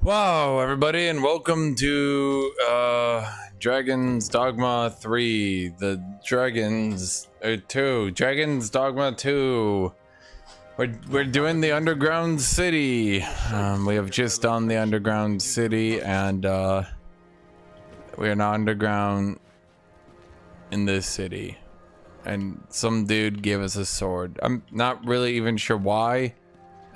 Wow, everybody, and welcome to Dragon's Dogma 3. The Dragons 2. Dragon's Dogma 2. We're doing the underground city. We have just done the underground city, and we are now underground in this city. And some dude gave us a sword. I'm not really even sure why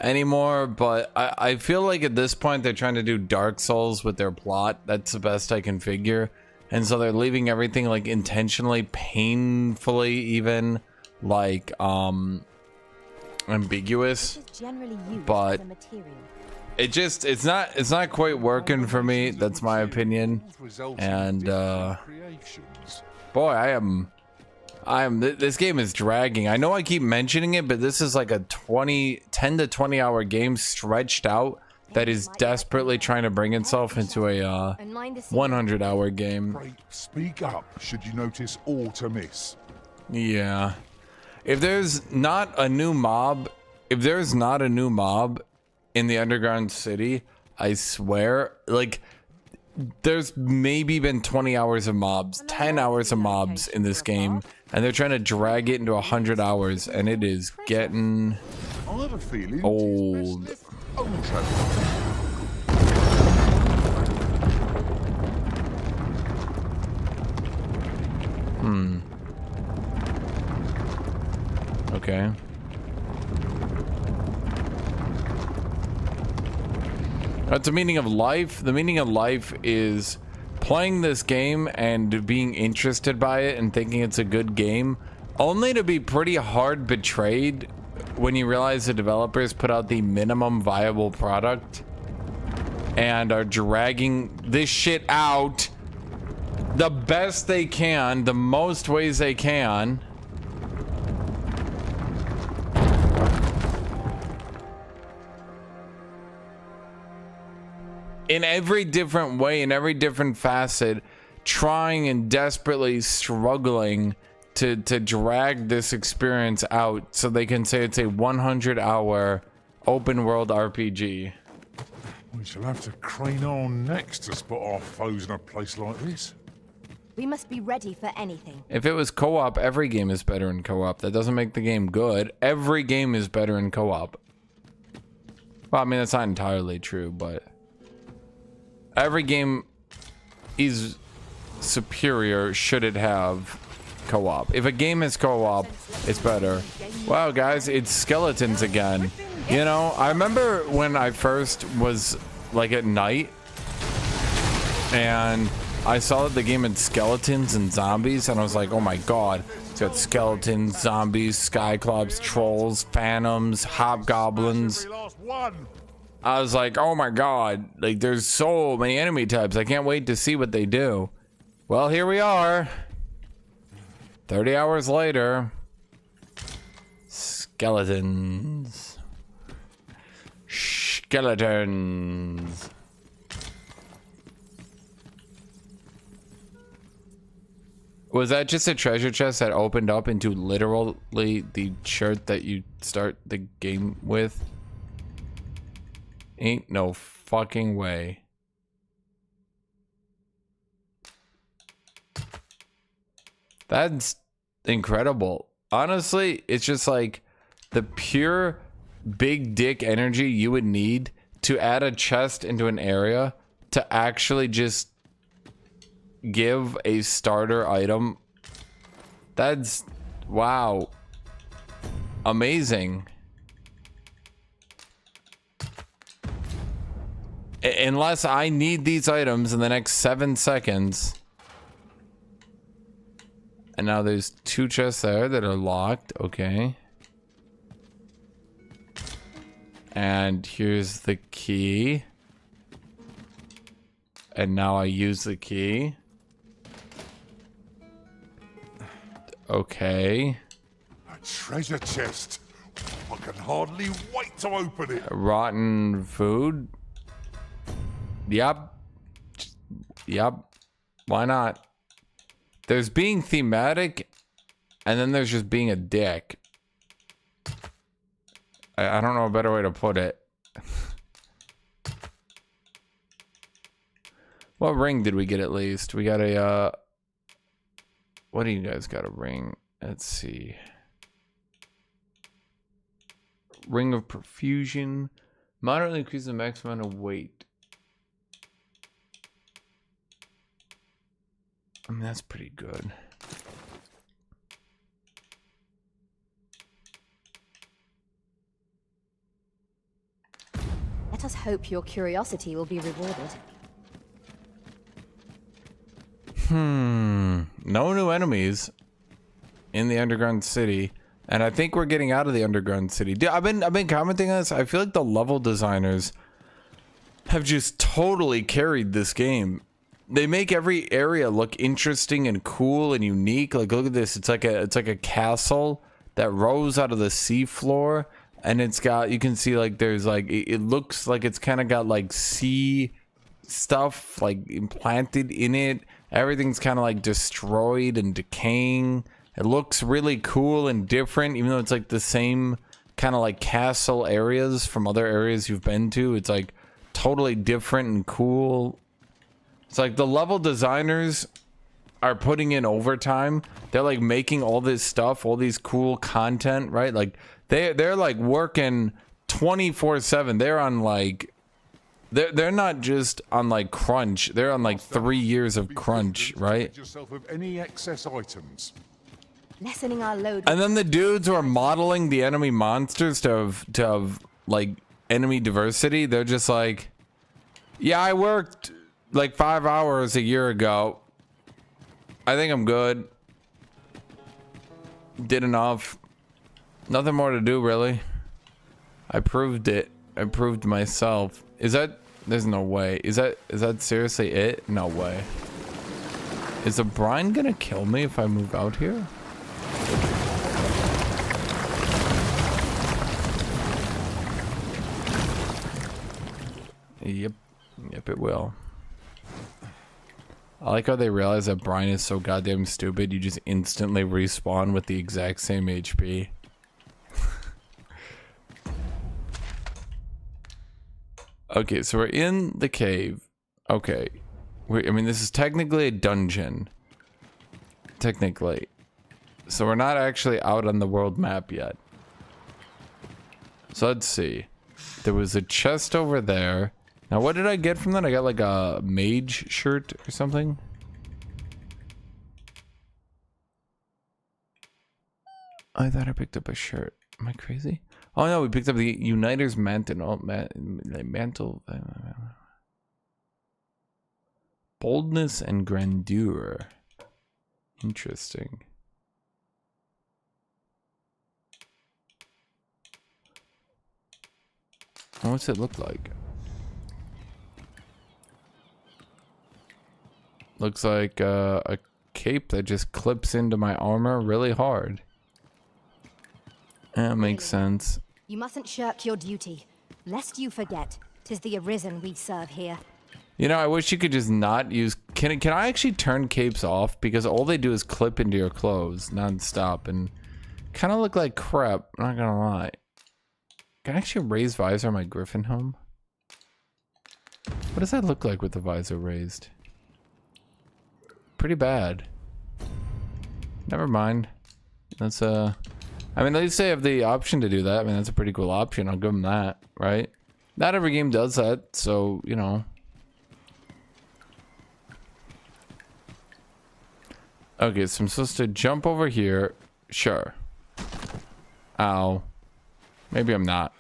anymore, but I feel like at this point they're trying to do Dark Souls with their plot. That's the best I can figure. And so they're leaving everything like intentionally, painfully even like ambiguous. But it's not quite working for me. That's my opinion. And boy, this game is dragging. I know I keep mentioning it, but this is like a 10 to 20 hour game stretched out that is desperately trying to bring itself into a 100-hour game. Speak up should you notice aught amiss. Yeah. If there's not a new mob in the underground city, I swear, like, there's maybe been 20 hours of mobs, 10 hours of mobs in this game, and they're trying to drag it into 100 hours, and it is getting old. Okay. That's the meaning of life. The meaning of life is playing this game and being interested by it and thinking it's a good game, only to be pretty hard betrayed when you realize the developers put out the minimum viable product and are dragging this shit out the best they can, the most ways they can. In every different way, in every different facet, trying and desperately struggling to drag this experience out so they can say it's a 100-hour open world RPG. We shall have to crane on next to spot our foes in a place like this. We must be ready for anything. If it was co-op, every game is better in co-op. That doesn't make the game good. Every game is better in co-op. Well, I mean, that's not entirely true, but every game is superior should it have co-op. If a game is co-op, it's better. Wow, guys, it's skeletons again. You know, I remember when I first was like at night and I saw that the game had skeletons and zombies, and I was like, oh my god, it's got skeletons, zombies, skyclops, trolls, phantoms, hobgoblins. I was like, oh my god, like there's so many enemy types. I can't wait to see what they do. Well, here we are. 30 hours later. Skeletons. Skeletons. Was that just a treasure chest that opened up into literally the shirt that you start the game with? Ain't no fucking way. That's incredible. Honestly, it's just like the pure big dick energy you would need to add a chest into an area to actually just give a starter item. That's, wow, amazing. Unless I need these items in the next 7 seconds. And now there's 2 chests there that are locked. Okay. And here's the key. And now I use the key. Okay. A treasure chest. I can hardly wait to open it. Rotten food. Yep. Yep. Why not? There's being thematic, and then there's just being a dick. I don't know a better way to put it. What ring did we get at least? We got a, what do you guys got a ring? Let's see. Ring of Perfusion. Moderately increases the maximum amount of weight. I mean, that's pretty good. Let us hope your curiosity will be rewarded. No new enemies in the underground city, and I think we're getting out of the underground city. Dude, I've been commenting on this. I feel like the level designers have just totally carried this game. They make every area look interesting and cool and unique. Like, look at this. It's like a castle that rose out of the seafloor, and it's got, you can see like there's like, it looks like it's kind of got like sea stuff like implanted in it. Everything's kind of like destroyed and decaying. It looks really cool and different, even though it's like the same kind of like castle areas from other areas you've been to. It's like totally different and cool. It's like the level designers are putting in overtime. They're like making all this stuff, all these cool content, right? Like they're like working 24/7. They're on like, they're not just on like crunch. They're on like 3 years of crunch, right? Yourself of any excess items. Lessening our load. And then the dudes who are modeling the enemy monsters to have like enemy diversity, they're just like, yeah, I worked like 5 hours a year ago. I think I'm good. Did enough. Nothing more to do, really. I proved it. I proved myself. Is that, there's no way. Is that seriously it? No way. Is the brine gonna kill me if I move out here? Yep. Yep, it will. I like how they realize that brine is so goddamn stupid, you just instantly respawn with the exact same HP. Okay, so we're in the cave. Okay. I mean, this is technically a dungeon. Technically. So we're not actually out on the world map yet. So let's see. There was a chest over there. Now, what did I get from that? I got like a mage shirt or something. I thought I picked up a shirt. Am I crazy? Oh no, we picked up the Uniter's Mantle. Mantle. Boldness and Grandeur. Interesting. What's it look like? Looks like a cape that just clips into my armor really hard. That makes sense. You mustn't shirk your duty, lest you forget 'tis the Arisen we serve here. You know, I wish you could just not use... Can I actually turn capes off? Because all they do is clip into your clothes non-stop and kind of look like crap, I'm not gonna lie. Can I actually raise visor on my Griffin helm? What does that look like with the visor raised? Pretty bad. Never mind. That's I mean, at least they have the option to do that. I mean, that's a pretty cool option. I'll give them that, right? Not every game does that, so, you know. Okay, so I'm supposed to jump over here. Sure. Ow. Maybe I'm not.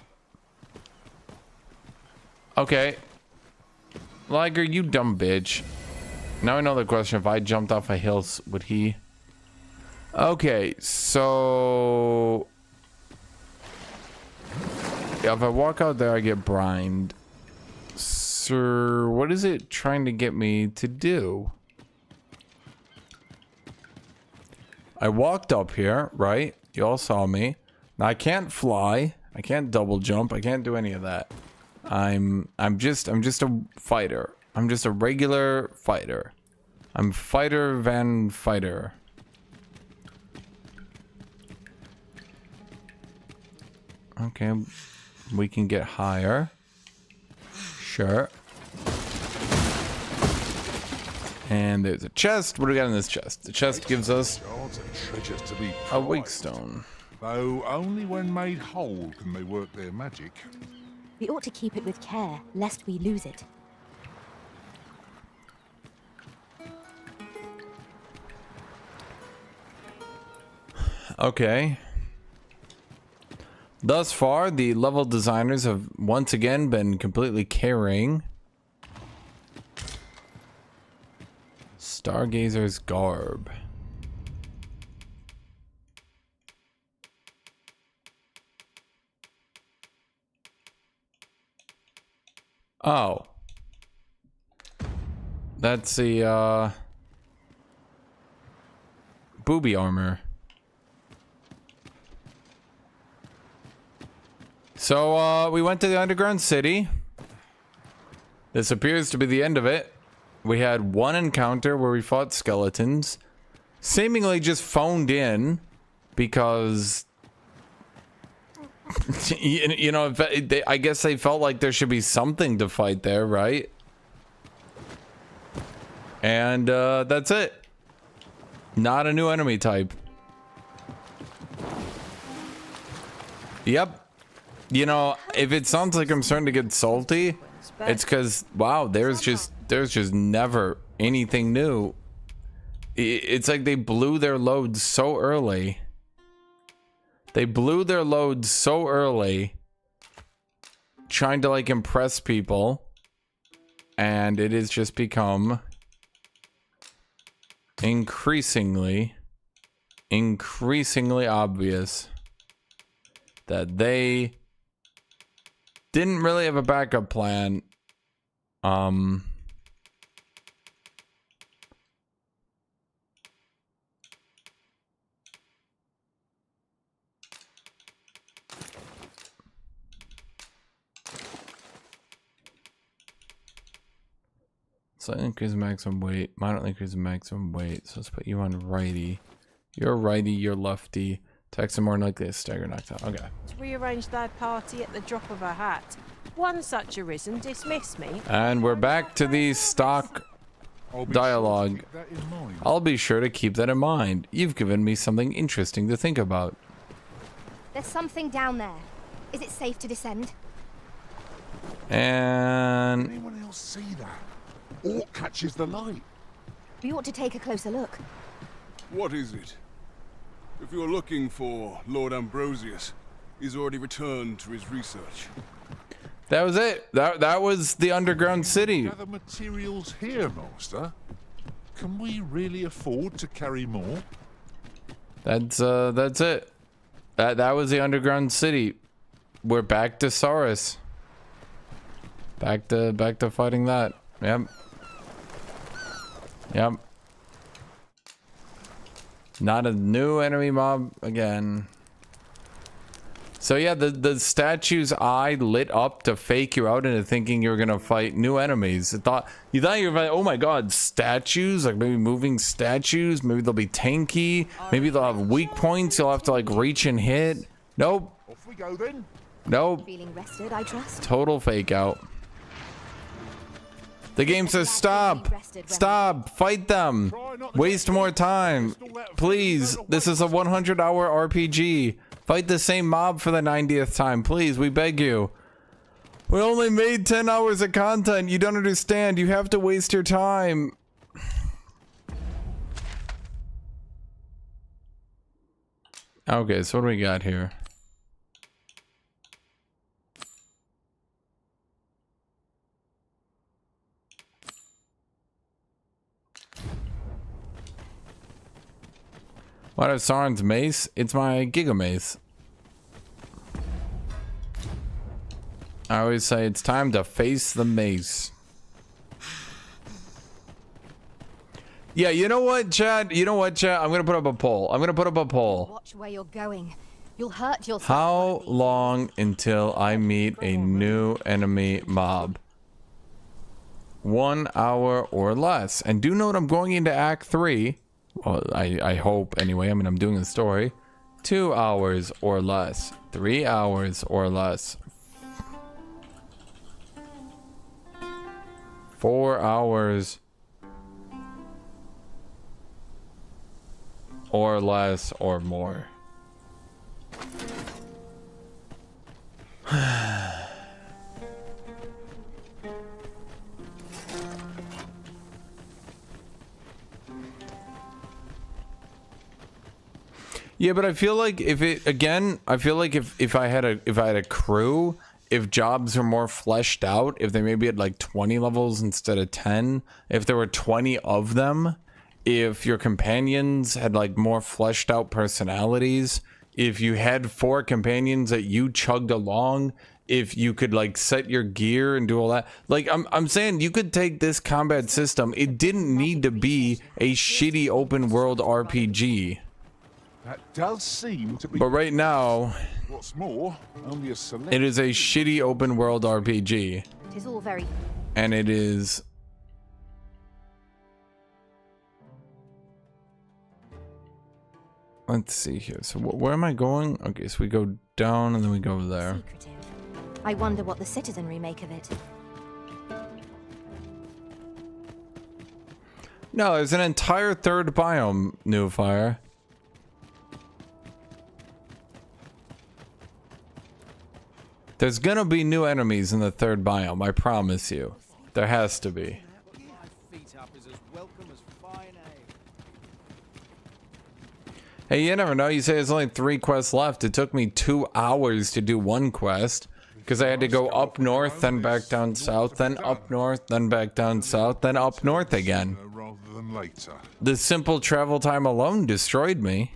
Okay. Liger, you dumb bitch. Now I know the question. If I jumped off a hill, would he... Okay, so... Yeah, if I walk out there, I get brined. Sir, what is it trying to get me to do? I walked up here, right? You all saw me. Now I can't fly. I can't double jump. I can't do any of that. I'm just a fighter. I'm just a regular fighter. I'm Fighter Van Fighter. Okay, we can get higher. Sure. And there's a chest. What do we got in this chest? The chest gives us Shards and treasures to be a wake prized. stone. Though only when made whole can they work their magic. We ought to keep it with care, lest we lose it. Okay. Thus far, the level designers have once again been completely caring. Stargazer's garb. Oh. That's the, booby armor. So, we went to the underground city. This appears to be the end of it. We had one encounter where we fought skeletons. Seemingly just phoned in because... you know, I guess they felt like there should be something to fight there, right? And, that's it. Not a new enemy type. Yep. You know, if it sounds like I'm starting to get salty, it's because, wow, there's just never anything new. It's like they blew their load so early. They blew their load so early, trying to like impress people, and it has just become increasingly obvious that they didn't really have a backup plan. Slightly increase the maximum weight, moderately increase the maximum weight. So let's put you on righty. You're righty, you're lefty. Text are more likely to stagger knockdown. Okay. Rearrange thy party at the drop of a hat. One such arisen, dismiss me. And we're back to the stock dialogue. I'll be sure to keep that in mind. You've given me something interesting to think about. There's something down there. Is it safe to descend? And Anyone else see that? Or catches the light? We ought to take a closer look. What is it? If you're looking for Lord Ambrosius, he's already returned to his research. that was it. That was the underground city. Gather materials here, Master. Can we really afford to carry more? That's it. That was the underground city. We're back to Saurus. Back to fighting that. Yep. Yep. Not a new enemy mob again. So yeah, the statue's eye lit up to fake you out into thinking you were gonna fight new enemies. You thought you were like, oh my god, statues, like maybe moving statues, maybe they'll be tanky, maybe they'll have weak points you'll have to like reach and hit. Nope. Off we go then. Nope. Feeling rested, I trust. Total fake out. The game says stop. Stop. Fight them. Waste more time. Please. This is a 100-hour RPG. Fight the same mob for the 90th time. Please, we beg you. We only made 10 hours of content. You don't understand. You have to waste your time. Okay, so what do we got here? What is Sauron's mace? It's my Giga Mace. I always say it's time to face the mace. Yeah, you know what, Chad? You know what, Chad? I'm gonna put up a poll. Watch where you're going. You'll hurt yourself. How long until I meet a new enemy mob? 1 hour or less. And do note I'm going into Act 3. Well, I hope anyway. I mean, I'm doing the story. 2 hours or less. 3 hours or less. 4 hours or less or more. Yeah, but I feel like if it again, I feel like if I had a crew, if jobs are more fleshed out, if they maybe had like 20 levels instead of 10, if there were 20 of them, if your companions had like more fleshed out personalities, if you had 4 companions that you chugged along, if you could like set your gear and do all that, like I'm saying you could take this combat system. It didn't need to be a shitty open world RPG. That does seem to be. But right now, What's more, only a select. it is a shitty open world RPG. It is all very... And it is... Let's see here. So where am I going? Okay, so we go down and then we go there. secretive. I wonder what the citizenry make of it. No, there's an entire third biome, New Fire. There's gonna be new enemies in the third biome, I promise you. There has to be. Hey, you never know. You say there's only 3 quests left. It took me 2 hours to do 1 quest. Because I had to go up north, then back down south, then up north, then back down south, then up north again. Rather than later. The simple travel time alone destroyed me.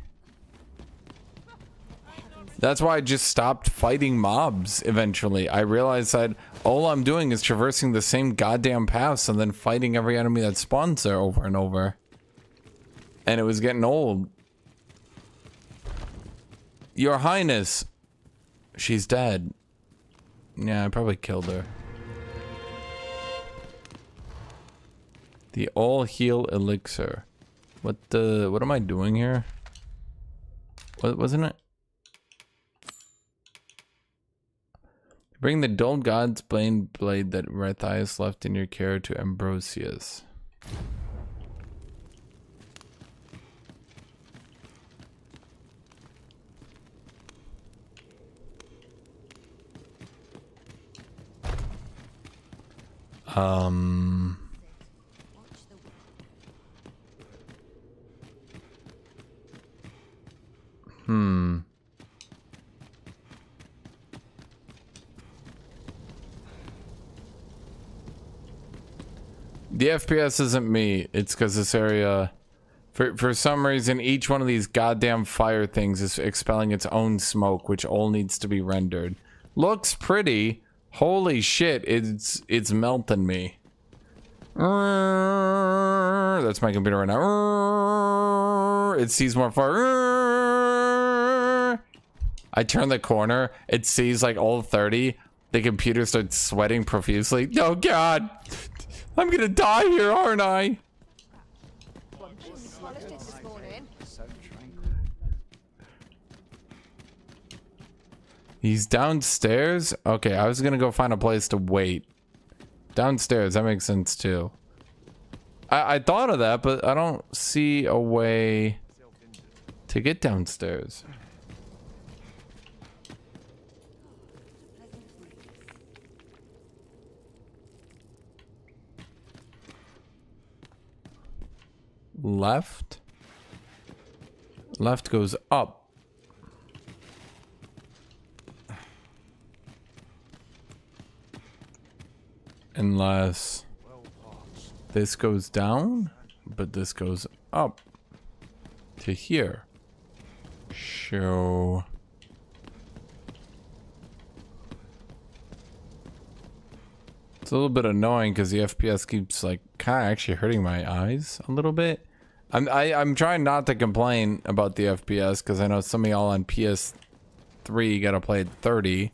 That's why I just stopped fighting mobs eventually. I realized that all I'm doing is traversing the same goddamn paths and then fighting every enemy that spawns there over and over. And it was getting old. Your Highness. She's dead. Yeah, I probably killed her. The all heal elixir. What am I doing here? What wasn't it? Bring the dulled god's blade that Rethias left in your care to Ambrosius. The FPS isn't me. It's because this area, for some reason, each one of these goddamn fire things is expelling its own smoke, which all needs to be rendered. Looks pretty. Holy shit! It's melting me. That's my computer right now. It sees more fire. I turn the corner. It sees like all 30. The computer starts sweating profusely. Oh god! I'm gonna die here, aren't I? He's downstairs? Okay, I was gonna go find a place to wait. Downstairs, that makes sense too. I thought of that, but I don't see a way to get downstairs. Left? Left goes up. Unless this goes down, but this goes up to here. Show. It's a little bit annoying because the FPS keeps like kind of actually hurting my eyes a little bit. I'm trying not to complain about the FPS because I know some of y'all on PS3 gotta play at 30.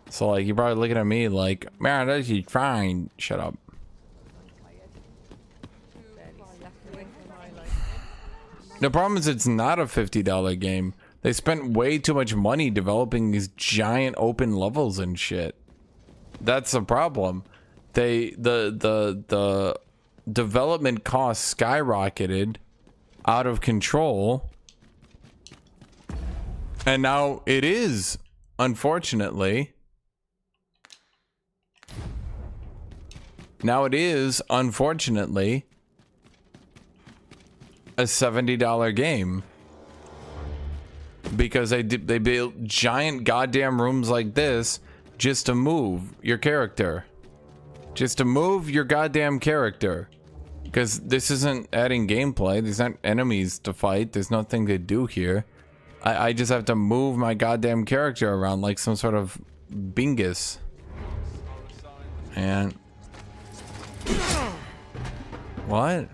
So like you're probably looking at me like, man, this is fine. Shut up. The problem is it's not a $50 game. They spent way too much money developing these giant open levels and shit. That's the problem. The development costs skyrocketed out of control And now it is, unfortunately. Now it is, unfortunately, a $70 game. Because they built giant goddamn rooms like this just to move your character. Just to move your goddamn character. Because this isn't adding gameplay. There's not enemies to fight. There's nothing to do here. I just have to move my goddamn character around like some sort of bingus. And... What?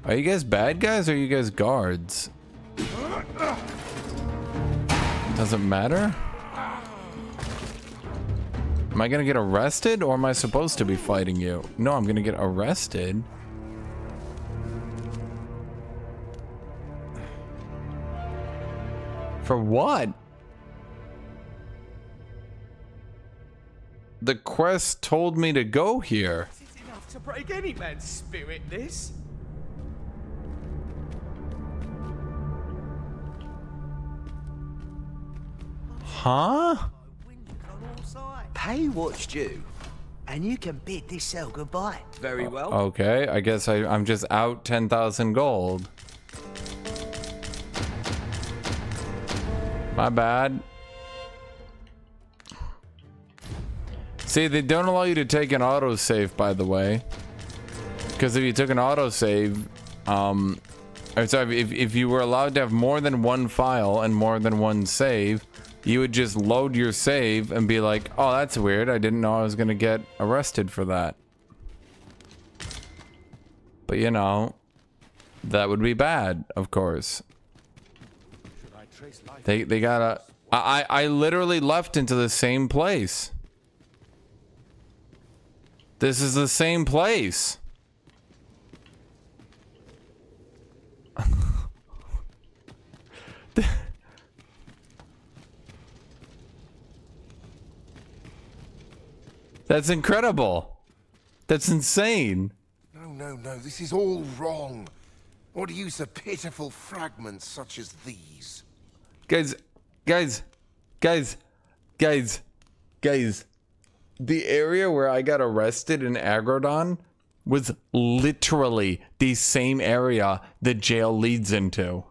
Are you guys bad guys or are you guys guards? Doesn't matter? Am I gonna get arrested or am I supposed to be fighting you? No, I'm gonna get arrested. For what? The quest told me to go here. Is it enough to break any man's spirit, this? Huh? Pay what's due, and you can bid this cell goodbye. Very well. Okay, I guess I'm just out 10,000 gold. My bad. See, they don't allow you to take an autosave, by the way. Because if you took an autosave, or sorry, if you were allowed to have more than one file and more than one save, you would just load your save and be like, oh, that's weird. I didn't know I was going to get arrested for that. But, you know, that would be bad, of course. They gotta... I literally left into the same place. This is the same place. That's incredible. That's insane. No, this is all wrong. What use of pitiful fragments such as these? Guys. The area where I got arrested in Agrodon was literally the same area the jail leads into.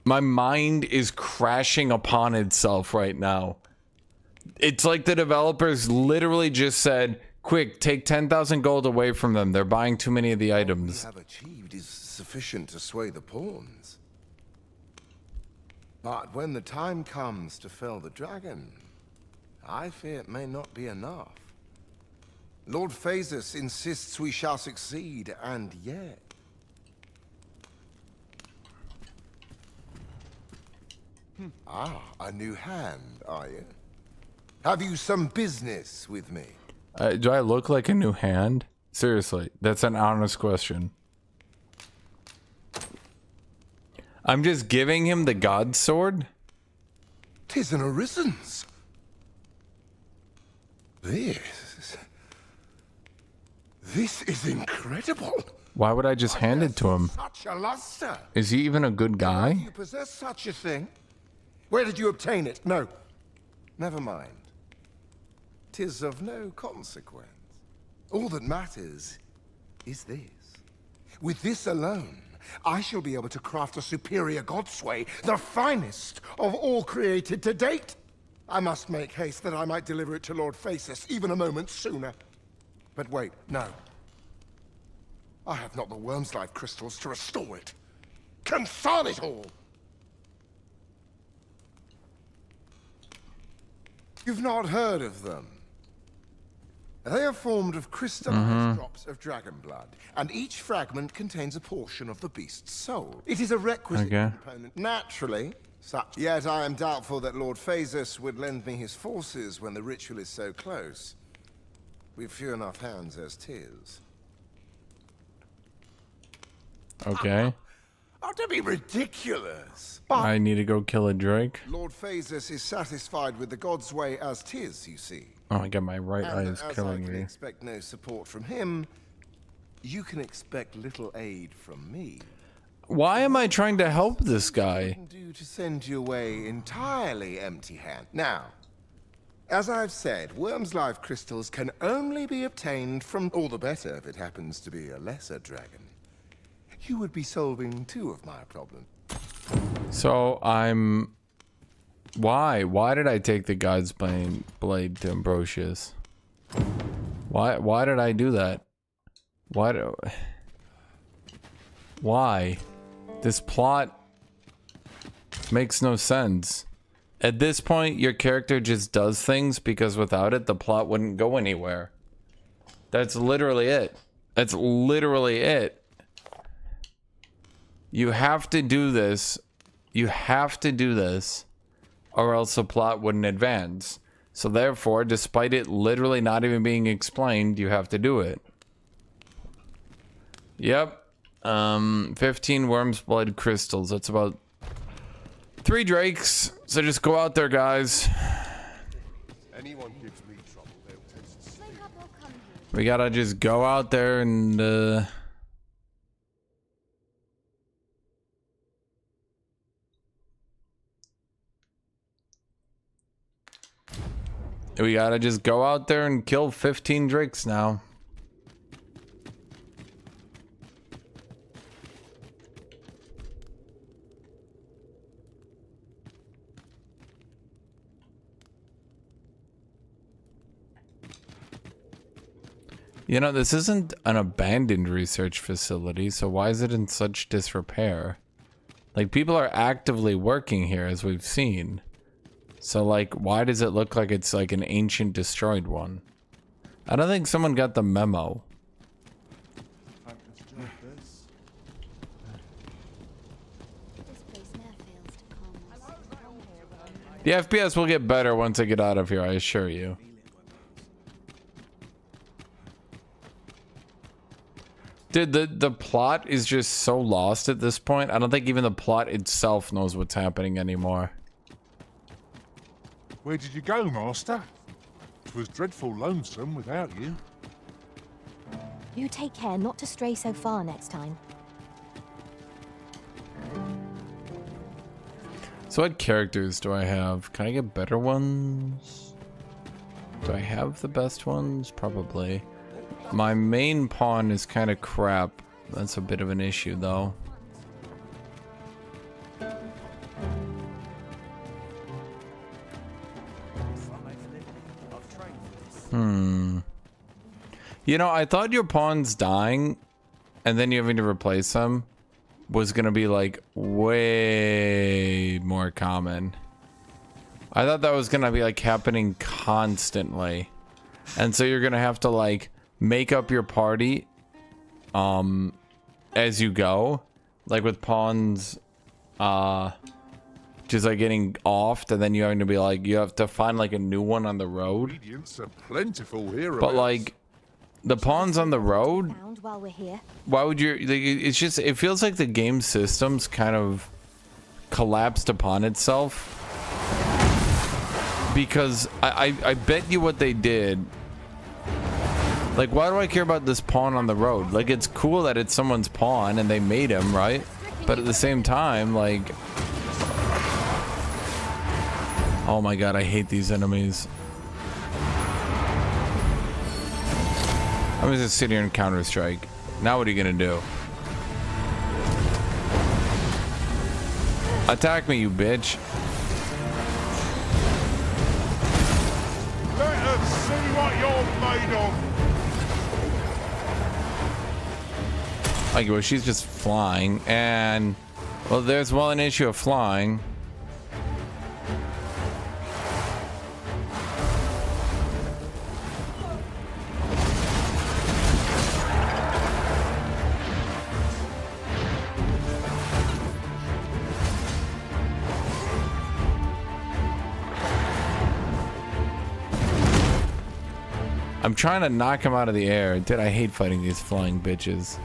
My mind is crashing upon itself right now. It's like the developers literally just said, quick, take 10,000 gold away from them. They're buying too many of the items. What we have achieved is sufficient to sway the pawns. But when the time comes to fell the dragon, I fear it may not be enough. Lord Phasus insists we shall succeed, and yet... Ah, a new hand, are you? Have you some business with me? Do I look like a new hand? Seriously, that's an honest question. I'm just giving him the god sword? 'Tis an Arisen's. This is incredible. Why would I just hand it to him? Such a luster. Is he even a good Do guy? you possess such a thing? Where did you obtain it? No. Never mind. 'Tis of no consequence. All that matters is this. With this alone, I shall be able to craft a superior godsway, the finest of all created to date. I must make haste that I might deliver it to Lord Phasus even a moment sooner. But wait, no. I have not the worm's life crystals to restore it. Confound it all! You've not heard of them. They are formed of crystallized drops of dragon blood, and each fragment contains a portion of the beast's soul. It is a requisite component, naturally. Yet I am doubtful that Lord Phasus would lend me his forces when the ritual is so close. We've few enough hands as 'tis. Okay. Oh, don't be ridiculous. I need to go kill a drake. Lord Phasus is satisfied with the god's way as 'tis, you see. Oh, I got my right eye And is as killing I can me. expect no support from him, you can expect little aid from me. Why am I trying to help this I guy? can do to send you away entirely empty-handed. Now, as I've said, Worm's life crystals can only be obtained from all the better if it happens to be a lesser dragon. You would be solving two of my problems. So I'm... Why? Why did I take the God's blade to Ambrosius? Why did I do that? Why? This plot makes no sense. At this point, your character just does things because without it, the plot wouldn't go anywhere. That's literally it. That's literally it. You have to do this. You have to do this, or else the plot wouldn't advance. So therefore, despite it literally not even being explained, you have to do it. Yep. 15 worm's blood crystals. That's about 3 drakes. So just go out there, guys. Anyone gives me trouble, they'll taste sleep. We gotta just go out there and we gotta just go out there and kill 15 drakes now. You know, this isn't an abandoned research facility, so why is it in such disrepair? Like, people are actively working here, as we've seen. So, like, why does it look like it's like an ancient destroyed one? I don't think someone got the memo. The FPS will get better once I get out of here, I assure you. Dude, the plot is just so lost at this point. I don't think even the plot itself knows what's happening anymore. Where did you go, Master? 'Twas dreadful lonesome without you. You take care not to stray so far next time. So what characters do I have? Can I get better ones? Do I have the best ones? Probably. My main pawn is kind of crap. That's a bit of an issue, though. You know, I thought your pawns dying and then you having to replace them was gonna be like way more common. I thought that was gonna be like happening constantly. And so you're gonna have to like make up your party as you go, like with pawns just like getting offed, and then you're going to be like, you have to find like a new one on the road. Ingredients are plentiful here. But like the pawns on the road, Found while we're here. why would you, it's just, it feels like the game systems kind of collapsed upon itself, because I bet you what they did, like, why do I care about this pawn on the road? Like, it's cool that it's someone's pawn and they made him, right? But at the same time, like, oh my god, I hate these enemies. I'm gonna just sit here and counter-strike. Now what are you gonna do? Attack me, you bitch. Let us see what you're made of. Like, well, she's just flying, and well, there's an issue of flying. I'm trying to knock him out of the air. Dude, I hate fighting these flying bitches.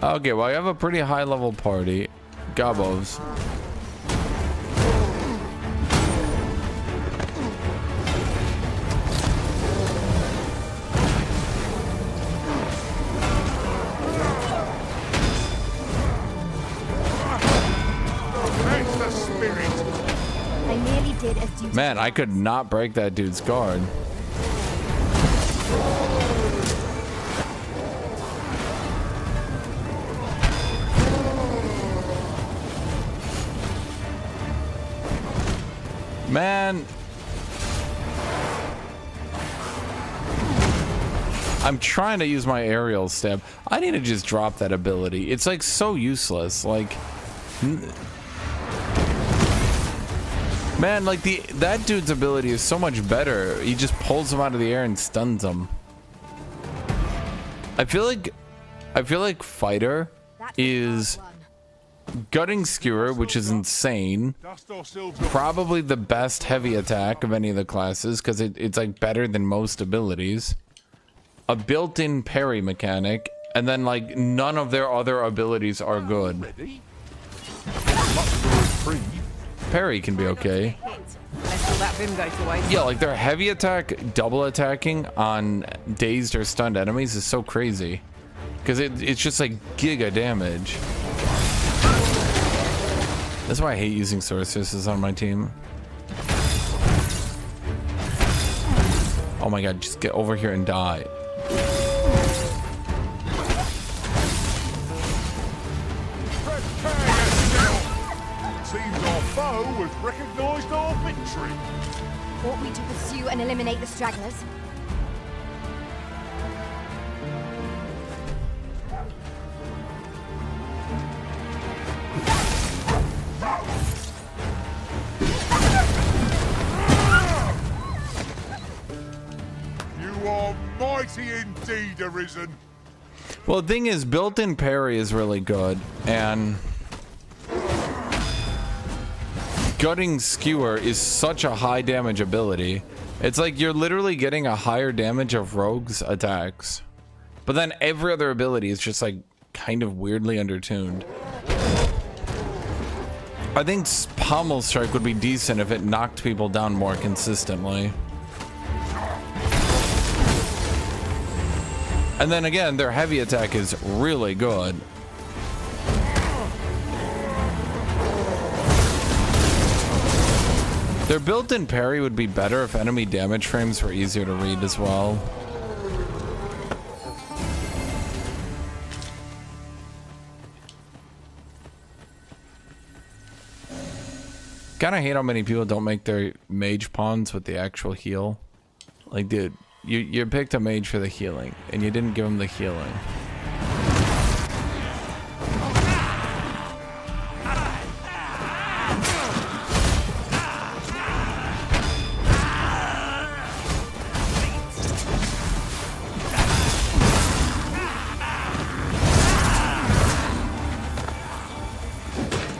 Okay, well, I have a pretty high level party. Gobos. That's the spirit. I nearly did as duty. Man, I could not break that dude's guard. Man, I'm trying to use my aerial stab. I need to just drop that ability. It's like so useless. Like, man, like that dude's ability is so much better. He just pulls them out of the air and stuns them. I feel like fighter is gutting skewer, which is insane. Dust ourselves. Probably the best heavy attack of any of the classes because it's like better than most abilities. A built-in parry mechanic, and then like none of their other abilities are good. Ready? Much for a reprieve. Parry can be okay. Let's all that vim go to waste. Yeah, like their heavy attack double attacking on dazed or stunned enemies is so crazy because it's just like giga damage. That's why I hate using sorceresses on my team. Oh my god, just get over here and die. Prepare yourself. Seems our foe has recognized our victory. Ought we to pursue and eliminate the stragglers? You are mighty indeed, Arisen. Well, the thing is, built-in parry is really good, and gutting skewer is such a high damage ability. It's like you're literally getting a higher damage of rogues' attacks, but then every other ability is just like kind of weirdly undertuned. I think pommel strike would be decent if it knocked people down more consistently. And then again, their heavy attack is really good. Their built-in parry would be better if enemy damage frames were easier to read as well. Kinda hate how many people don't make their mage pawns with the actual heal. Like, dude, you picked a mage for the healing, and you didn't give him the healing.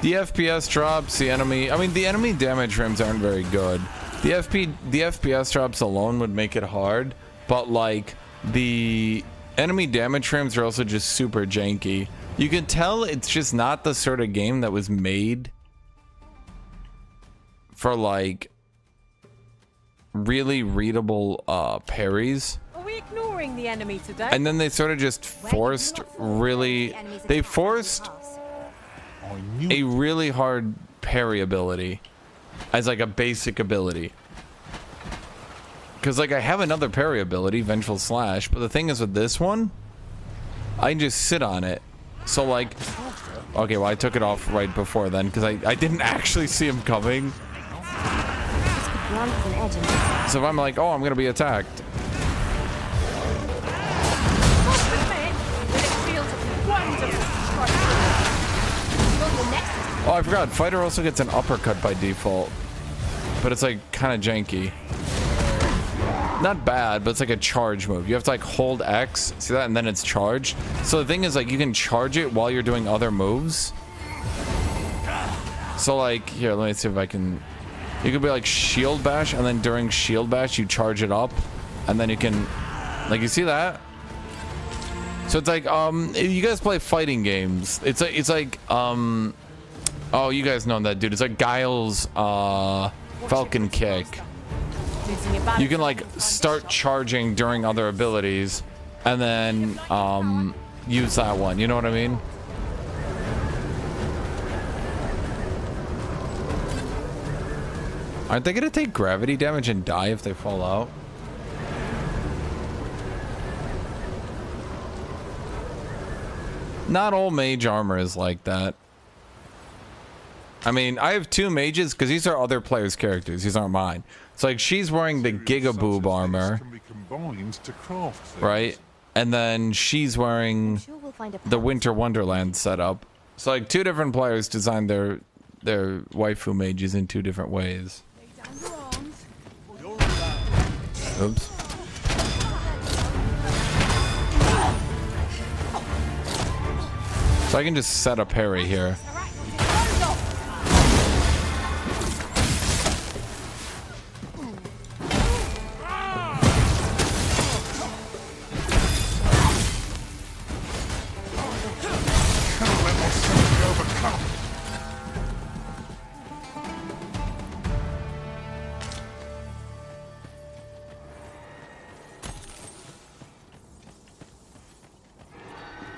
The FPS drops, the enemy damage frames aren't very good. The FPS drops alone would make it hard, but like the enemy damage frames are also just super janky. You can tell it's just not the sort of game that was made for like really readable parries. Are we ignoring the enemy today? And then they sort of just forced a really hard parry ability as like a basic ability. Because like I have another parry ability, Vengeful Slash, but the thing is with this one, I can just sit on it. So like, okay, well I took it off right before then because I didn't actually see him coming. So if I'm like, oh, I'm gonna be attacked. Oh, I forgot. Fighter also gets an uppercut by default, but it's like kind of janky. Not bad, but it's like a charge move. You have to like hold X, see that, and then it's charged. So the thing is, like, you can charge it while you're doing other moves. So like, here, let me see if I can. You could be like shield bash, and then during shield bash you charge it up, and then you can, like, you see that? So it's like you guys play fighting games. It's like oh, you guys know that dude. It's like Guile's Falcon Kick. You can like start charging during other abilities and then use that one. You know what I mean? Aren't they gonna take gravity damage and die if they fall out? Not all mage armor is like that. I mean, I have 2 mages because these are other players' characters. These aren't mine. It's like she's wearing the Gigaboob armor, right? And then she's wearing the Winter Wonderland setup. So like 2 different players designed their waifu mages in 2 different ways. Oops. So I can just set a parry here.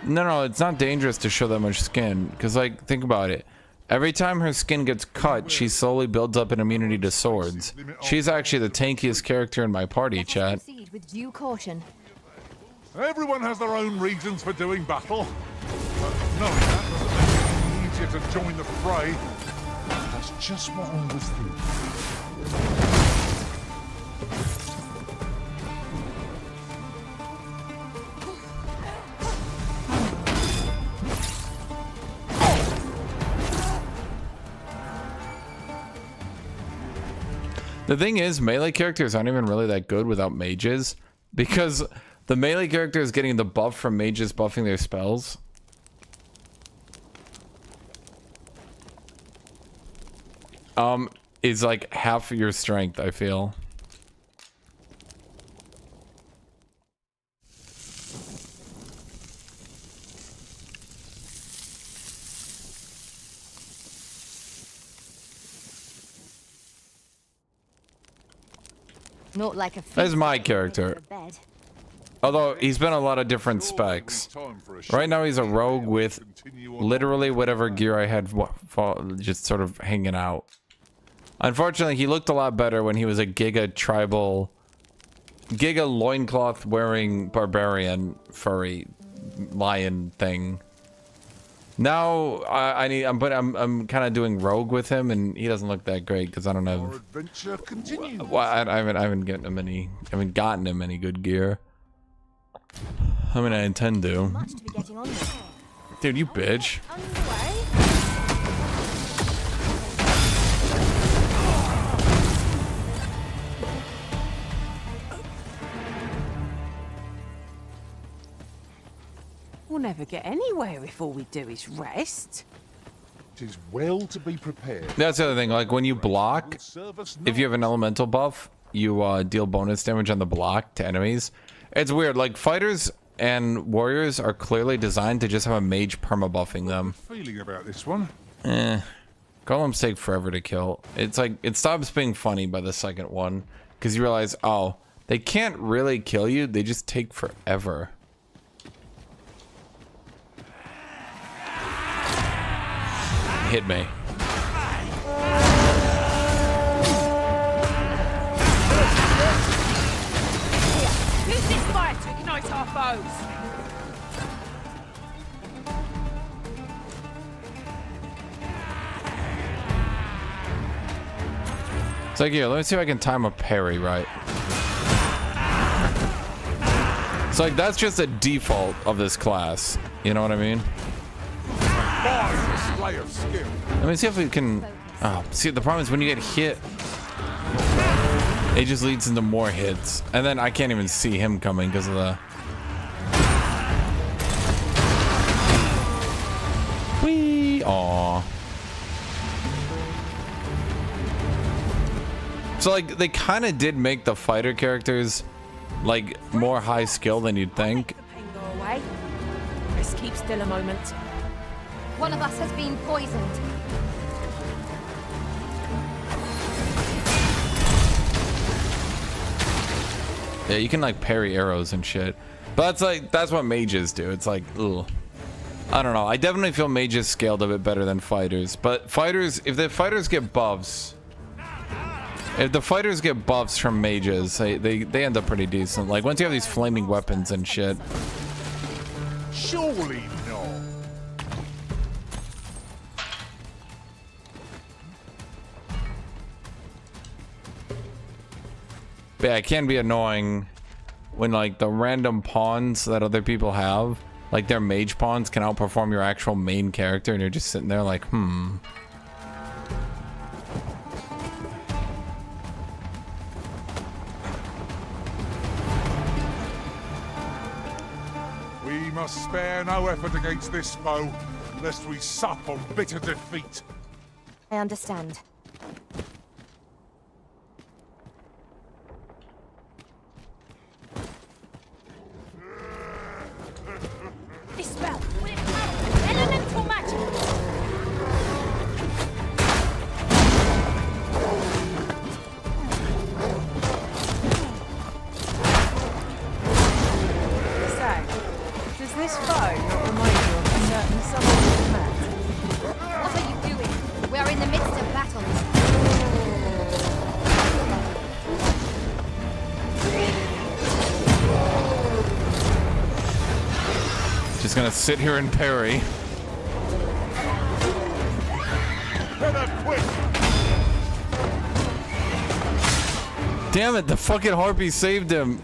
No, it's not dangerous to show that much skin. Because, like, think about it. Every time her skin gets cut, she slowly builds up an immunity to swords. She's actually the tankiest character in my party, chat. Proceed with due caution. Everyone has their own reasons for doing battle. But knowing that doesn't make it easier to join the fray. That's just what I was thinking. The thing is, melee characters aren't even really that good without mages, because the melee character is getting the buff from mages buffing their spells. Is like half your strength, I feel. Not like a That's my character. Although he's been a lot of different specs. Right now he's a rogue with literally whatever gear I had just sort of hanging out. Unfortunately, he looked a lot better when he was a Giga loincloth wearing barbarian furry lion thing. Now I'm kind of doing rogue with him, and he doesn't look that great because I don't have. Adventure continues. Well, I haven't gotten him any good gear. I mean, I intend to. Dude, you bitch. We'll never get anywhere if all we do is rest. It is well to be prepared. That's the other thing. Like when you block, if you have an elemental buff, you deal bonus damage on the block to enemies. It's weird. Like fighters and warriors are clearly designed to just have a mage perma-buffing them. Feeling about this one. Golems take forever to kill. It's like it stops being funny by the second one because you realize, oh, they can't really kill you. They just take forever. Hit me. Use this fire to ignite our foes. It's like, here, let me see if I can time a parry right. It's like, that's just a default of this class. You know what I mean? Let me see if we can... Oh, see, the problem is when you get hit, it just leads into more hits. And then I can't even see him coming because of the... Whee! Aww. So, like, they kind of did make the fighter characters, like, more high skill than you'd think. Just keep still a moment. One of us has been poisoned. Yeah, you can like parry arrows and shit. But that's what mages do. It's like, ugh. I don't know. I definitely feel mages scaled a bit better than fighters. But fighters, if the fighters get buffs, from mages, they end up pretty decent. Like once you have these flaming weapons and shit. Surely not. But yeah, it can be annoying when like the random pawns that other people have, like their mage pawns, can outperform your actual main character, and you're just sitting there like, We must spare no effort against this foe, lest we sup on bitter defeat. I understand. This spell, will it power elemental magic? So, does this foe not remind you of a certain someone you've met? What are you doing? We are in the midst of battle. just gonna sit here and parry. Damn it, the fucking harpy saved him.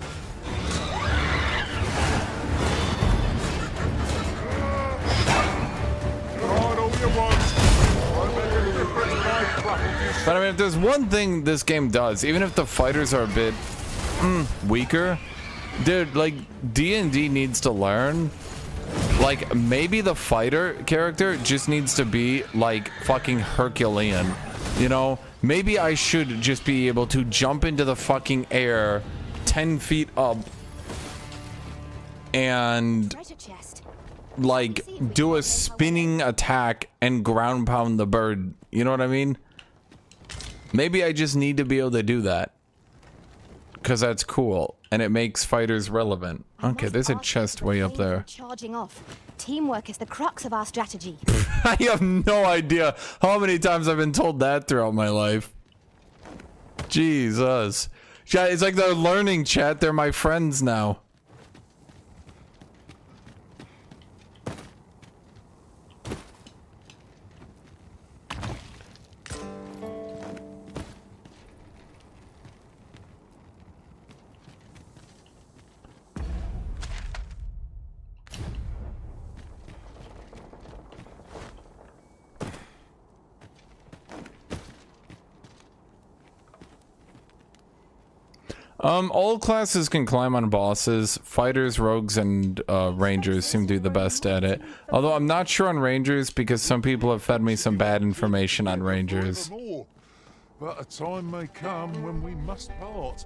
But I mean, if there's one thing this game does, even if the fighters are a bit weaker, dude, like D&D needs to learn. Like maybe the fighter character just needs to be like fucking Herculean, you know? Maybe I should just be able to jump into the fucking air 10 feet up and like do a spinning attack and ground pound the bird. You know what I mean? Maybe I just need to be able to do that because that's cool and it makes fighters relevant. Okay, there's a chest way up there. Charging off. Teamwork is the crux of our strategy. I have no idea how many times I've been told that throughout my life. Jesus. Yeah, it's like they're learning, chat. They're my friends now. All classes can climb on bosses. Fighters, rogues, and rangers seem to be the best at it. Although I'm not sure on rangers because some people have fed me some bad information on rangers. But a time may come when we must part.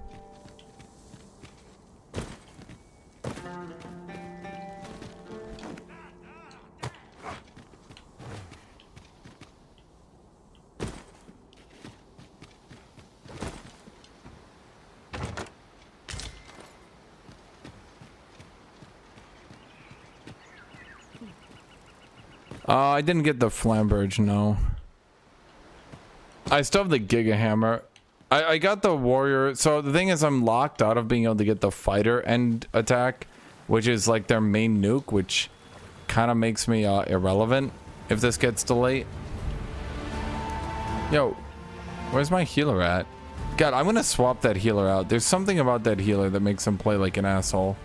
I didn't get the Flamberge, no. I still have the Giga Hammer. I got the warrior. So the thing is, I'm locked out of being able to get the fighter end attack, which is like their main nuke, which kind of makes me irrelevant if this gets delayed. Yo, where's my healer at? God, I'm gonna swap that healer out. There's something about that healer that makes him play like an asshole.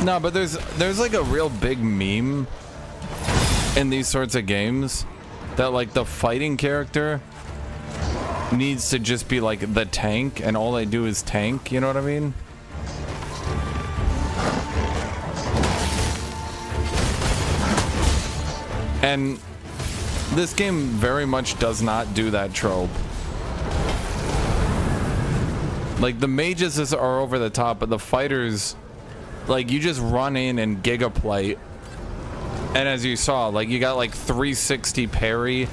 No, but there's like a real big meme in these sorts of games that like the fighting character needs to just be like the tank and all they do is tank, you know what I mean? And this game very much does not do that trope. Like, the mages are over the top, but the fighters, like, you just run in and gigaplate. And as you saw, like, you got like 360 parry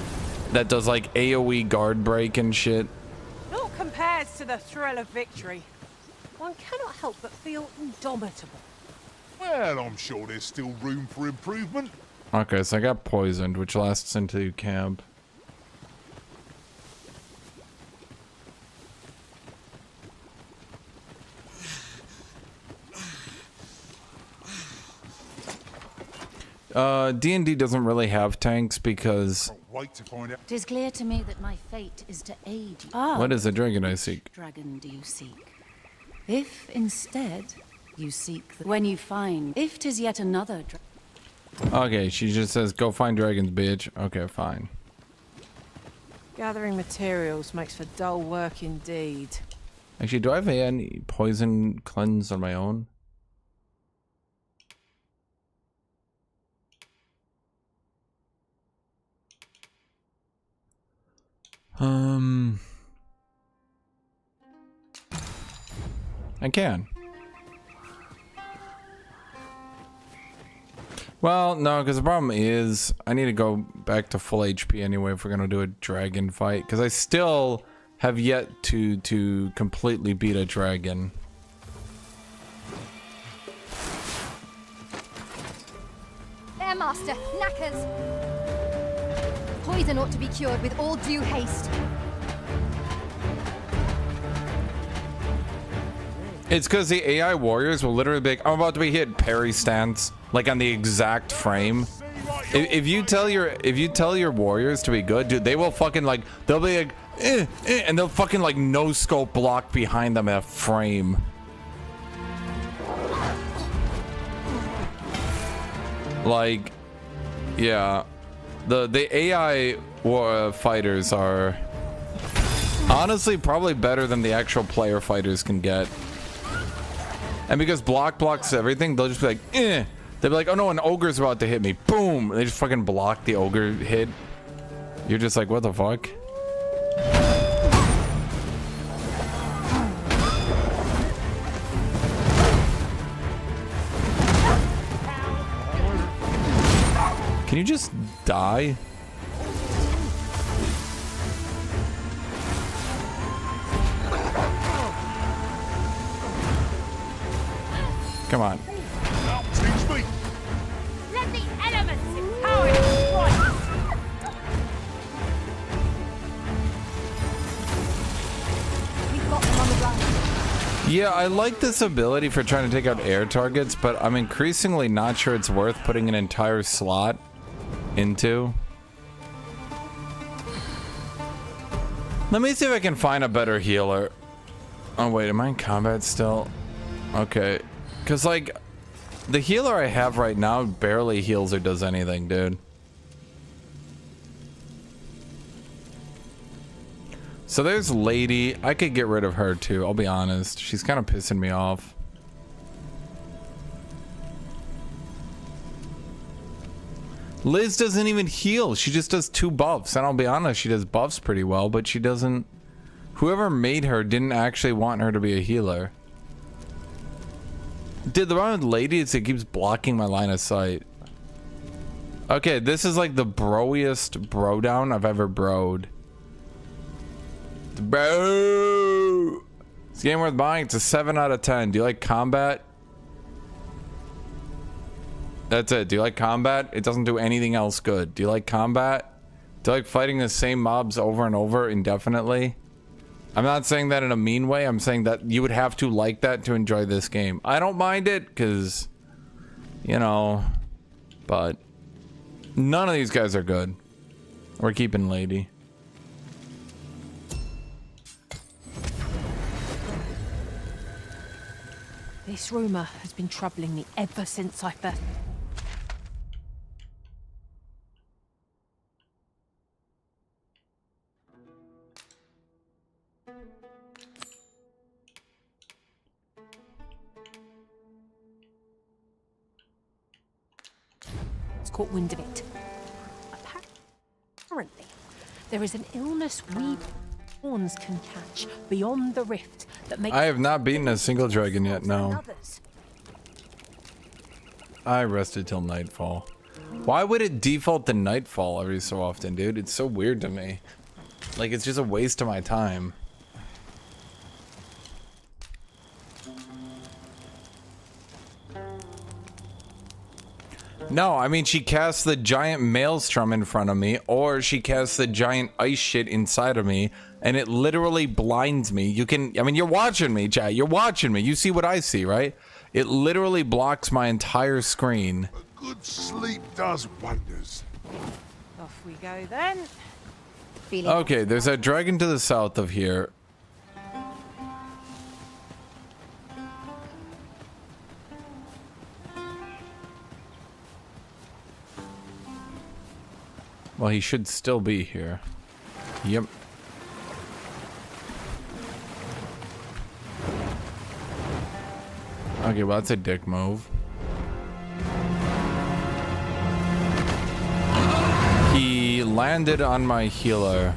that does like AoE guard break and shit. Naught compares to the thrill of victory. One cannot help but feel indomitable. Well, I'm sure there's still room for improvement. Okay, so I got poisoned, which lasts into camp. D&D doesn't really have tanks because... Wait to find out. 'Tis clear to me that my fate is to aid you. What is the dragon I seek? Dragon do you seek? If instead you seek when you find, if 'tis yet another Okay, she just says, go find dragons, bitch. Okay, fine. Gathering materials makes for dull work indeed. Actually, do I have any poison cleanse on my own? I can. Well, no, because the problem is I need to go back to full HP anyway if we're gonna do a dragon fight, because I still have yet to completely beat a dragon. There, Master. Knackers. Poison ought to be cured with all due haste. It's because the AI warriors will literally be like, I'm about to be hit, parry stance, like on the exact frame. If you tell your warriors to be good, dude, they will fucking like, they'll be like, and they'll fucking like no scope block behind them at a frame. Like, yeah, the AI fighters are honestly probably better than the actual player fighters can get. And because block blocks everything, they'll just be like, eh. They'll be like, oh no, an ogre's about to hit me. Boom! They just fucking block the ogre hit. You're just like, what the fuck? Can you just die? Come on. Teach me. Let the elements empower you. We've got them on the run. Yeah, I like this ability for trying to take out air targets, but I'm increasingly not sure it's worth putting an entire slot into. Let me see if I can find a better healer. Oh wait, am I in combat still? Okay. Because, like, the healer I have right now barely heals or does anything, dude. So there's Lady. I could get rid of her, too. I'll be honest. She's kind of pissing me off. Liz doesn't even heal. She just does 2 buffs. And I'll be honest, she does buffs pretty well, but she doesn't... Whoever made her didn't actually want her to be a healer. Dude, the problem with Lady is it keeps blocking my line of sight. Okay, this is like the broiest bro down I've ever broed. Bro! It's a game worth buying. It's a 7 out of 10. Do you like combat? That's it. Do you like combat? It doesn't do anything else good. Do you like combat? Do you like fighting the same mobs over and over indefinitely? I'm not saying that in a mean way. I'm saying that you would have to like that to enjoy this game. I don't mind it because, you know, but none of these guys are good. We're keeping Lady. This rumor has been troubling me ever since I first... caught wind of it. differently. There is an illness we pawns can catch beyond the rift that makes... I have not beaten a single dragon yet, no. I rested till nightfall. Why would it default to nightfall every so often, dude? It's so weird to me. Like, it's just a waste of my time. No, I mean, she casts the giant maelstrom in front of me, or she casts the giant ice shit inside of me, and it literally blinds me. You can, I mean, you're watching me, chat. You're watching me. You see what I see, right? It literally blocks my entire screen. A good sleep does wonders. Off we go then. Okay, there's a dragon to the south of here. Well, he should still be here. Yep. Okay, well, that's a dick move. He landed on my healer.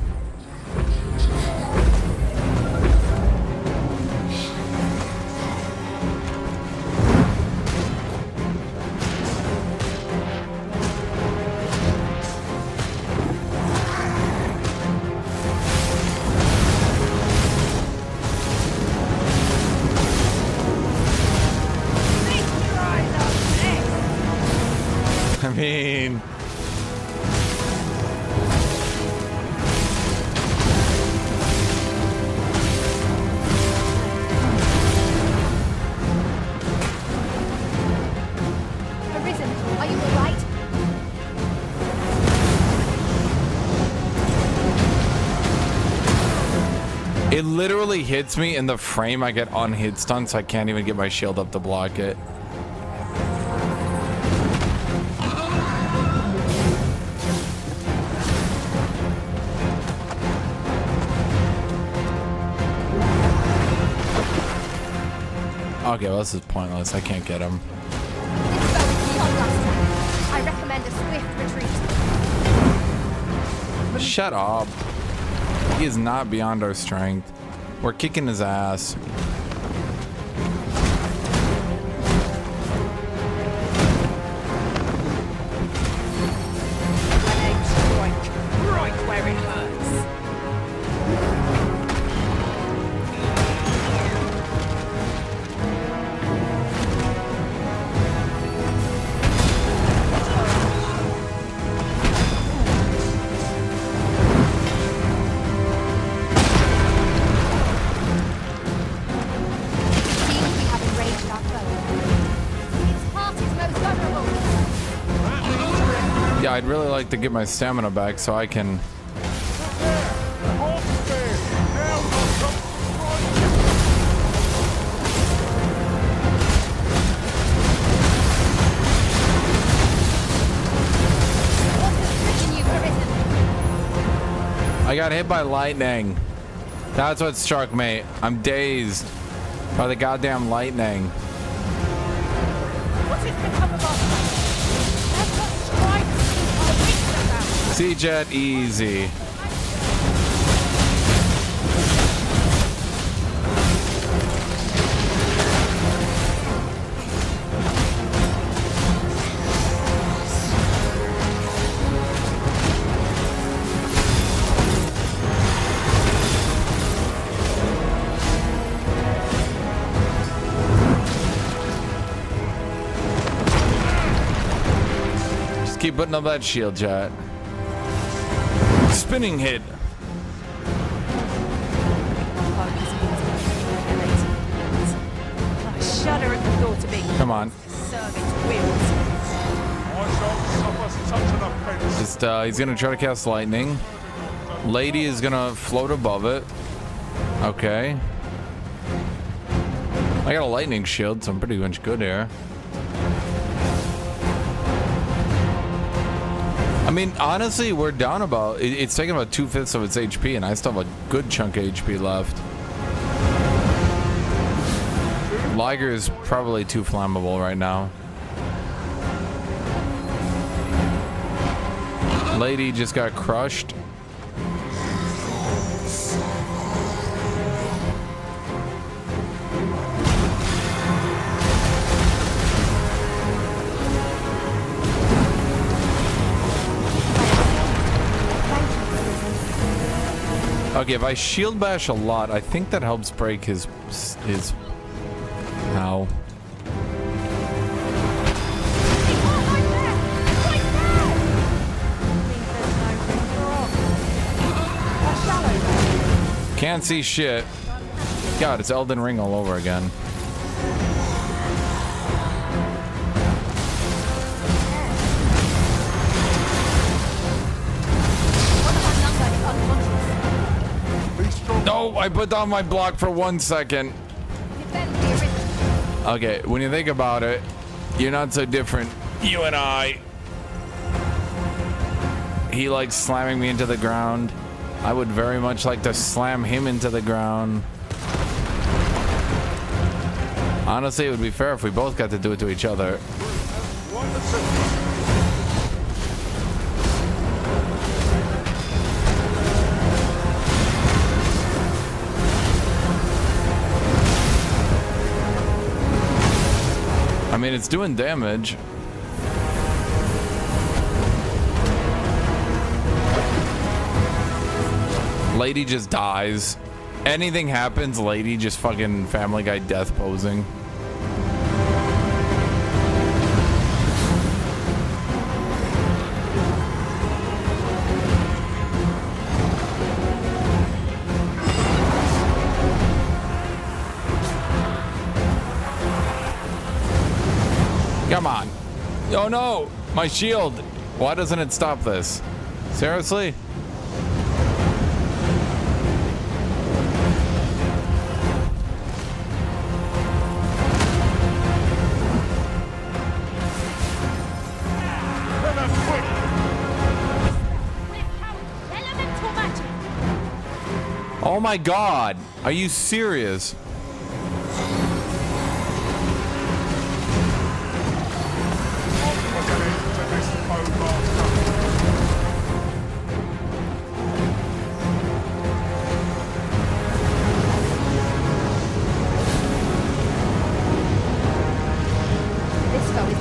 I mean... Arisen, are you alright? It literally hits me in the frame I get on hit stun, so I can't even get my shield up to block it. Okay, well, this is pointless. I can't get him. This boat is beyond us. I recommend a swift retreat. Shut up. He is not beyond our strength. We're kicking his ass. Right where it hurts. Seems we have enraged our foe. Its heart is most vulnerable. Yeah, I'd really like to get my stamina back so I can... What has stricken you, Arisen? I got hit by lightning. That's what struck me. I'm dazed by the goddamn lightning. What has become of us? That's what strikes our wits about. Sea Jet, easy. Just keep putting up that shield, chat. Spinning hit. I shudder at the thought of being Come on. serve its whims. I shall suffer such an offense. Just, he's gonna try to cast lightning. Lady is gonna float above it. Okay. I got a lightning shield, so I'm pretty much good here. I mean, honestly, we're down about... It's taking about 2/5 of its HP, and I still have a good chunk of HP left. Liger is probably too flammable right now. Lady just got crushed. Okay, if I shield bash a lot, I think that helps break his Ow. Can't see shit. God, it's Elden Ring all over again. No, I put down my block for 1 second. Okay, when you think about it, you're not so different. You and I. He likes slamming me into the ground. I would very much like to slam him into the ground. Honestly, it would be fair if we both got to do it to each other. I mean, it's doing damage. Lady just dies. Anything happens, Lady just fucking Family Guy death posing. Come on. Oh no, my shield. Why doesn't it stop this? Seriously? Oh my god, are you serious?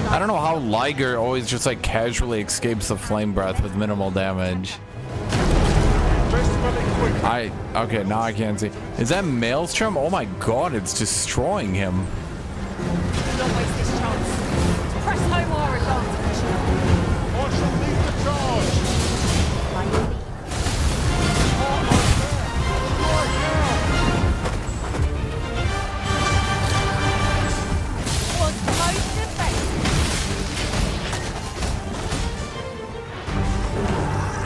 I don't know how Liger always just like casually escapes the flame breath with minimal damage. Okay, now I can't see. Is that Maelstrom? Oh my god, it's destroying him. Don't waste this chance. Press home our advantage. I shall lead the charge. Was most effective.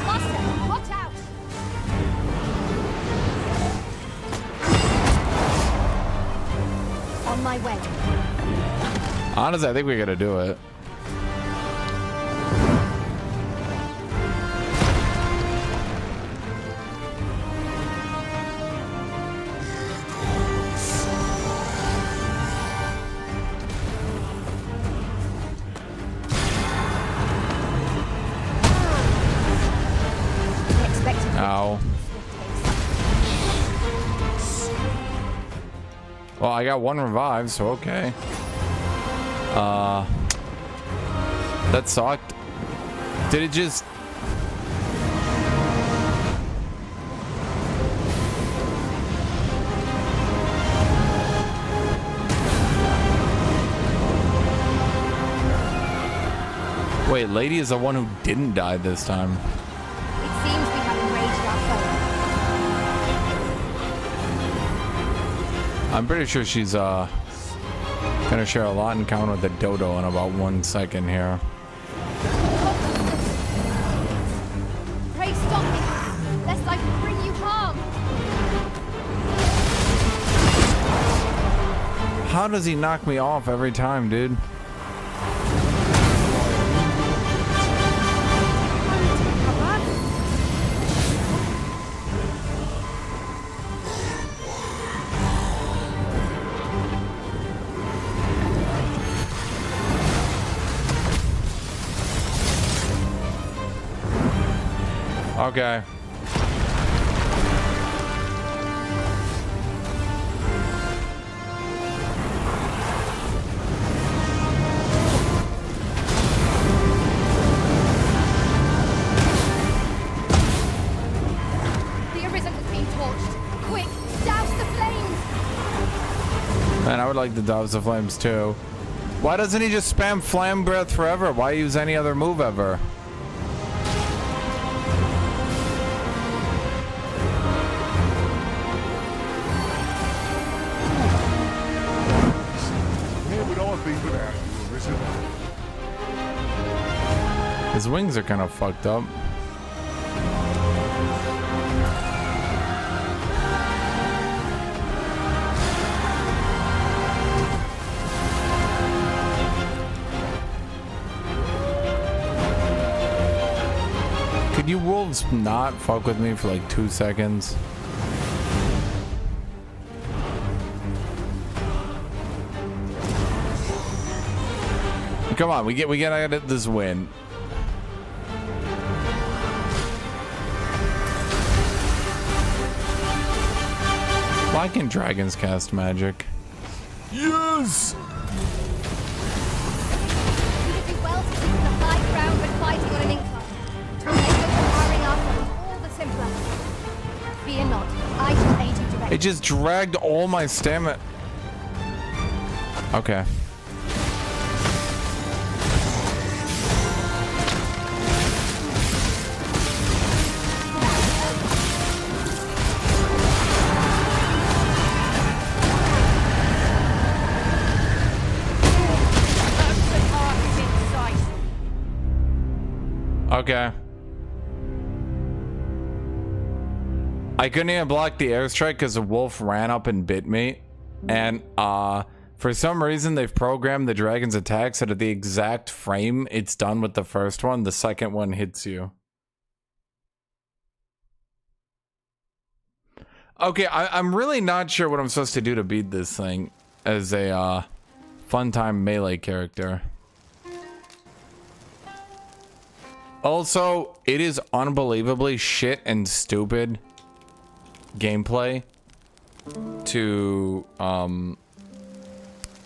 Master, watch out! On my way. Honestly, I think we gotta do it. Ow. Well, I got one revive, so okay. That sucked. Did it just... Wait, Lady is the one who didn't die this time. It seems we have enraged our foe. I'm pretty sure she's gonna share a lot in common with the dodo in about 1 second here. Pray stop me, lest I bring you harm. How does he knock me off every time, dude? Okay. The Arisen has been torched. Quick, douse the flames! Man, I would like to douse the flames too. Why doesn't he just spam flame breath forever? Why use any other move ever? Where would I be without you, Arisen? His wings are kind of fucked up. Could you wolves not fuck with me for like 2 seconds? Come on, we gotta get this win. Why can dragons cast magic? Yes! You would do well to keep the high ground when fighting on an incline. To make those powering up all the simpler. Fear not, I shall aid you directly. It just dragged all my stamina. Okay. Okay. I couldn't even block the airstrike because a wolf ran up and bit me. And for some reason they've programmed the dragon's attack so that at the exact frame it's done with the first one, the second one hits you. Okay, I'm really not sure what I'm supposed to do to beat this thing as a fun time melee character. Also, it is unbelievably shit and stupid gameplay to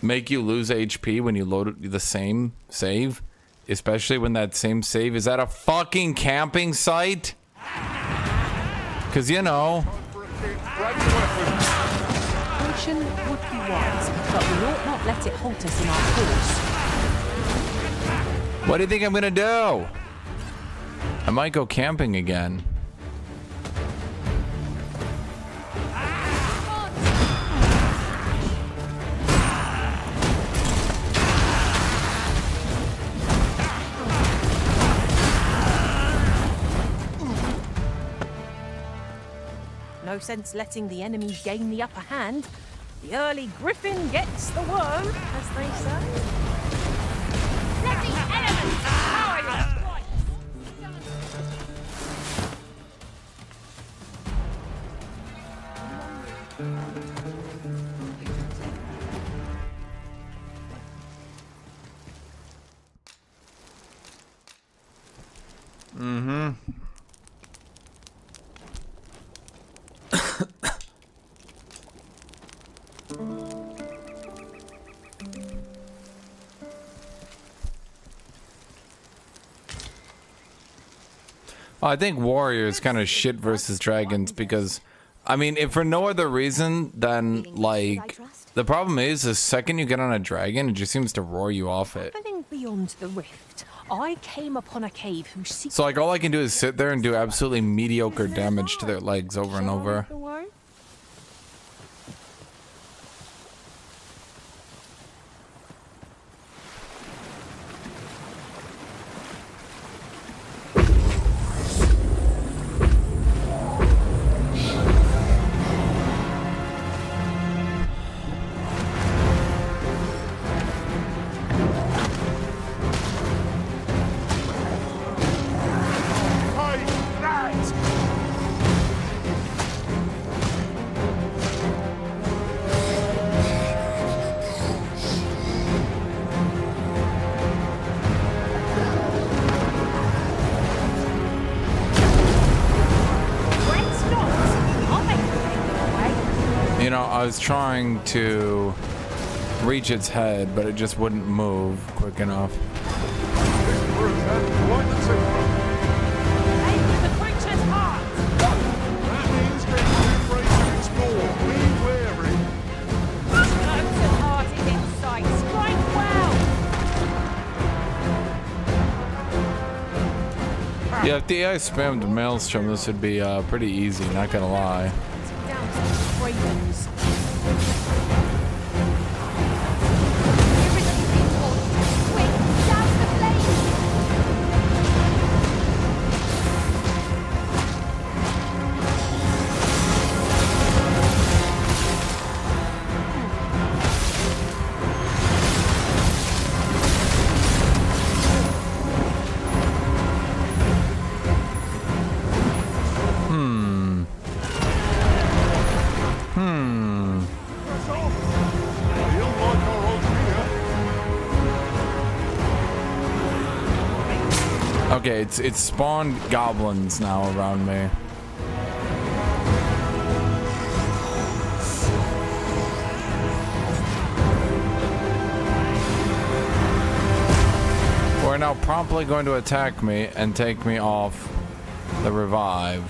make you lose HP when you load the same save, especially when that same save is at a fucking camping site. Cause you know. Caution would be wise, but we ought not let it halt us in our course. What do you think I'm gonna do? I might go camping again. No sense letting the enemy gain the upper hand. The early griffin gets the worm, as they say. Let the elements power you! Mm-hmm. I think warrior is kind of shit versus dragons because, I mean, if for no other reason than, like, the problem is the second you get on a dragon, it just seems to roar you off it. Traveling beyond the rift, I came upon a cave whose secret... So, like, all I can do is sit there and do absolutely mediocre damage to their legs over and over. was trying to reach its head, but it just wouldn't move quick enough. Aim with the creature's heart! That means getting ready to explore. Be wary. Curtain heart is in sight. Strike well! Yeah, if the AI spammed Maelstrom, this would be pretty easy, not gonna lie. Down to the cravens. Everything's been told. Quick, douse the flames! Press on. Feel like our old here. Okay, it's spawned goblins now around me. Who are now promptly going to attack me and take me off the revive.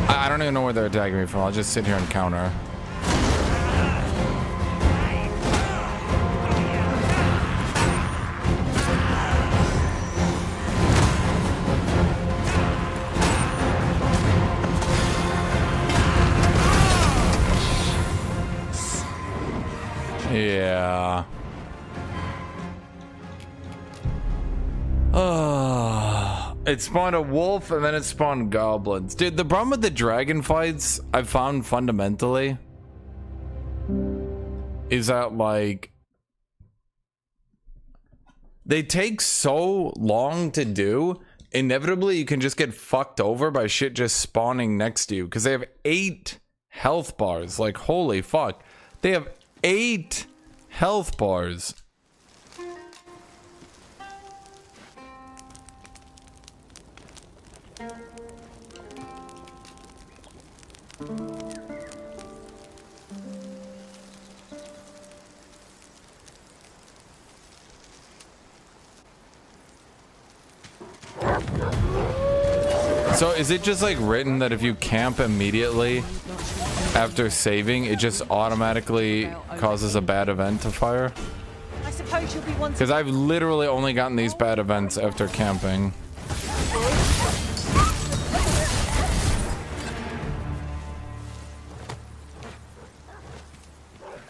I don't even know where they're attacking me from. I'll just sit here and counter. Yeah. It spawned a wolf and then it spawned goblins. Dude, the problem with the dragon fights I've found fundamentally is that, like, they take so long to do. Inevitably, you can just get fucked over by shit just spawning next to you because they have 8 health bars. Like, holy fuck. They have 8 health bars. So is it just like written that if you camp immediately after saving, it just automatically causes a bad event to fire? I suppose you'll be wanting. Because I've literally only gotten these bad events after camping.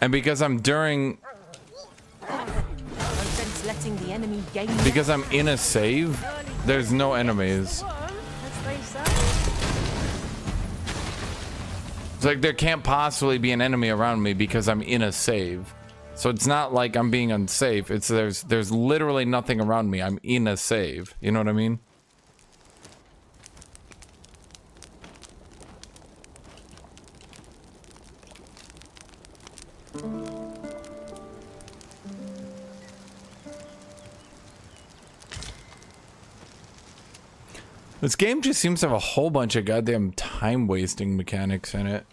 And because I'm during... No sense letting the enemy gain. Because I'm in a save, there's no enemies. As they say. It's like there can't possibly be an enemy around me because I'm in a save. So it's not like I'm being unsafe. It's there's literally nothing around me. I'm in a save. You know what I mean? This game just seems to have a whole bunch of goddamn time-wasting mechanics in it.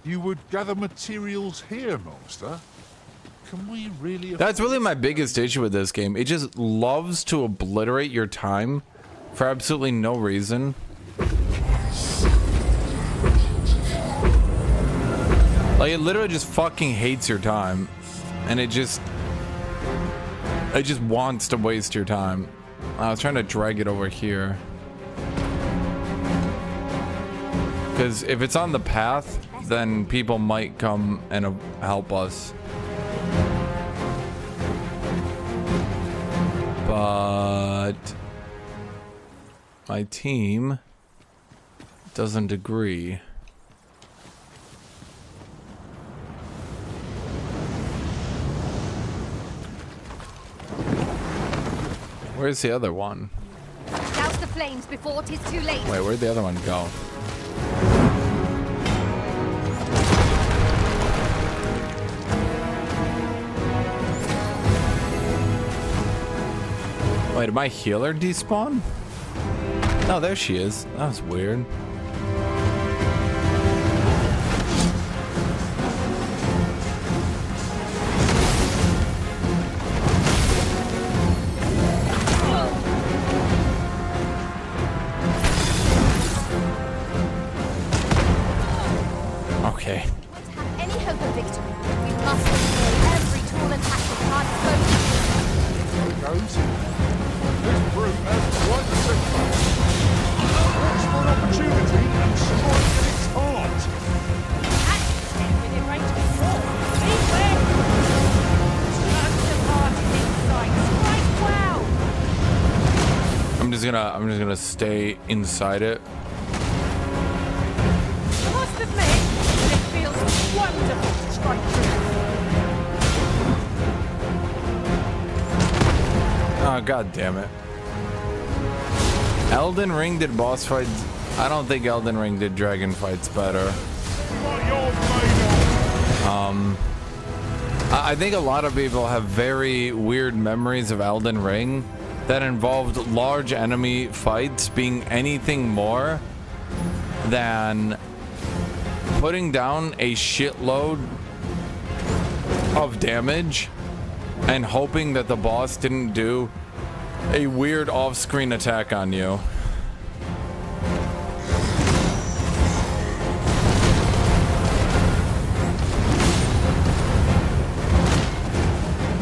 You would gather materials here, monster? Can we really... That's really my biggest issue with this game. It just loves to obliterate your time for absolutely no reason. Like, it literally just fucking hates your time. And it just wants to waste your time. I was trying to drag it over here. Because if it's on the path, then people might come and help us. But my team doesn't agree. Where's the other one? Douse the flames before it is too late. Wait, where'd the other one go? Wait, did my healer despawn? Oh, there she is. That was weird. Okay. To have any hope of victory, we must destroy every tool and tactic hard exposed. Here it goes. This brute has quite the signal. Watch for an opportunity and strike at its heart. That's within range before. Beware! Turn the party inside. Strike well! I'm just gonna stay inside it. I must admit, it feels wonderful to strike through. Oh, god damn it. Elden Ring did boss fights. I don't think Elden Ring did dragon fights better. I think a lot of people have very weird memories of Elden Ring that involved large enemy fights being anything more than putting down a shitload of damage and hoping that the boss didn't do a weird off-screen attack on you.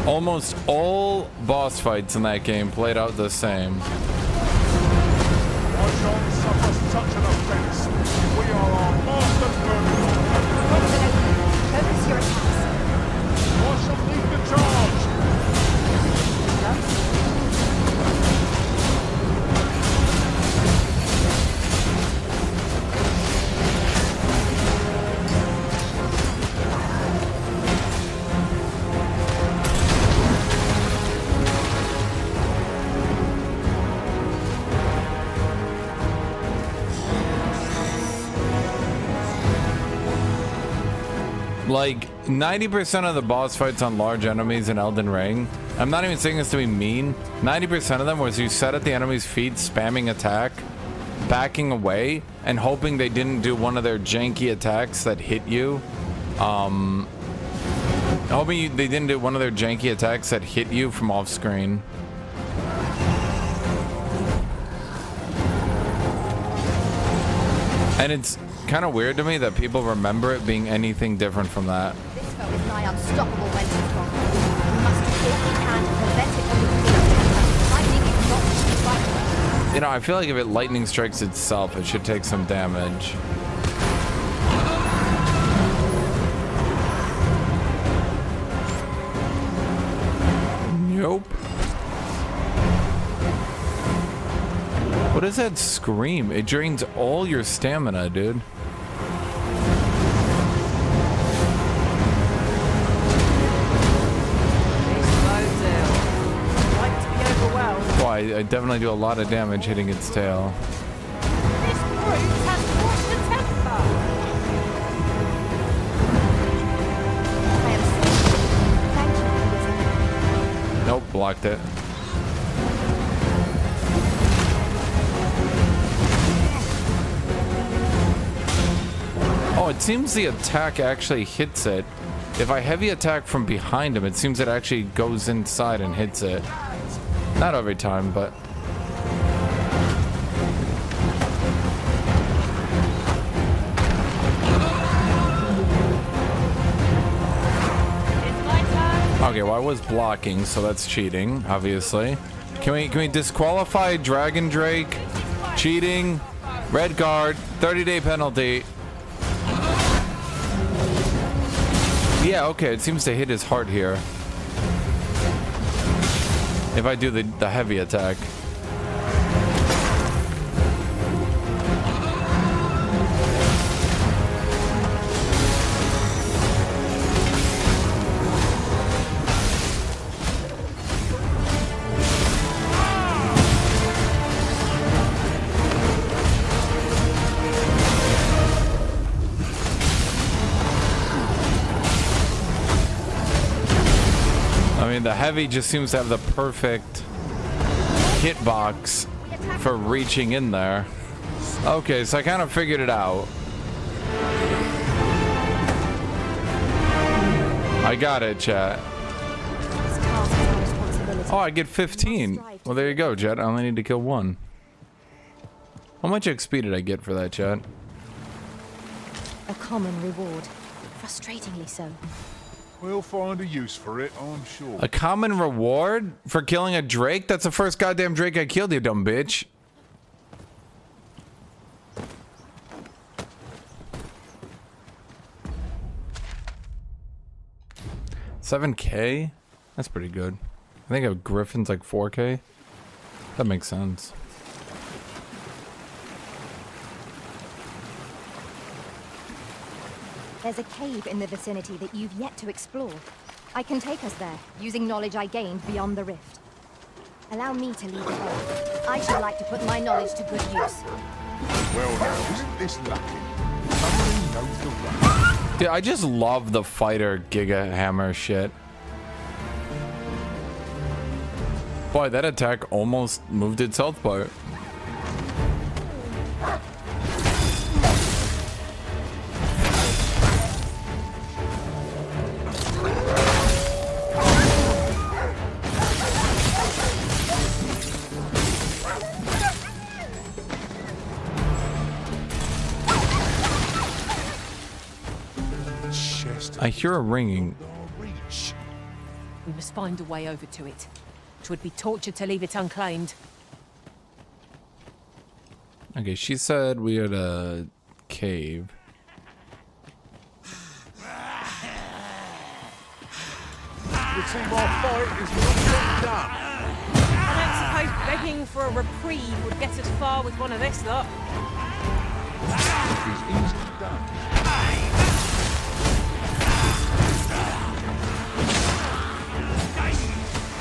Almost all boss fights in that game played out the same. Why shan't suffer such an offense? We are our master's murderers. Focus your attacks. I shall lead the charge. Like 90% of the boss fights on large enemies in Elden Ring, I'm not even saying this to be mean, 90% of them was you sat at the enemy's feet spamming attack, backing away, and hoping they didn't do one of their janky attacks that hit you. They didn't do one of their janky attacks that hit you from off screen. And it's kind of weird to me that people remember it being anything different from that. This foe is nigh unstoppable when it's strong. We must do all we can to prevent it from defeating. Lightning is not to strike. You know, I feel like if it lightning strikes itself, it should take some damage. Nope. What does that scream? It drains all your stamina, dude. Why? I definitely do a lot of damage hitting its tail. This brute has lost the temper. I am safe. Thank you. Nope, blocked it. Oh, it seems the attack actually hits it. If I heavy attack from behind him, it seems it actually goes inside and hits it. Not every time, but... Okay, well I was blocking, so that's cheating, obviously. Can we disqualify Dragon Drake? Cheating, red card, 30-day penalty. Yeah, okay, it seems to hit his heart here. If I do the heavy attack. I mean, the heavy just seems to have the perfect hitbox for reaching in there. Okay, so I kind of figured it out. I got it, chat. Oh, I get 15. Well, there you go, chat. I only need to kill one. How much XP did I get for that, chat? A common reward. Frustratingly so. We'll find a use for it, I'm sure. A common reward for killing a drake? That's the first goddamn drake I killed, you dumb bitch. $7K? That's pretty good. I think a griffin's like 4K. That makes sense. There's a cave in the vicinity that you've yet to explore. I can take us there, using knowledge I gained beyond the rift. Allow me to lead the way. I should like to put my knowledge to good use. Well now, isn't this lucky? Somebody knows the way. Dude, I just love the fighter Giga Hammer shit. Boy, that attack almost moved its health bar. I hear a ringing. We must find a way over to it. 'Twould be torture to leave it unclaimed. Okay, she said we had a cave. You see, my fight is not done. I don't suppose begging for a reprieve would get us far with one of this lot. It is easily done.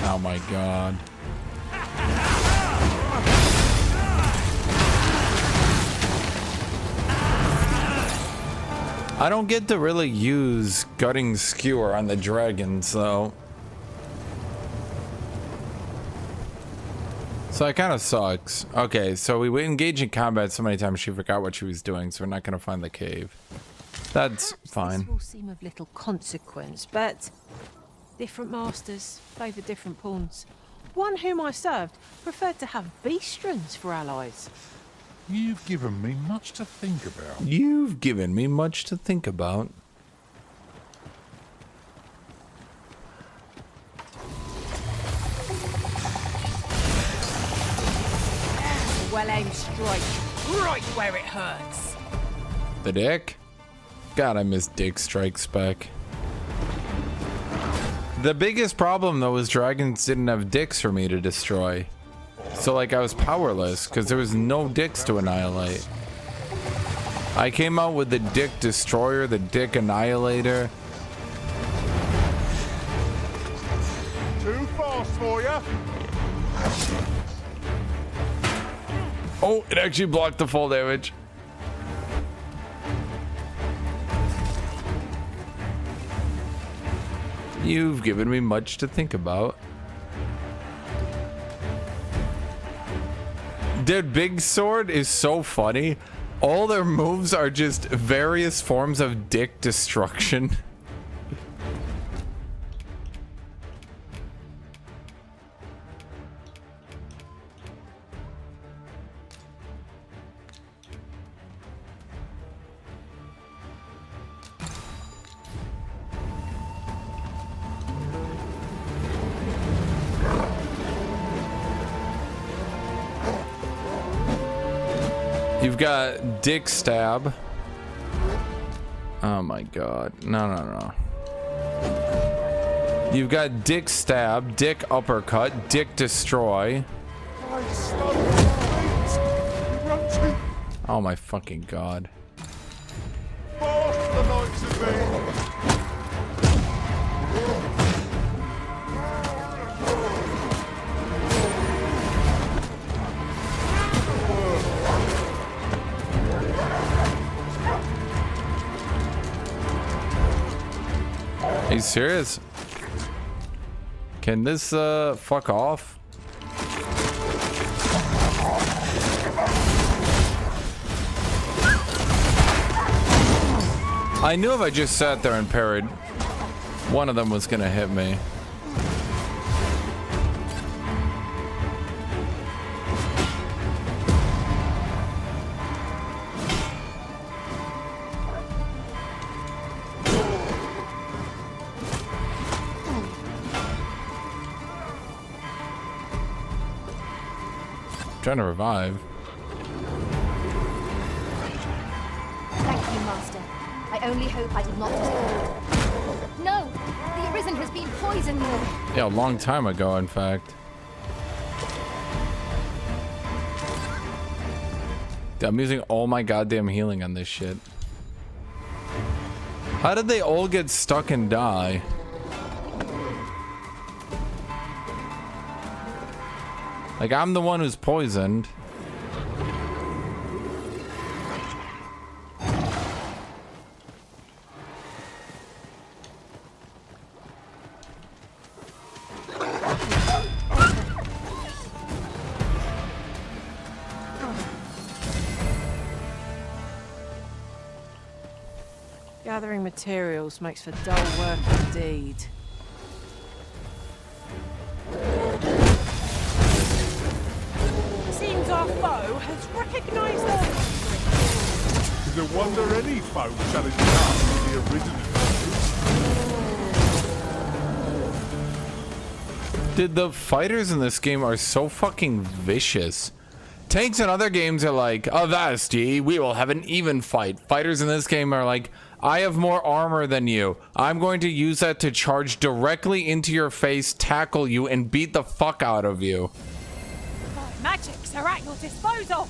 Oh my god. I don't get to really use gutting skewer on the dragon, so it kind of sucks. Okay, so we engaged in combat so many times she forgot what she was doing, so we're not gonna find the cave. That's fine. This will seem of little consequence, but different masters favour different pawns. One whom I served preferred to have beastrons for allies. You've given me much to think about. You've given me much to think about. Well-aimed strike, right where it hurts. The dick? God, I miss dick strike spec. The biggest problem though was dragons didn't have dicks for me to destroy. So like I was powerless because there was no dicks to annihilate. I came out with the dick destroyer, the dick annihilator. Too fast for you. Oh, it actually blocked the full damage. You've given me much to think about. Dude, Big Sword is so funny. All their moves are just various forms of dick destruction. You've got Dick Stab. Oh my god. No. You've got Dick Stab, Dick Uppercut, Dick Destroy. Oh my fucking god. Are you serious? Can this fuck off? I knew if I just sat there and parried, one of them was gonna hit me. Trying to revive. Thank you, Master. I only hope I did not disappoint. No! The Arisen has been poisoned! Yeah, a long time ago, in fact. I'm using all my goddamn healing on this shit. How did they all get stuck and die? Like, I'm the one who's poisoned. Gathering materials makes for dull work indeed. Seems our foe has recognized our victory. Is it wonder any foe challenging us with the original? Dude, the fighters in this game are so fucking vicious. Tanks in other games are like, avast ye, we will have an even fight. Fighters in this game are like, I have more armor than you. I'm going to use that to charge directly into your face, tackle you, and beat the fuck out of you. Magics are at your disposal.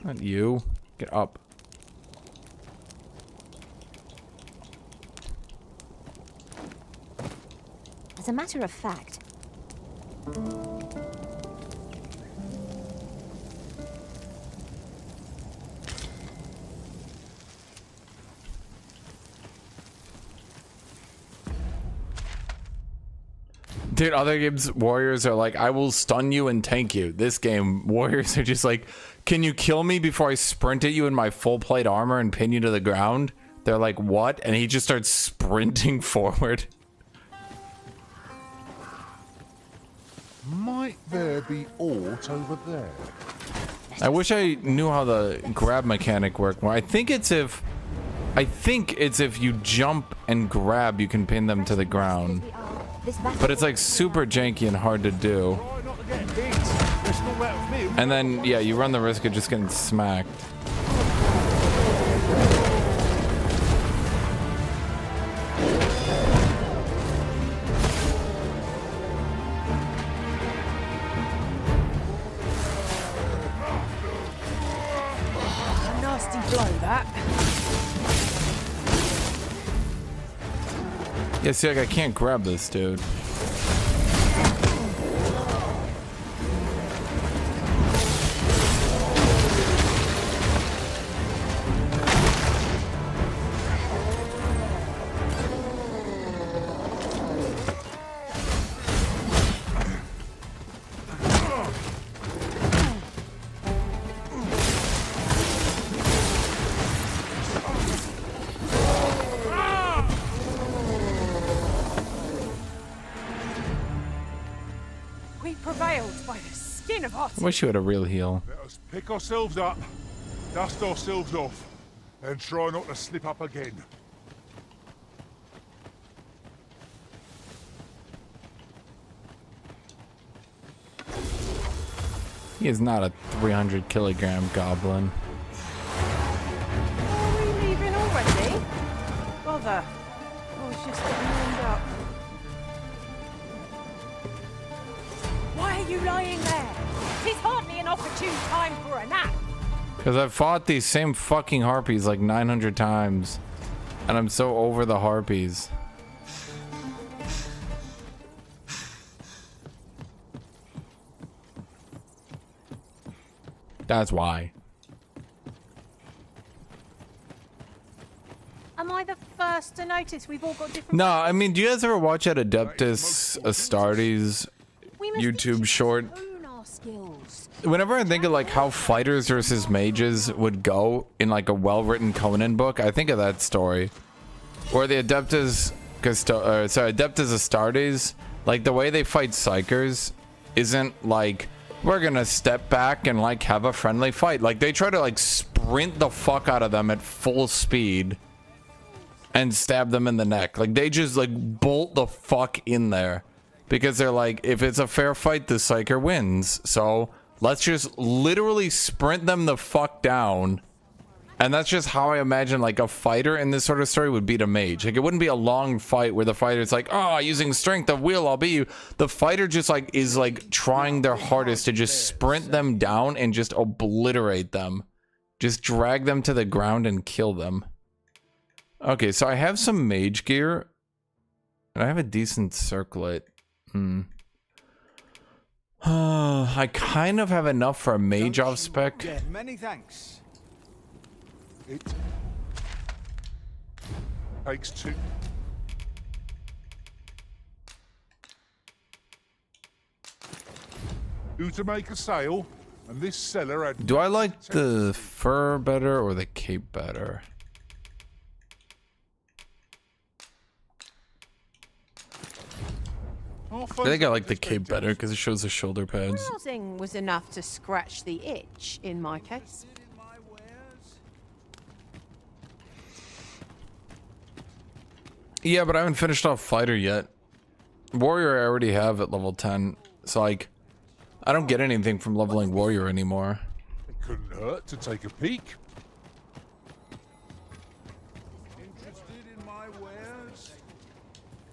Not you. Get up. As a matter of fact, dude, other games, warriors are like, I will stun you and tank you. This game, warriors are just like, can you kill me before I sprint at you in my full plate armor and pin you to the ground? They're like, what? And he just starts sprinting forward. Might there be aught over there? I wish I knew how the grab mechanic worked more. I think it's if you jump and grab, you can pin them to the ground. But it's like super janky and hard to do. And then, yeah, you run the risk of just getting smacked. A nasty blow, that. Yeah, see, like, I can't grab this dude. I wish you had a real heal. Let us pick ourselves up, dust ourselves off, and try not to slip up again. He is not a 300 kilogram goblin. Are we leaving already? Bother. I was just getting warmed up. Why are you lying there? Tis hardly an opportune time for a nap. Because I've fought these same fucking harpies like 900 times. And I'm so over the harpies. That's why. a Am I the first to notice we've all got different... No, I mean, do you guys ever watch that Adeptus Astartes We must YouTube each short? hone our skills. Whenever I think of like how fighters versus mages would go in like a well-written Conan book, I think of that story. Where the Adeptus Astartes, like the way they fight psychers isn't like, we're gonna step back and like have a friendly fight. Like they try to like sprint the fuck out of them at full speed and stab them in the neck. Like they just like bolt the fuck in there because they're like, if it's a fair fight, the psyker wins. So let's just literally sprint them the fuck down. And that's just how I imagine like a fighter in this sort of story would beat a mage. Like it wouldn't be a long fight where the fighter's like, oh, using strength of will, I'll beat you. The fighter just like is like trying their hardest to just sprint them down and just obliterate them. Just drag them to the ground and kill them. Okay, so I have some mage gear. And I have a decent circlet. I kind of have enough for a mage off spec. Yeah, many thanks. It takes two. Who to make a sale, and this seller had... Do I like the fur better or the cape better? I think I like the cape better because it shows the shoulder pads. Browsing was enough to scratch the itch in my case. Yeah, but I haven't finished off fighter yet. Warrior I already have at level 10. So like, I don't get anything from leveling warrior anymore. It couldn't hurt to take a peek. Interested in my wares?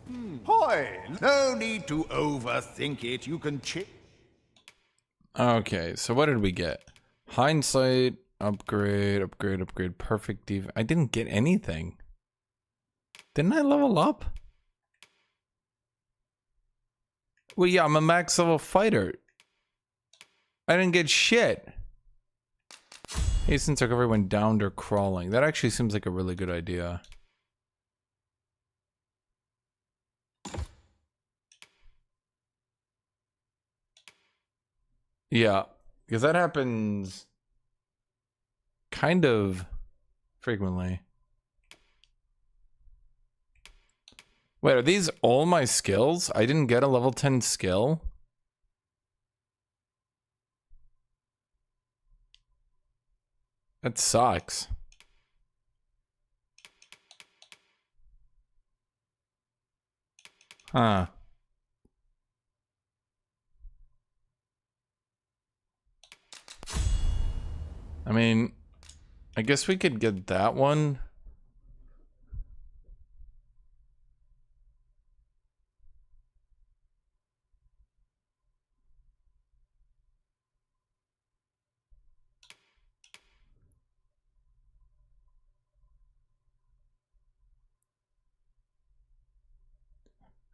Boy, no need to overthink it. You can check. Okay, so what did we get? Hindsight, upgrade, perfect def. I didn't get anything. Didn't I level up? Well, yeah, I'm a max level fighter. I didn't get shit. Hasten took everyone down to crawling. That actually seems like a really good idea. Yeah, because that happens kind of frequently. Wait, are these all my skills? I didn't get a level 10 skill? That sucks. Huh. I mean, I guess we could get that one.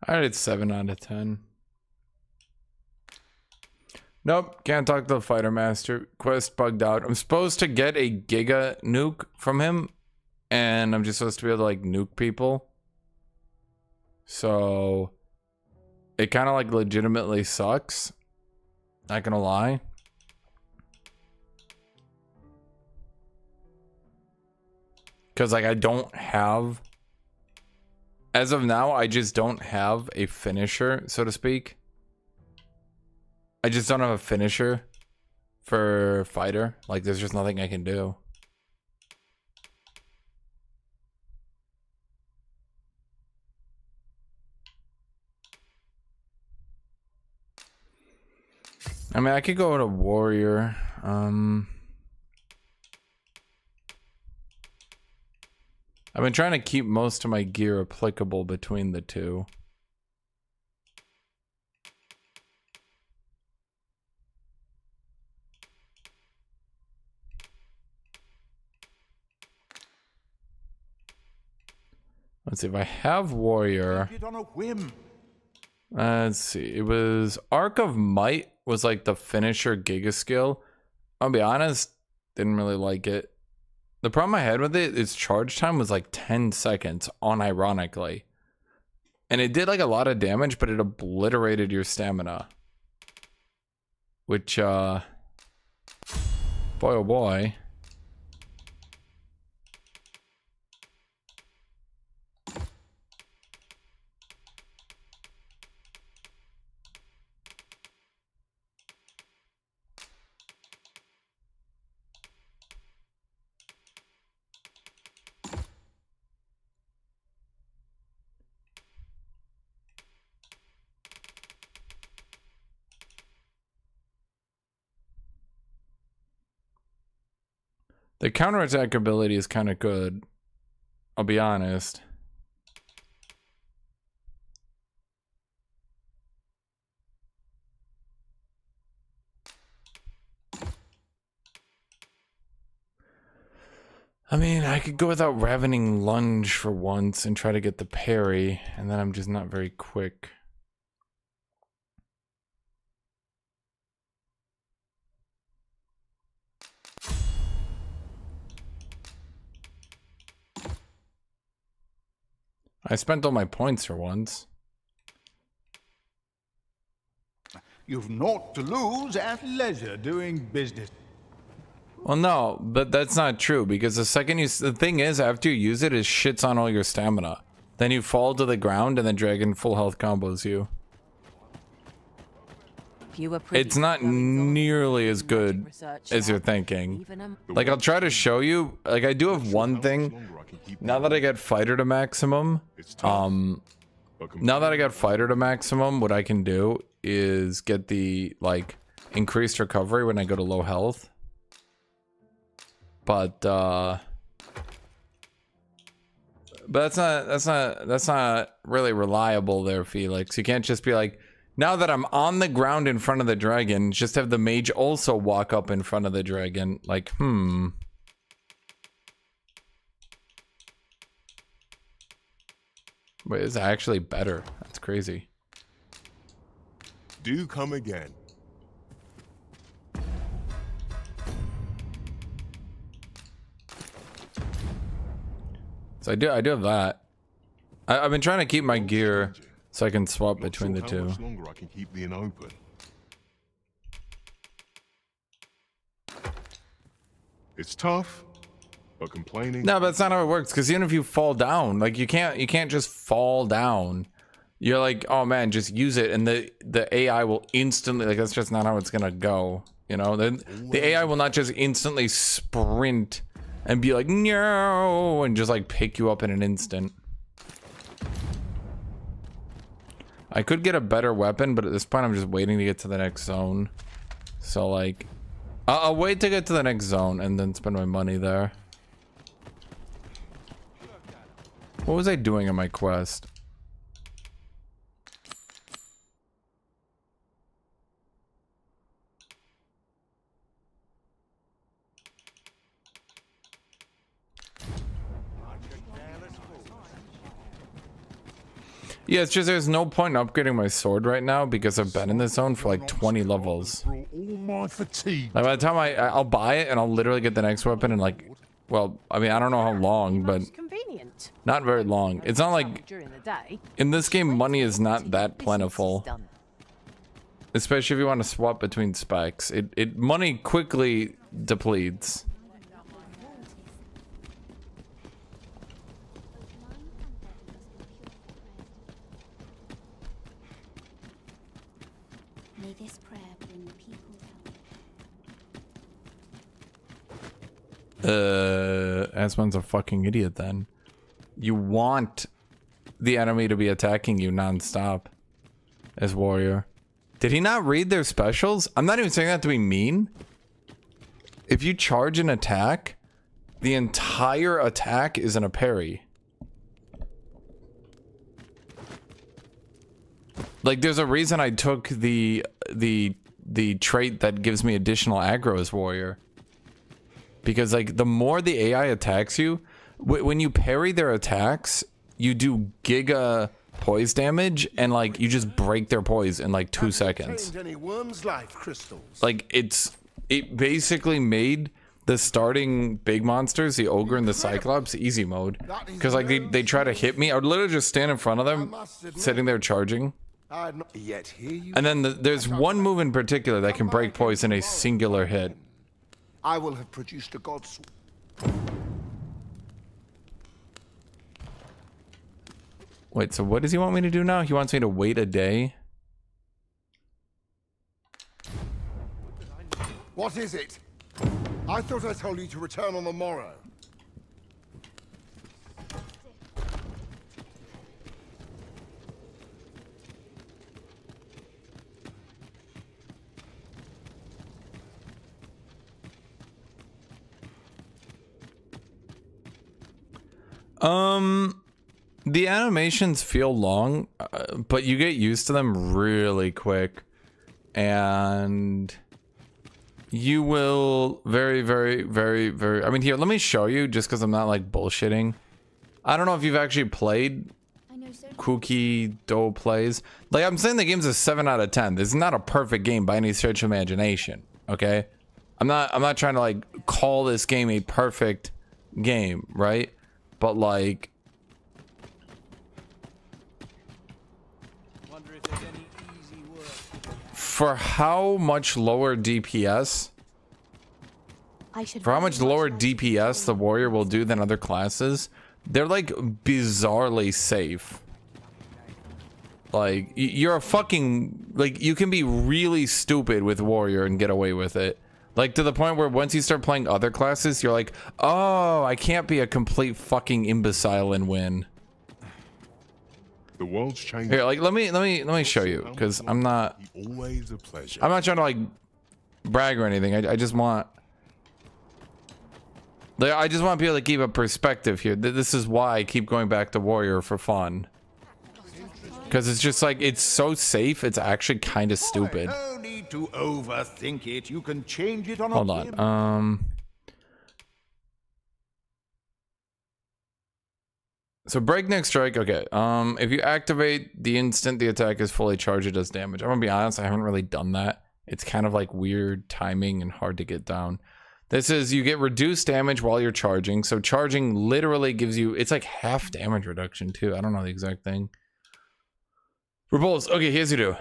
I did 7 out of 10. Nope, can't talk to the fighter master. Quest bugged out. I'm supposed to get a giga nuke from him, and I'm just supposed to be able to like nuke people. So it kind of like legitimately sucks. Not gonna lie. Because like I don't have, as of now, I just don't have a finisher, so to speak. I just don't have a finisher for fighter. Like, there's just nothing I can do. I mean, I could go to warrior. I've been trying to keep most of my gear applicable between the two. Let's see if I have warrior. On a whim. Let's see. It was Arc of Might was like the finisher giga skill. I'll be honest, didn't really like it. The problem I had with it is charge time was like 10 seconds, unironically. And it did like a lot of damage, but it obliterated your stamina. Which, boy oh boy. The counterattack ability is kind of good. I'll be honest. I mean, I could go without Ravening Lunge for once and try to get the parry, and then I'm just not very quick. I spent all my points for once. You've naught to lose at leisure doing business. Well, no, but that's not true, because the second the thing is, after you use it, it shits on all your stamina. Then you fall to the ground and the dragon full health combos you. It's not nearly as good as you're thinking. Like, I'll try to show you. Like, I do have one thing. Now that I got fighter to maximum, what I can do is get the, like, increased recovery when I go to low health. But that's not really reliable there, Felix. You can't just be like, now that I'm on the ground in front of the dragon, just have the mage also walk up in front of the dragon. Like, Wait, it's actually better. That's crazy. Do come again. So I do have that. I've been trying to keep my gear so I can swap between the two. How much longer I can keep the inn open? It's tough, but complaining. No, but that's not how it works. Because even if you fall down, like you can't just fall down. You're like, oh man, just use it, and the AI will instantly, like, that's just not how it's gonna go. You know, the AI will not just instantly sprint and be like, no, and just like pick you up in an instant. I could get a better weapon, but at this point I'm just waiting to get to the next zone. So like, I'll wait to get to the next zone and then spend my money there. What was I doing in my quest? Yeah, it's just there's no point in upgrading my sword right now because I've been in this zone for like 20 levels. All my fatigue. Like by the time I'll buy it and I'll literally get the next weapon in like, well, I mean, I don't know how long, but not very long. It's not like in this game money is not that plentiful, especially if you want to swap between specs. It money quickly depletes. May this prayer bring the people down. Asmon's a fucking idiot then. You want the enemy to be attacking you non-stop as warrior. Did he not read their specials? I'm not even saying that to be mean. If you charge an attack, the entire attack is in a parry. Like, there's a reason I took the trait that gives me additional aggro as warrior. Because, like, the more the AI attacks you, when you parry their attacks, you do giga poise damage, and, like, you just break their poise in, like, 2 seconds. Any worm's life crystals? Like, it basically made the starting big monsters, the ogre and the cyclops, easy mode, because like they try to hit me. I would literally just stand in front of them, sitting there charging, and then there's one move in particular that can break poise in a singular hit. I will have produced a god's. Wait, so what does he want me to do now? He wants me to wait a day? What is it? I thought I told you to return on the morrow. The animations feel long, but you get used to them really quick, and you will very, I mean, here, let me show you, just because I'm not like bullshitting. I don't know if you've actually played Kuki Do Plays. Like, I'm saying the game's a 7 out of 10. This is not a perfect game by any stretch of imagination, okay? I'm not trying to like call this game a perfect game, right? But like, for how much lower DPS, the warrior will do than other classes, they're like bizarrely safe. Like, you're a fucking, like, you can be really stupid with warrior and get away with it. Like, to the point where once you start playing other classes, you're like, oh, I can't be a complete fucking imbecile and win. The world's changing. Here, like, let me show you, because I'm not. Always a pleasure. I'm not trying to like brag or anything. I just want. Like, I just want people to keep a perspective here. This is why I keep going back to warrior for fun. Because it's just like, it's so safe. It's actually kind of stupid. No need to overthink it. You can change it on. Hold on. So breakneck strike, okay. If you activate the instant the attack is fully charged, it does damage. I'm gonna be honest, I haven't really done that. It's kind of like weird timing and hard to get down. This is, you get reduced damage while you're charging. So charging literally gives you, it's like half damage reduction too. I don't know the exact thing. Repulse, okay, here's you do.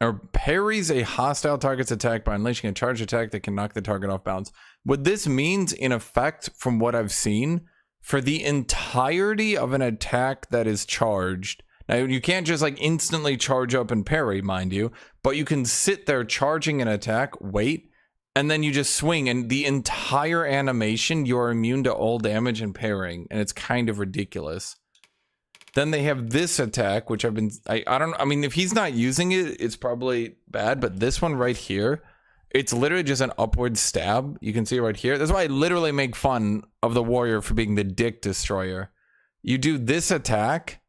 Or parries a hostile target's attack by unleashing a charged attack that can knock the target off balance. What this means, in effect, from what I've seen, for the entirety of an attack that is charged, now you can't just like instantly charge up and parry, mind you, but you can sit there charging an attack, wait, and then you just swing, and the entire animation, you're immune to all damage and parrying, and it's kind of ridiculous. Then they have this attack, which I've been, I mean, if he's not using it, it's probably bad, but this one right here, it's literally just an upward stab. You can see right here. That's why I literally make fun of the warrior for being the dick destroyer. You do this attack,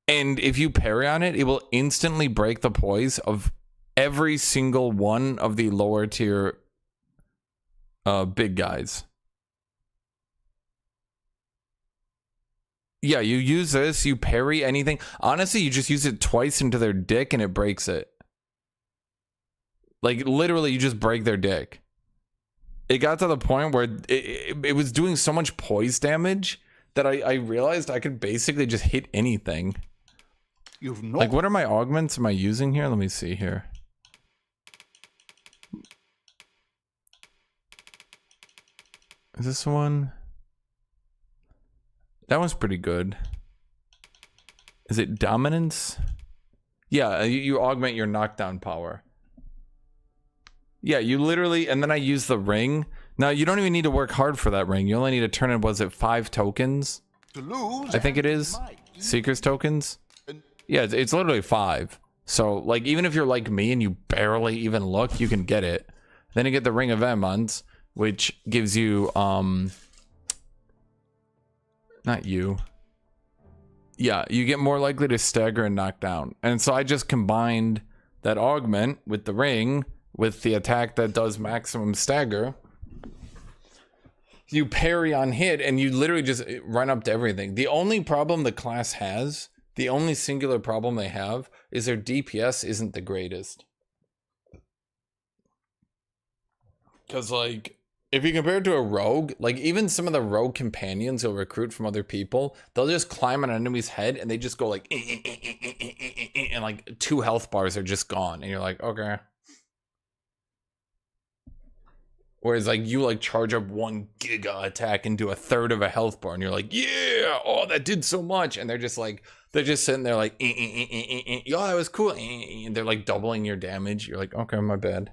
and if you parry on it, it will instantly break the poise of every single one of the lower tier big guys. Yeah, you use this, you parry anything. Honestly, you just use it twice into their dick and it breaks it. Like, literally, you just break their dick. It got to the point where it was doing so much poise damage that I realized I could basically just hit anything. Like, what are my augments am I using here? Let me see here. Is this one? That one's pretty good. Is it dominance? Yeah, you augment your knockdown power. Yeah, you literally, and then I use the ring. Now, you don't even need to work hard for that ring. You only need to turn in, was it 5 tokens? I think it is. Seeker's tokens? Yeah, it's literally 5. So, like, even if you're like me and you barely even look, you can get it. Then you get the Ring of Ammons, which gives you, not you. Yeah, you get more likely to stagger and knock down. And so I just combined that augment with the ring with the attack that does maximum stagger. You parry on hit and you literally just run up to everything. The only problem the class has, the only singular problem they have, is their DPS isn't the greatest. Because, like, if you compare it to a rogue, like, even some of the rogue companions you'll recruit from other people, they'll just climb on an enemy's head and they just go, like, and, like, 2 health bars are just gone. And you're like, okay. Whereas, like, you, like, charge up 1 giga attack and do 1/3 of a health bar. And you're like, yeah, oh, that did so much. And they're just, like, they're just sitting there, like, yo, that was cool. And they're, like, doubling your damage. You're like, okay, my bad.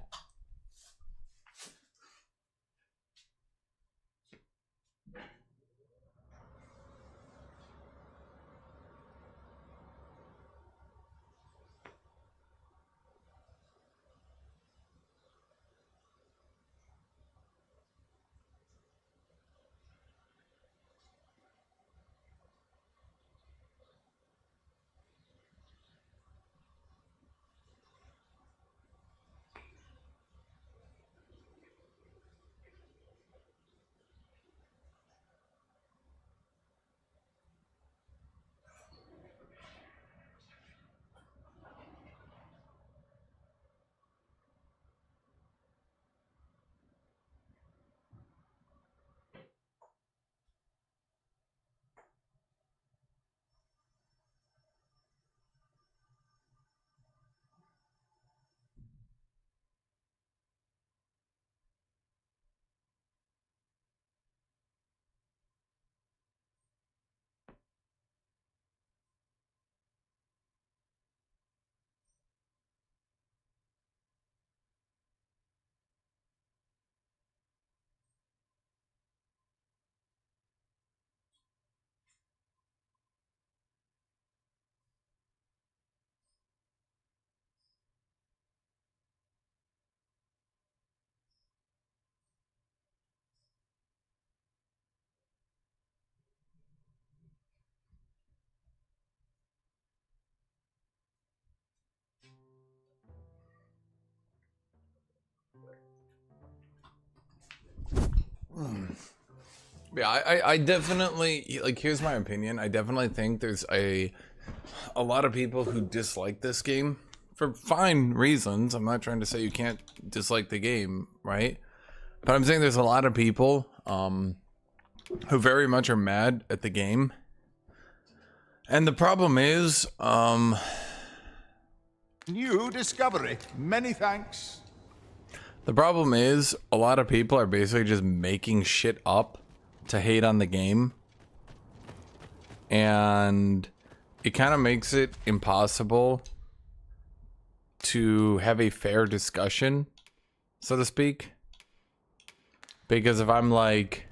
Yeah, I definitely, like, here's my opinion. I definitely think there's a lot of people who dislike this game for fine reasons. I'm not trying to say you can't dislike the game, right? But I'm saying there's a lot of people who very much are mad at the game. And the problem is, New discovery. Many thanks. the problem is a lot of people are basically just making shit up to hate on the game. And it kind of makes it impossible to have a fair discussion, so to speak. Because if I'm like,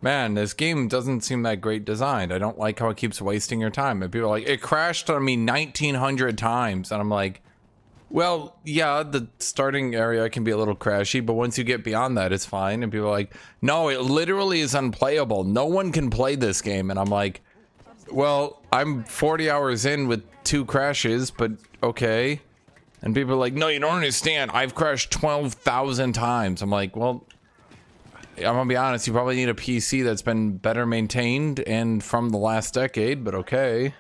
man, this game doesn't seem that great designed. I don't like how it keeps wasting your time. And people are like, it crashed on me 1900 times. And I'm like, well, yeah, the starting area can be a little crashy, but once you get beyond that, it's fine. And people are like, no, it literally is unplayable. No one can play this game. And I'm like, well, I'm 40 hours in with 2 crashes, but okay. And people are like, no, you don't understand. I've crashed 12,000 times. I'm like, well, I'm gonna be honest, you probably need a PC that's been better maintained and from the last decade, but okay.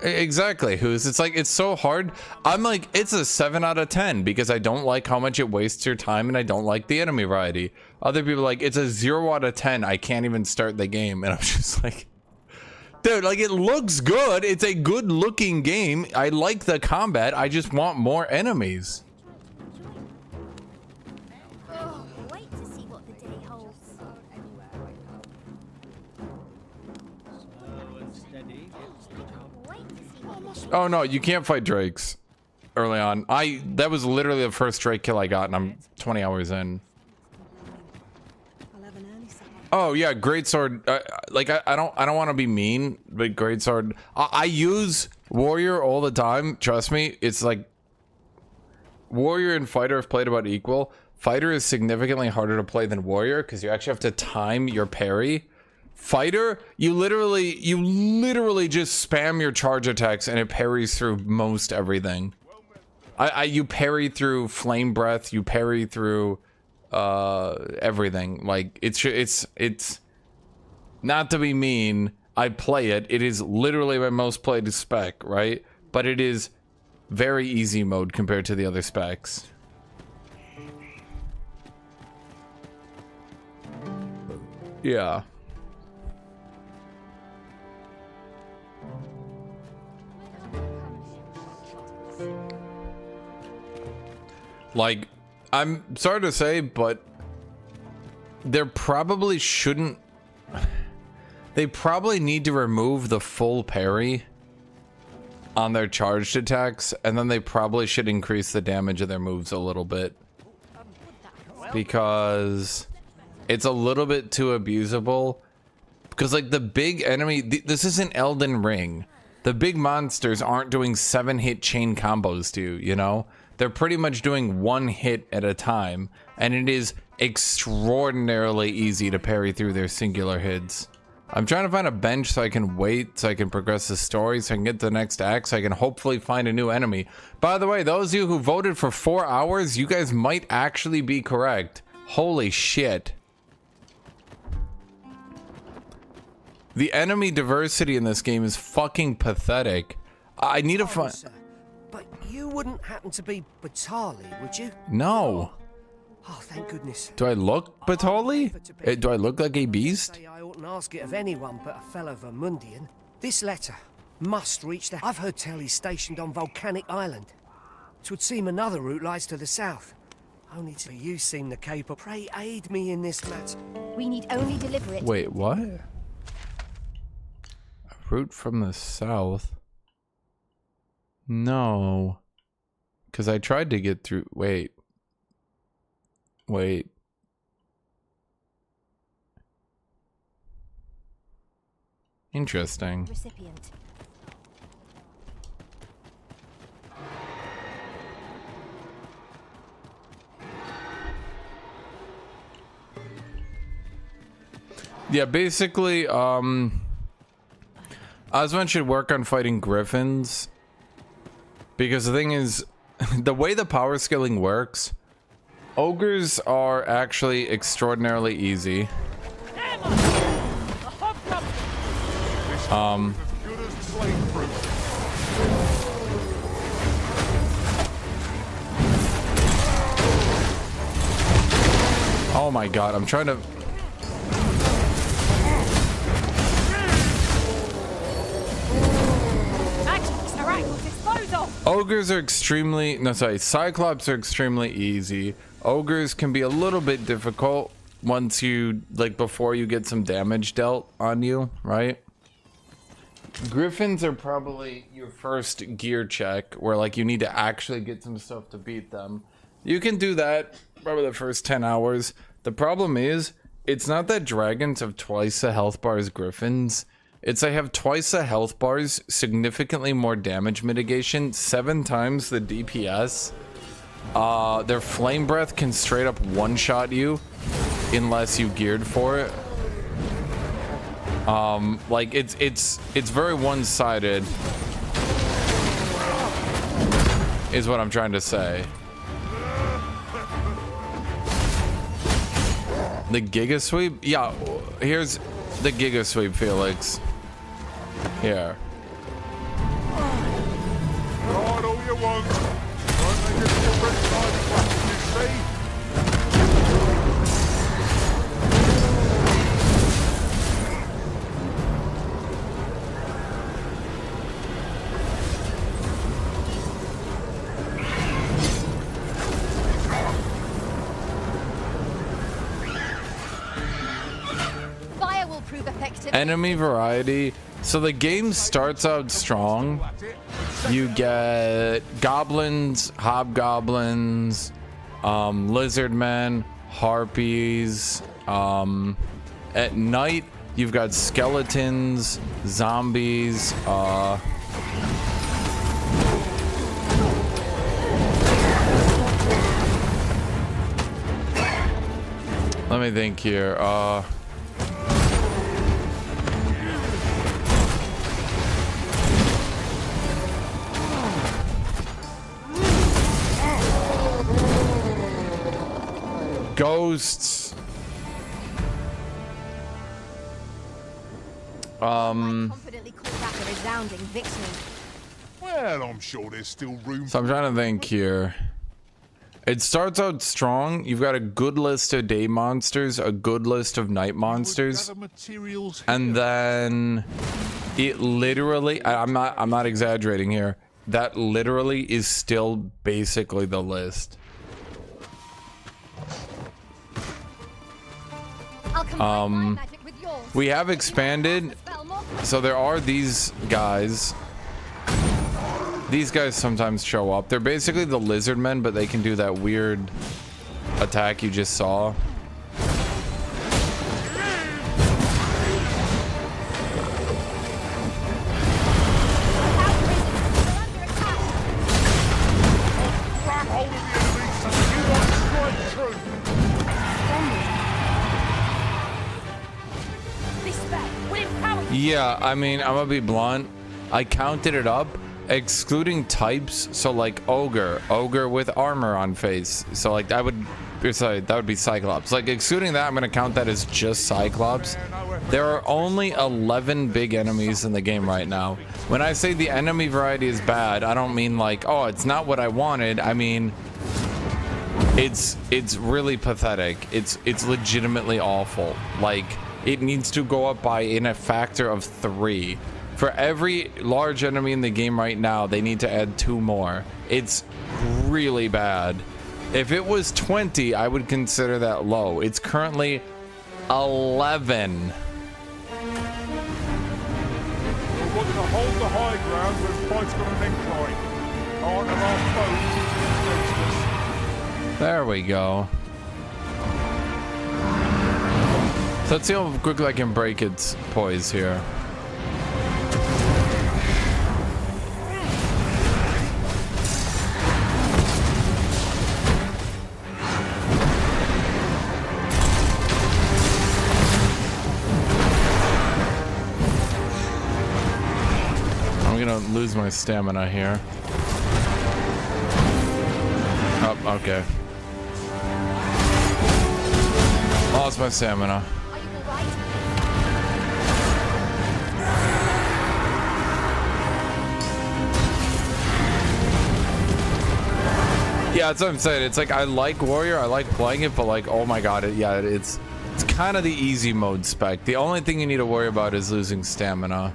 Exactly, Who's it's like, it's so hard. I'm like, it's a 7 out of 10 because I don't like how much it wastes your time and I don't like the enemy variety. Other people are like, it's a 0 out of 10. I can't even start the game. And I'm just like, dude, like, it looks good. It's a good looking game. I like the combat. I just want more enemies. Oh, wait to see what the day holds. Oh no, you can't fight drakes early on. That was literally the first drake kill I got and I'm 20 hours in. Oh yeah, greatsword. Like I don't want to be mean, but greatsword. I use warrior all the time. Trust me, it's like warrior and fighter have played about equal. Fighter is significantly harder to play than warrior because you actually have to time your parry. Fighter, you literally just spam your charge attacks and it parries through most everything. You parry through flame breath. You parry through everything. Like it's not to be mean. I play it. It is literally my most played spec, right? But it is very easy mode compared to the other specs. Yeah. Like, I'm sorry to say, but there probably shouldn't. They probably need to remove the full parry on their charged attacks, and then they probably should increase the damage of their moves a little bit. Because it's a little bit too abusable. Because, like, the big enemy, this isn't Elden Ring. The big monsters aren't doing 7-hit chain combos to you, you know? They're pretty much doing 1 hit at a time, and it is extraordinarily easy to parry through their singular hits. I'm trying to find a bench so I can wait, so I can progress the story, so I can get to the next act, so I can hopefully find a new enemy. By the way, those of you who voted for 4 hours, you guys might actually be correct. Holy shit. The enemy diversity in this game is fucking pathetic. I need to find... But you wouldn't happen to be Batali, would you? No. Oh, thank goodness. Do I look Batali? Do I look like a beast? I oughtn't ask it of anyone but a fellow Vermundian. This letter must reach the... I've heard tell he's stationed on Volcanic Island. 'Twould seem another route lies to the south. Only to you seem the capable. Pray aid me in this matter. We need only deliver it. Wait, what? A route from the south? No. Because I tried to get through... Wait. Interesting. Recipient. Yeah, basically, Osman should work on fighting griffins. Because the thing is, the way the power scaling works, ogres are actually extraordinarily easy. Oh my god, I'm trying to... Ogres are extremely... No, sorry. Cyclops are extremely easy. Ogres can be a little bit difficult once you... Like, before you get some damage dealt on you, right? Griffins are probably your first gear check, where, like, you need to actually get some stuff to beat them. You can do that probably the first 10 hours. The problem is, it's not that dragons have twice the health bar as griffins. It's they have twice the health bars, significantly more damage mitigation, 7 times the DPS. Their flame breath can straight up one-shot you unless you geared for it. Like it's very one-sided, is what I'm trying to say. The Giga Sweep? Yeah, here's the Giga Sweep, Felix. Here. Right, all you want. Won't make a difference like what you see. Fire will prove effective. Enemy variety. So the game starts out strong. You get goblins, hobgoblins, lizard men, harpies. At night, you've got skeletons, zombies. Let me think here. Ghosts. Confidently call that a resounding victory. Well, Well, I'm sure there's still room. So I'm trying to think here. It starts out strong. You've got a good list of day monsters, a good list of night monsters, and then it literally, I'm not exaggerating here, that literally is still basically the list. We have expanded, so there are these guys. These guys sometimes show up. They're basically the lizard men, but they can do that weird attack you just saw. Yeah, I mean, I'm gonna be blunt. I counted it up, excluding types, so like ogre with armor on face. So like that would be Cyclops. Like excluding that, I'm gonna count that as just Cyclops. There are only 11 big enemies in the game right now. When I say the enemy variety is bad, I don't mean like, oh, it's not what I wanted. I mean, it's really pathetic. It's legitimately awful. Like, it needs to go up by in a factor of 3. For every large enemy in the game right now, they need to add 2 more. It's really bad. If it was 20, I would consider that low. It's currently 11. We want to hold the high ground when fights on an incline. Part of our foes. There we go. So let's see how quickly I can break its poise here. I'm gonna lose my stamina here. Oh, okay. Lost my stamina. Yeah, that's what I'm saying. It's like I like Warrior, I like playing it, but like, oh my god, it's kind of the easy mode spec. The only thing you need to worry about is losing stamina.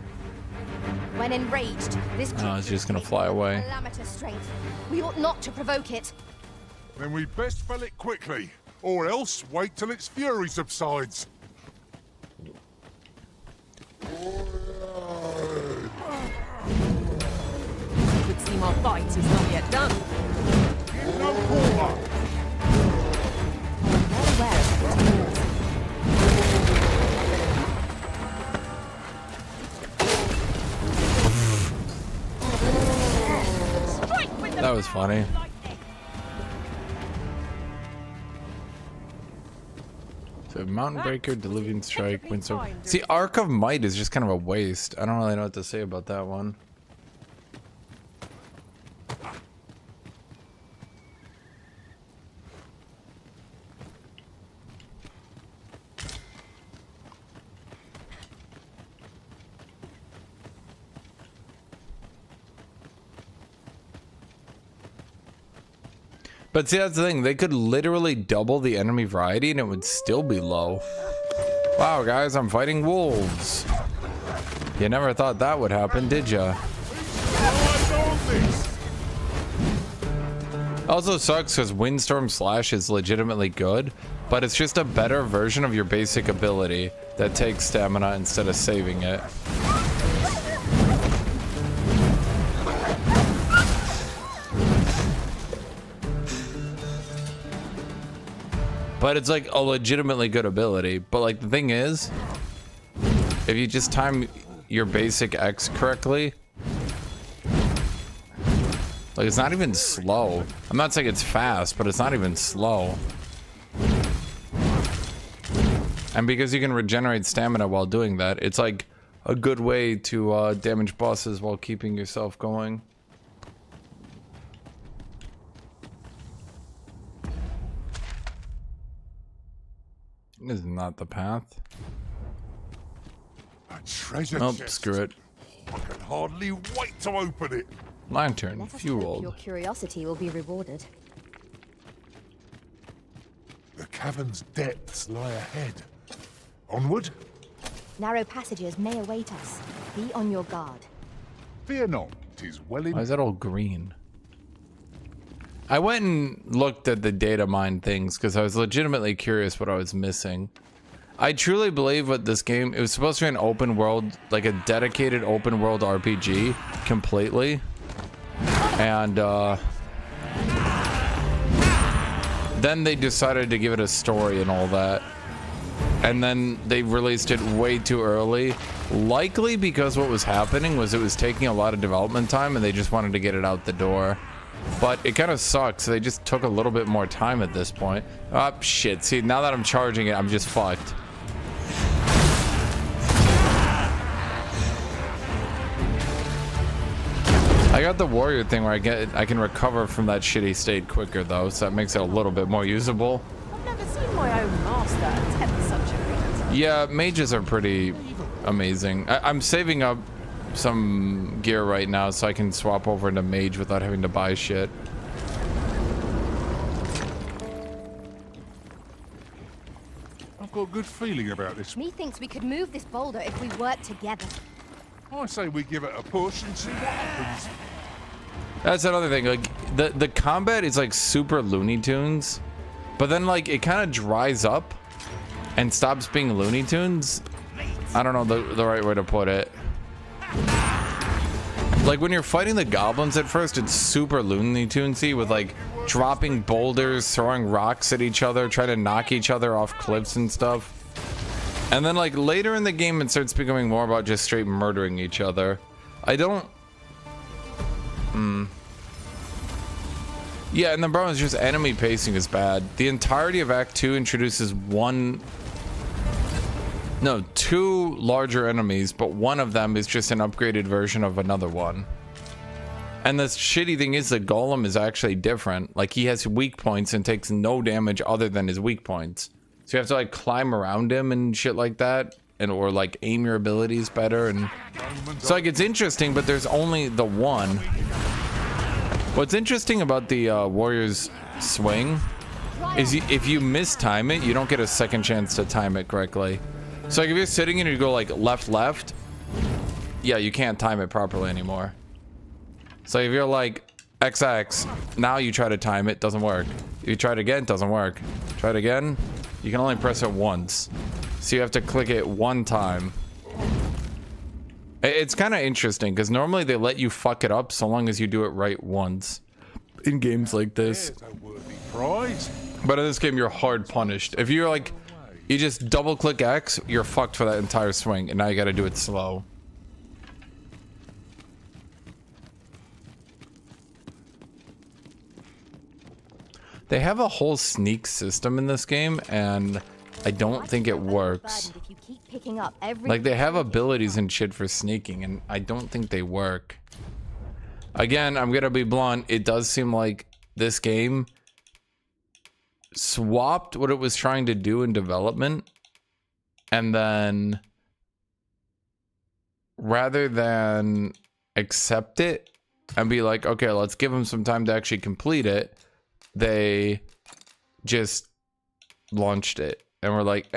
When enraged, this Oh, it's just gonna fly away. Calamity strength. We ought not to provoke it. Then we best fell it quickly, or else wait till its fury subsides. Would seem our fight is not yet done. No quarter. That was funny. So Mountain Breaker, Delivering Strike, Windstorm. See, Arc of Might is just kind of a waste. I don't really know what to say about that one. But see, that's the thing. They could literally double the enemy variety and it would still be low. Wow, guys, I'm fighting wolves. You never thought that would happen, did ya? Also sucks because Windstorm Slash is legitimately good, but it's just a better version of your basic ability that takes stamina instead of saving it. But it's like a legitimately good ability. But like the thing is, if you just time your basic X correctly, like it's not even slow. I'm not saying it's fast, but it's not even slow. And because you can regenerate stamina while doing that, it's like a good way to damage bosses while keeping yourself going. This is not the path. A treasure Oh, chest. screw it. I can hardly wait to open it. Lantern, Let us hope fueled. your curiosity will be rewarded. The cavern's depths lie ahead. Onward? Narrow passages may await us. Be on your guard. Fear not, 'tis well in... Why is that all green? I went and looked at the data mine things because I was legitimately curious what I was missing. I truly believe what this game, it was supposed to be an open world, like a dedicated open world RPG completely. And then they decided to give it a story and all that. And then they released it way too early. Likely because what was happening was it was taking a lot of development time and they just wanted to get it out the door. But it kind of sucks. They just took a little bit more time at this point. Oh, shit. See, now that I'm charging it, I'm just fucked. I got the warrior thing where I can recover from that shitty state quicker though, so that makes it a little bit more usable. I've never seen my own master attempt such a feat. Yeah, mages are pretty amazing. I'm saving up some gear right now so I can swap over into mage without having to buy shit. I've got a good feeling about this. Methinks we could move this boulder if we work together. I say we give it a push and see what happens. That's another thing, like the combat is like super Looney Tunes, but then like it kind of dries up and stops being Looney Tunes. I don't know the right way to put it. Like when you're fighting the goblins at first, it's super Looney Tunesy with like dropping boulders, throwing rocks at each other, trying to knock each other off cliffs and stuff. And then like later in the game, it starts becoming more about just straight murdering each other. I don't... Yeah, and the problem is just enemy pacing is bad. The entirety of Act 2 introduces two larger enemies, but one of them is just an upgraded version of another one. And the shitty thing is the golem is actually different. Like he has weak points and takes no damage other than his weak points. So you have to like climb around him and shit like that, and or like aim your abilities better. And so like it's interesting, but there's only the one. What's interesting about the warrior's swing is if you mistime it, you don't get a second chance to time it correctly. So like if you're sitting and you go like left, yeah, you can't time it properly anymore. So if you're like XX, now you try to time it, doesn't work. You try it again, doesn't work. Try it again, you can only press it once. So you have to click it one time. It's kind of interesting because normally they let you fuck it up so long as you do it right once in games like this. But in this game, you're hard punished. If you're like, you just double click X, you're fucked for that entire swing, and now you got to do it slow. They have a whole sneak system in this game, and I don't think it works. Like, they have abilities and shit for sneaking, and I don't think they work. Again, I'm gonna be blunt, it does seem like this game swapped what it was trying to do in development, and then rather than accept it and be like, okay, let's give them some time to actually complete it, they just launched it and we're like,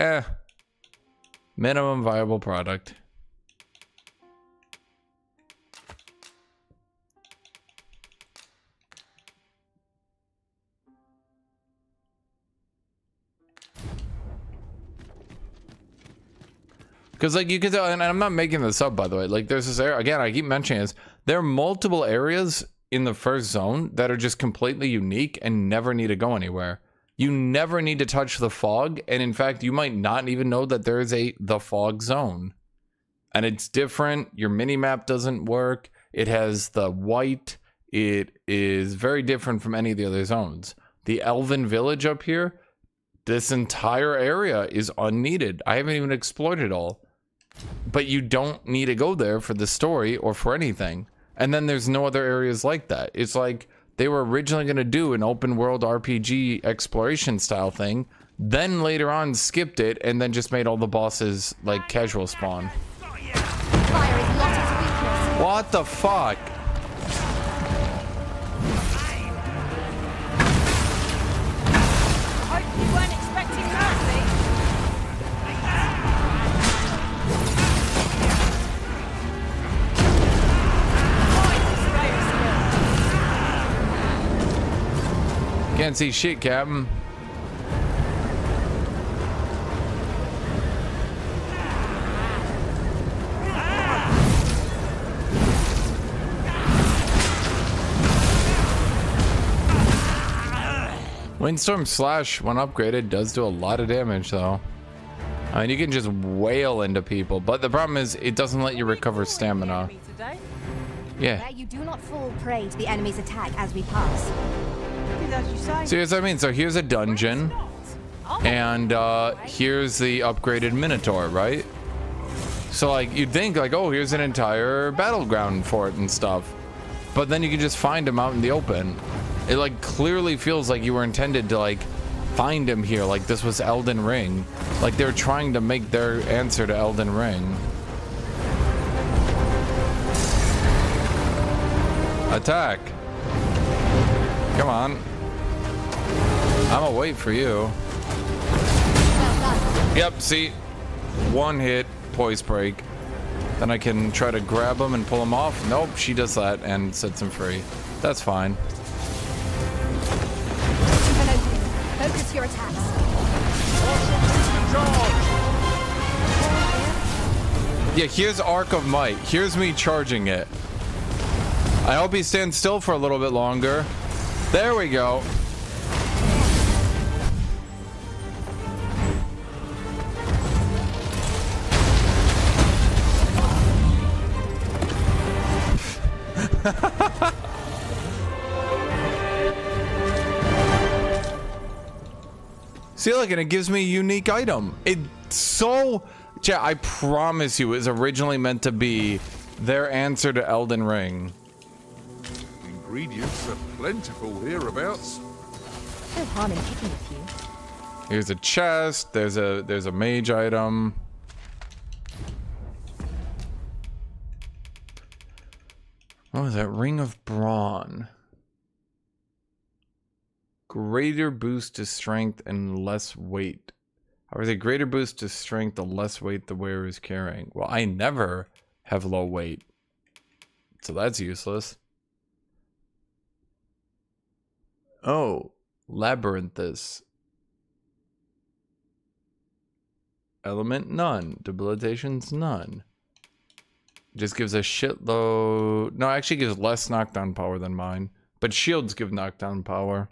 minimum viable product. Because like you can tell, and I'm not making this up, by the way, like there's this area, again, I keep mentioning this, there are multiple areas in the first zone that are just completely unique and never need to go anywhere. You never need to touch the fog, and in fact, you might not even know that there is the fog zone. And it's different, your mini-map doesn't work, it has the white, it is very different from any of the other zones. The Elven Village up here, this entire area is unneeded. I haven't even explored it all. But you don't need to go there for the story or for anything. And then there's no other areas like that. It's like they were originally going to do an open world RPG exploration style thing, then later on skipped it and then just made all the bosses like casual spawn. What the fuck? Can't see shit, Captain. Windstorm Slash, when upgraded, does do a lot of damage, though. I mean, you can just wail into people, but the problem is it doesn't let you recover stamina. Yeah. Where you do not fall prey to the enemy's attack as we pass. See what I mean? So here's a dungeon, and here's the upgraded Minotaur, right? So like you'd think like, oh, here's an entire battleground for it and stuff, but then you can just find him out in the open. It like clearly feels like you were intended to like find him here, like this was Elden Ring, like they're trying to make their answer to Elden Ring. Attack! Come on. I'ma wait for you. Yep, see? One hit, poise break. Then I can try to grab him and pull him off. Nope, she does that and sets him free. That's fine. Focus your attacks. Yeah, here's Arc of Might. Here's me charging it. I hope he stands still for a little bit longer. There we go. See, look, and it gives me a unique item. It's so... Yeah, I promise you, it was originally meant to be their answer to Elden Ring. Ingredients are plentiful hereabouts. No harm in kicking a few. Here's a chest. There's a mage item. What was that? Ring of Brawn. Greater boost to strength and less weight. Or is it greater boost to strength the less weight the wearer is carrying? Well, I never have low weight, so that's useless. Oh, Labyrinthus. Element none. Debilitation's none. Just gives a shitload. No, actually gives less knockdown power than mine. But shields give knockdown power.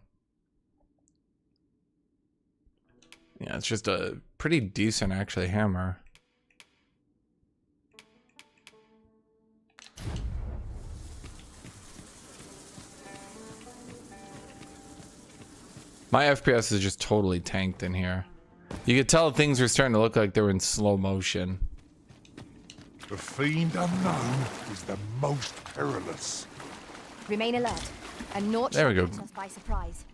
Yeah, it's just a pretty decent, actually, hammer. My FPS is just totally tanked in here. You could tell things were starting to look like they were in slow motion. The fiend unknown is the most perilous. Remain alert. And naught there we go. Catch us by surprise.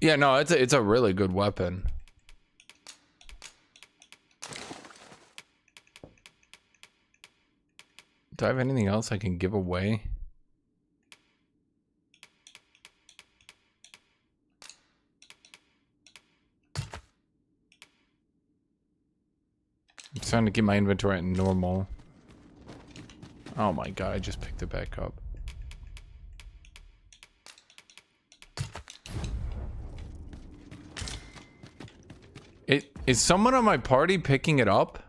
Yeah, no, it's a really good weapon. Do I have anything else I can give away? I'm trying to keep my inventory at normal. Oh my god, I just picked it back up. Is someone on my party picking it up?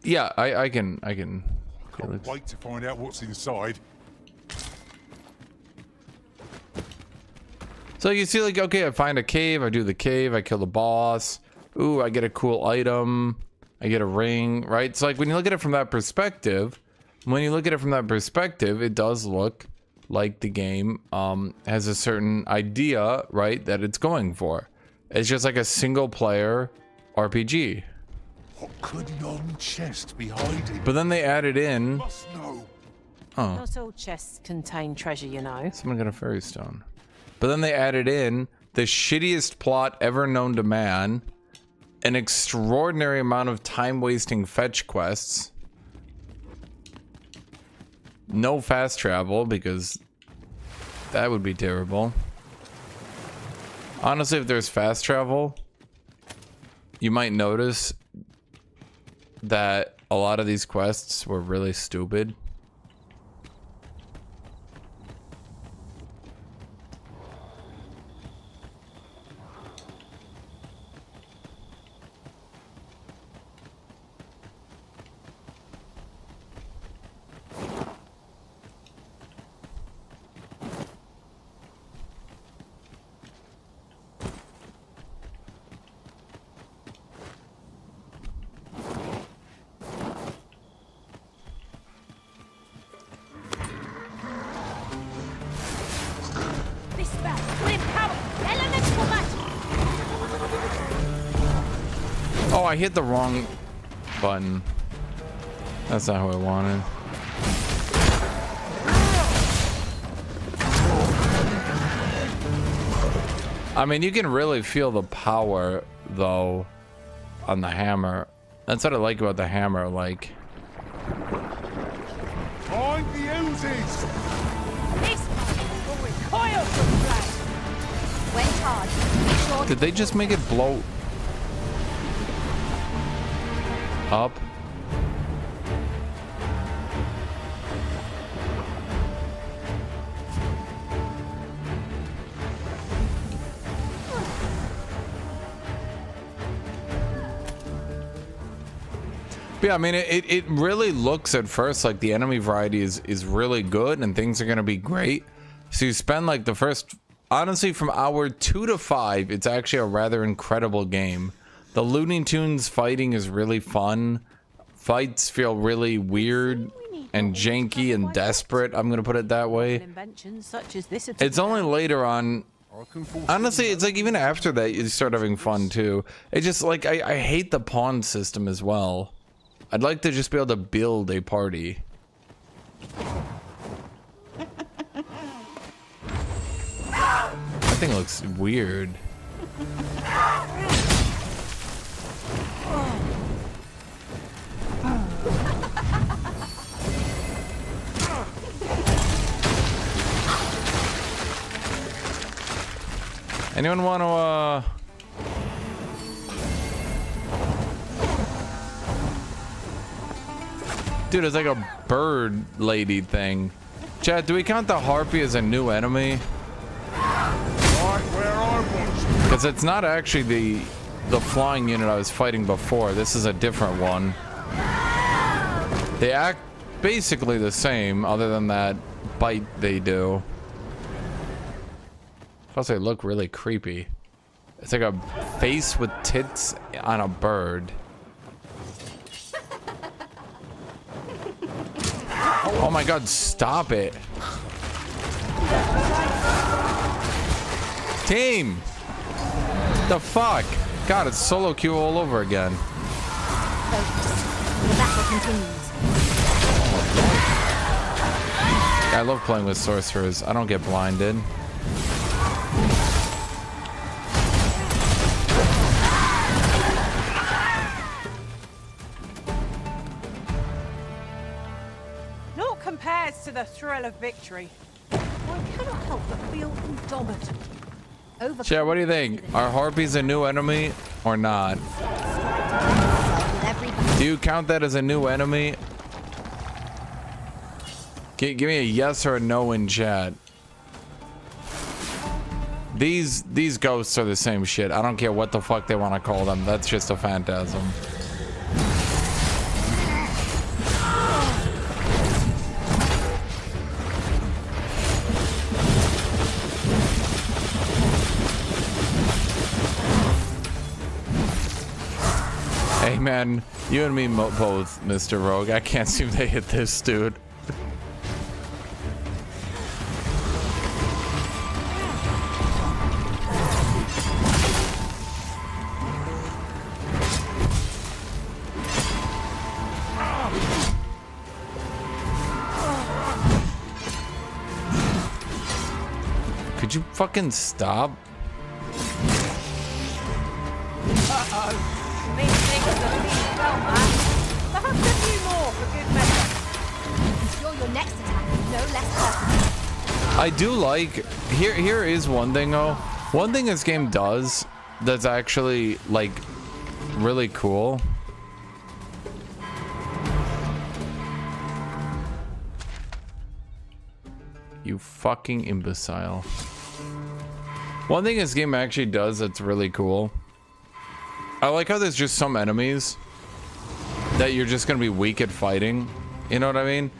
Yeah, I can. Can't wait to find out what's inside. So you see, like, okay, I find a cave, I do the cave, I kill the boss. Ooh, I get a cool item. I get a ring, right? So like when you look at it from that perspective, it does look like the game has a certain idea, right, that it's going for. It's just like a single player RPG. What could yon chest be hiding? But then they added in. Must know. Oh. Not all chests contain treasure, you know. Someone got a fairy stone. But then they added in the shittiest plot ever known to man. An extraordinary amount of time-wasting fetch quests. no fast travel because that would be terrible. Honestly, if there's fast travel, you might notice that a lot of these quests were really stupid. This spell will empower elemental magic. Oh, I hit the wrong button. That's not what I wanted. I mean, you can really feel the power, though, on the hammer. That's what I like about the hammer, like... Find the Uzis! This will recoil from blood. When charged, be sure Did they just make it blow up? But yeah, I mean, it really looks at first like the enemy variety is really good and things are going to be great. So you spend like the first, honestly, from hour 2 to 5, it's actually a rather incredible game. The Looney Tunes fighting is really fun. Fights feel really weird and janky and desperate. I'm going to put it that way. Inventions such as this. It's only later on. Honestly, it's like even after that, you start having fun too. It's just like, I hate the pawn system as well. I'd like to just be able to build a party. That thing looks weird. Anyone want to, Dude, it's like a bird lady thing. Chad, do we count the harpy as a new enemy? Right where I want you. Because it's not actually the flying unit I was fighting before. This is a different one. They act basically the same, other than that bite they do. Plus, they look really creepy. It's like a face with tits on a bird. Oh my god, stop it. Team! The fuck? God, it's solo queue all over again. The battle continues. I love playing with sorcerers. I don't get blinded. Naught compares to the thrill of victory. I cannot help but feel indomitable. Chad, what do you think? Are harpies a new enemy or not? Do you count that as a new enemy? Give me a yes or a no in chat. These ghosts are the same shit. I don't care what the fuck they want to call them. That's just a phantasm. Hey man, you and me both, Mr. Rogue. I can't seem to hit this dude. Could you fucking stop? These things are being well, man. Perhaps a few more for good measure. Your next attack is no less perfect. I do like here is one thing though. One thing this game does that's actually like really cool. You fucking imbecile. One thing this game actually does that's really cool. I like how there's just some enemies that you're just gonna be weak at fighting. You know what I mean?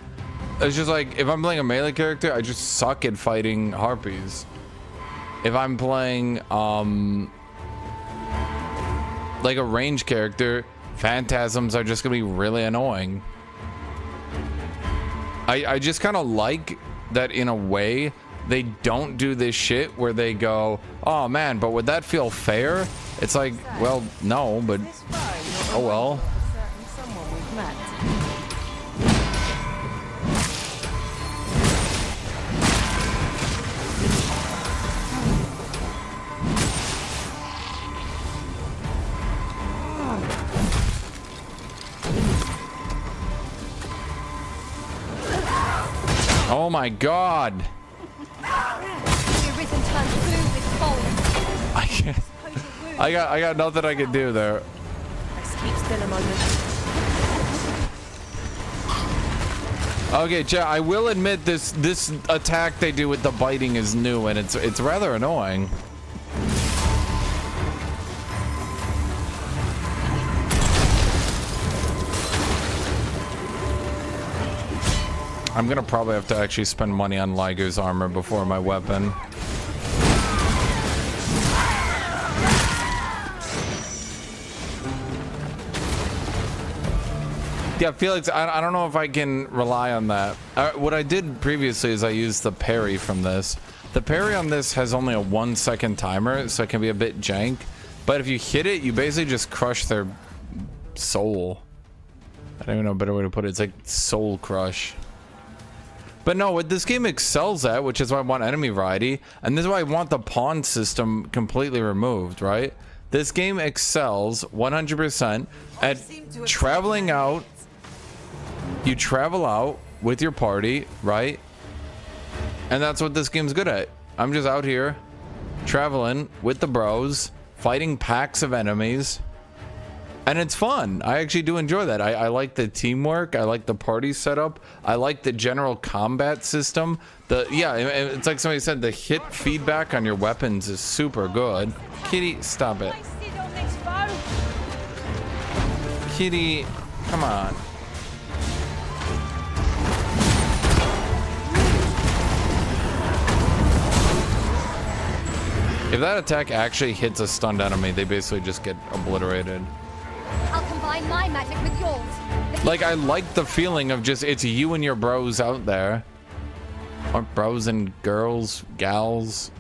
It's just like, if I'm playing a melee character, I just suck at fighting harpies. If I'm playing, like a range character, phantasms are just gonna be really annoying. I just kind of like that in a way, they don't do this shit where they go, oh man, but would that feel fair? It's like, well, no, but oh well. Oh my god! The arisen turns blue with cold. I can't. I got nothing I can do there. Let's keep still a moment. Okay, chat, I will admit this attack they do with the biting is new and it's rather annoying. I'm gonna probably have to actually spend money on Liger's armor before my weapon. Yeah, Felix, I don't know if I can rely on that. What I did previously is I used the parry from this. The parry on this has only a 1 second timer, so it can be a bit jank. But if you hit it, you basically just crush their soul. I don't even know a better way to put it. It's like soul crush. But no, what this game excels at, which is why I want enemy variety, and this is why I want the pawn system completely removed, right? This game excels 100% at traveling out. You travel out with your party, right? And that's what this game's good at. I'm just out here traveling with the bros, fighting packs of enemies. And it's fun. I actually do enjoy that. I like the teamwork. I like the party setup. I like the general combat system. Yeah, it's like somebody said, the hit feedback on your weapons is super good. Kitty, stop it. Kitty, come on. If that attack actually hits a stunned enemy, they basically just get obliterated. I'll combine my magic with yours. Like, I like the feeling of just, it's you and your bros out there. Or bros and girls, gals.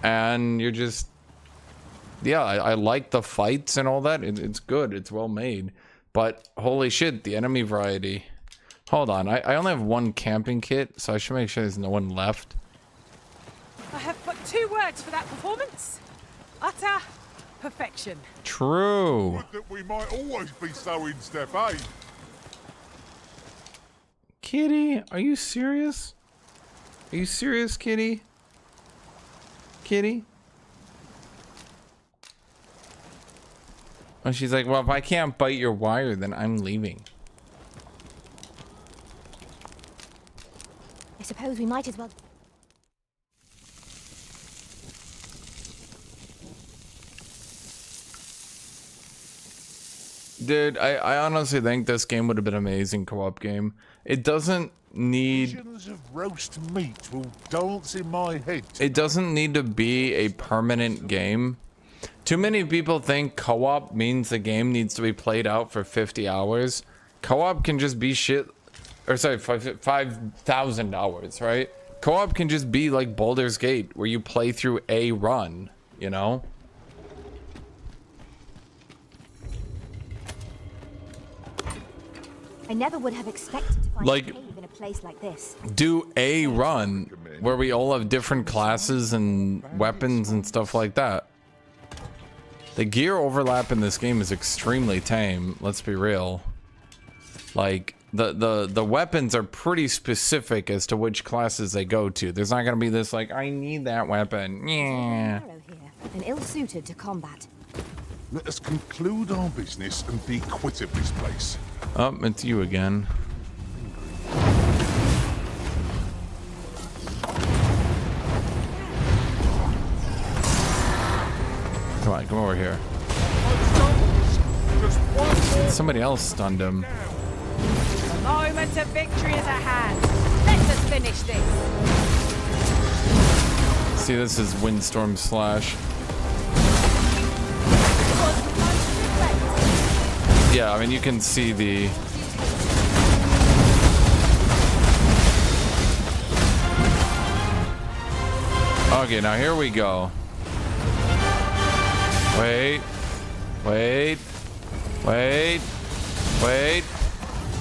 And you're just... Yeah, I like the fights and all that. It's good. It's well made. But, holy shit, the enemy variety. Hold on. I only have one camping kit, so I should make sure there's no one left. I have but 2 words for that performance. Utter perfection. True. Would that we might always be so in step, eh? Kitty, are you serious? Are you serious, Kitty? Kitty? Oh, she's like, well, if I can't bite your wire, then I'm leaving. I suppose we might as well. Dude, I honestly think this game would have been an amazing co-op game. It doesn't need... Visions of roast meat will dance in my head. It doesn't need to be a permanent game. Too many people think co-op means the game needs to be played out for 50 hours. Co-op can just be shit... Or sorry, 5,000 hours, right? Co-op can just be like Baldur's Gate, where you play through a run, you know? I never would have expected to find Like, a cave in a place like this. do a run where we all have different classes and weapons and stuff like that. The gear overlap in this game is extremely tame, let's be real. Like, the weapons are pretty specific as to which classes they go to. There's not gonna be this like, I need that weapon. Yeah. And ill-suited to combat. Let us conclude our business and be quit of this place. Oh, it's you again. Come on, come over here. Somebody else stunned him. The moment of victory is at hand. Let us finish this. See, this is Windstorm Slash. Yeah, I mean, you can see the... Okay, now here we go. Wait. Wait. Wait. Wait.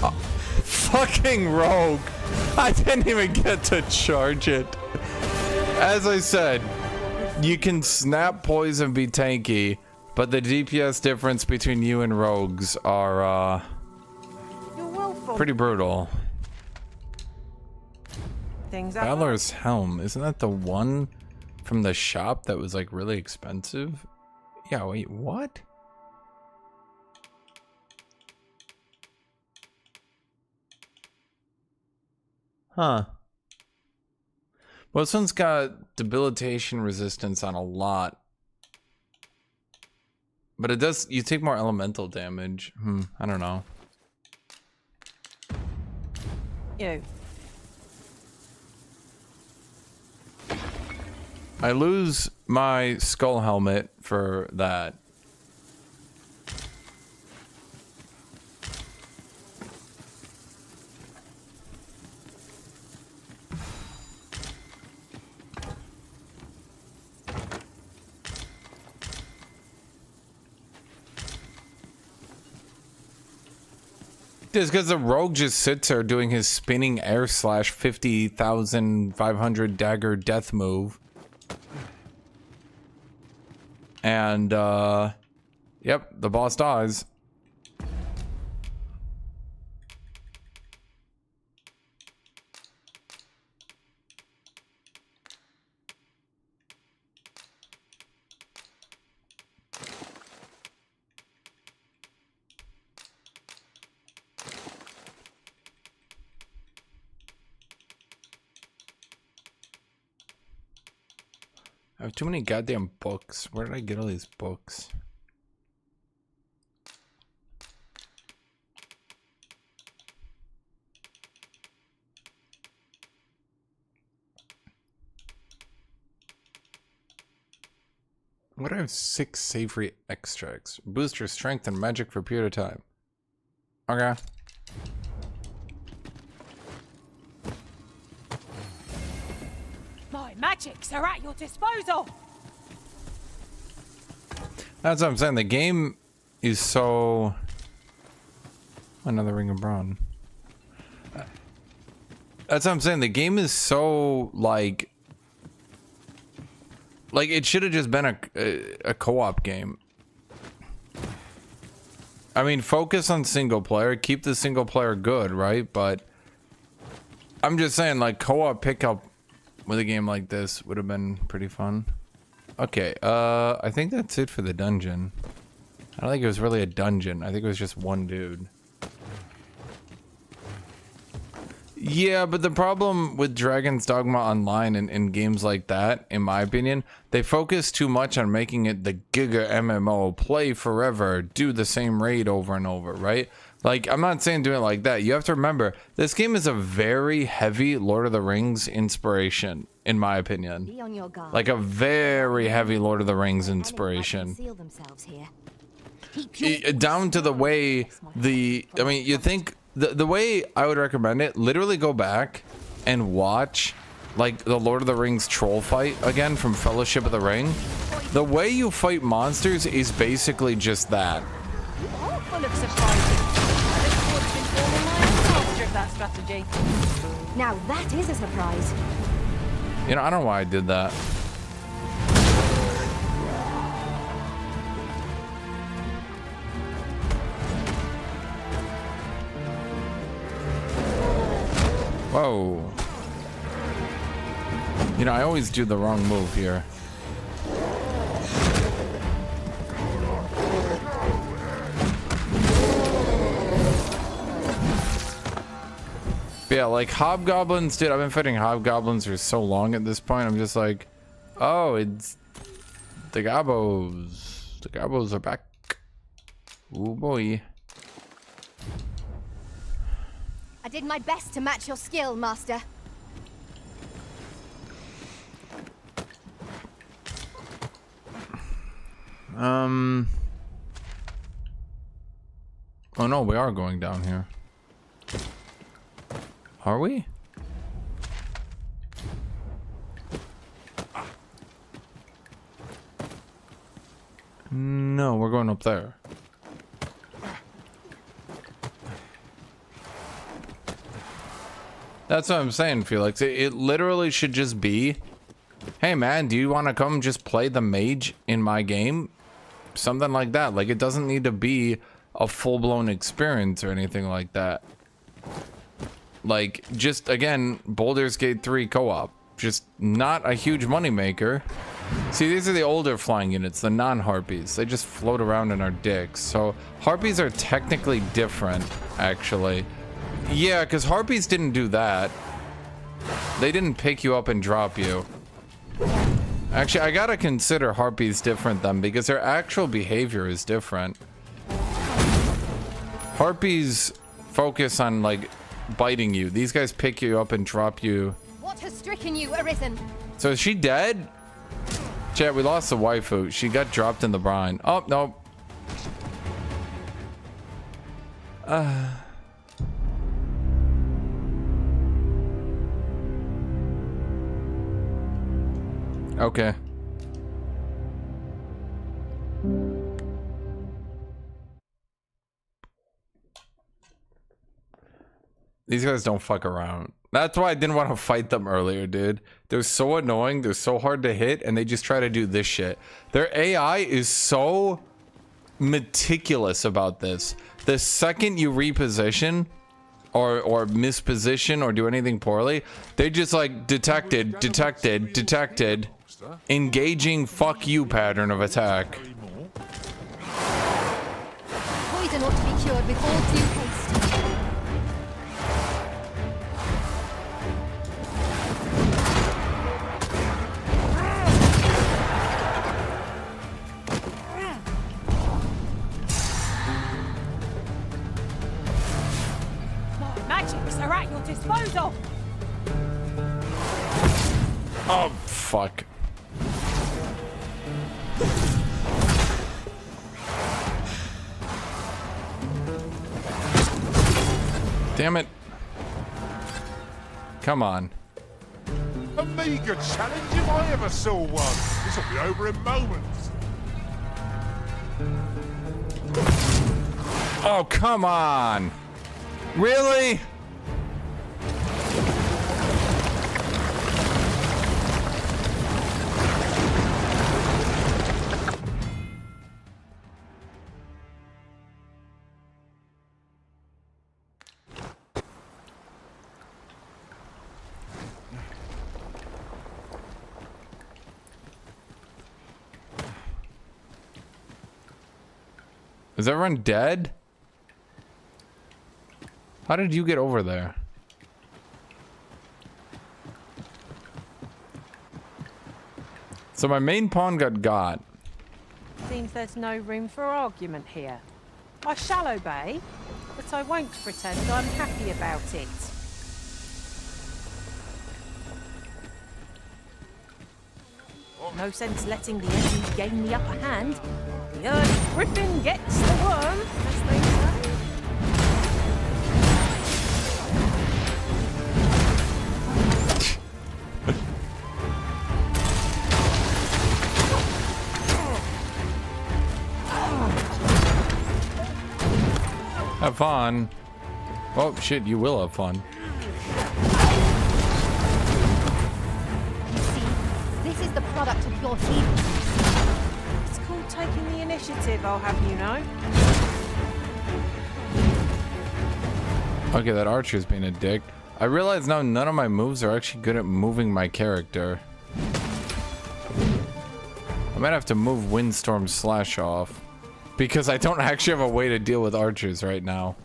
Oh, fucking rogue. I didn't even get to charge it. As I said, you can snap poison, be tanky, but the DPS difference between you and rogues are pretty brutal. Valor's Helm, isn't that the one from the shop that was like really expensive? Yeah, wait, what? Huh. Well, this one's got debilitation resistance on a lot. But it does, you take more elemental damage. I don't know. You. I lose my skull helmet for that. It's because the rogue just sits there doing his spinning air slash 50,500 dagger death move. And, yep, the boss dies. I have too many goddamn books. Where did I get all these books? What are 6 savory extracts? Boost your strength and magic for a period of time. Okay. My magics are at your disposal. That's what I'm saying. The game is so... Another Ring of Brawn. That's what I'm saying. The game is so, like it should have just been a co-op game. I mean, focus on single player. Keep the single player good, right? But I'm just saying, like, co-op pickup with a game like this would have been pretty fun. Okay, I think that's it for the dungeon. I don't think it was really a dungeon. I think it was just one dude. Yeah, but the problem with Dragon's Dogma Online and games like that, in my opinion, they focus too much on making it the Giga MMO, play forever, do the same raid over and over, right? Like, I'm not saying do it like that. You have to remember, this game is a very heavy Lord of the Rings inspiration, in my opinion. Like a very heavy Lord of the Rings inspiration. Down to the way I mean, you think... The way I would recommend it, literally go back and watch like the Lord of the Rings troll fight again from Fellowship of the Ring. The way you fight monsters is basically just that. You are full of surprises. I look forward to informing my master of that strategy. Now that is a surprise. You know, I don't know why I did that. Whoa. You know, I always do the wrong move here. But yeah, like hobgoblins, dude, I've been fighting hobgoblins for so long at this point. I'm just like, oh, it's the gobos. The gobos are back. Oh boy. I did my best to match your skill, Master. Oh no, we are going down here. Are we? No, we're going up there. That's what I'm saying, Felix. It literally should just be, hey man, do you want to come just play the mage in my game? Something like that. Like, it doesn't need to be a full-blown experience or anything like that. Like, just, again, Baldur's Gate 3 co-op. Just not a huge moneymaker. See, these are the older flying units, the non-harpies. They just float around in our dicks. So, harpies are technically different, actually. Yeah, because harpies didn't do that. They didn't pick you up and drop you. Actually, I gotta consider harpies different then, because their actual behavior is different. Harpies focus on, like, biting you. These guys pick you up and drop you. What has stricken you, Arisen? So is she dead? Chat, we lost the waifu. She got dropped in the brine. Oh, no. Okay. These guys don't fuck around. That's why I didn't want to fight them earlier, dude. They're so annoying. They're so hard to hit, and they just try to do this shit. Their AI is so meticulous about this. The second you reposition or misposition or do anything poorly, they just like detected, engaging fuck you pattern of attack. Poison ought to be cured with all due haste. Magics are at your disposal. Oh, fuck. Damn it. Come on. A meager challenge if I ever saw one. This will be over in moments. Oh, come on. Really? Is everyone dead? How did you get over there? So my main pawn got. Seems there's no room for argument here. I shall obey, but I won't pretend I'm happy about it. No sense letting the enemy gain the upper hand. The Earth Griffin gets the worm, as they say. Have fun. Oh shit, you will have fun. This is the product of your team. It's called taking the initiative, I'll have you know. Okay, that archer's being a dick. I realize now none of my moves are actually good at moving my character. I might have to move Windstorm Slash off. Because I don't actually have a way to deal with archers right now.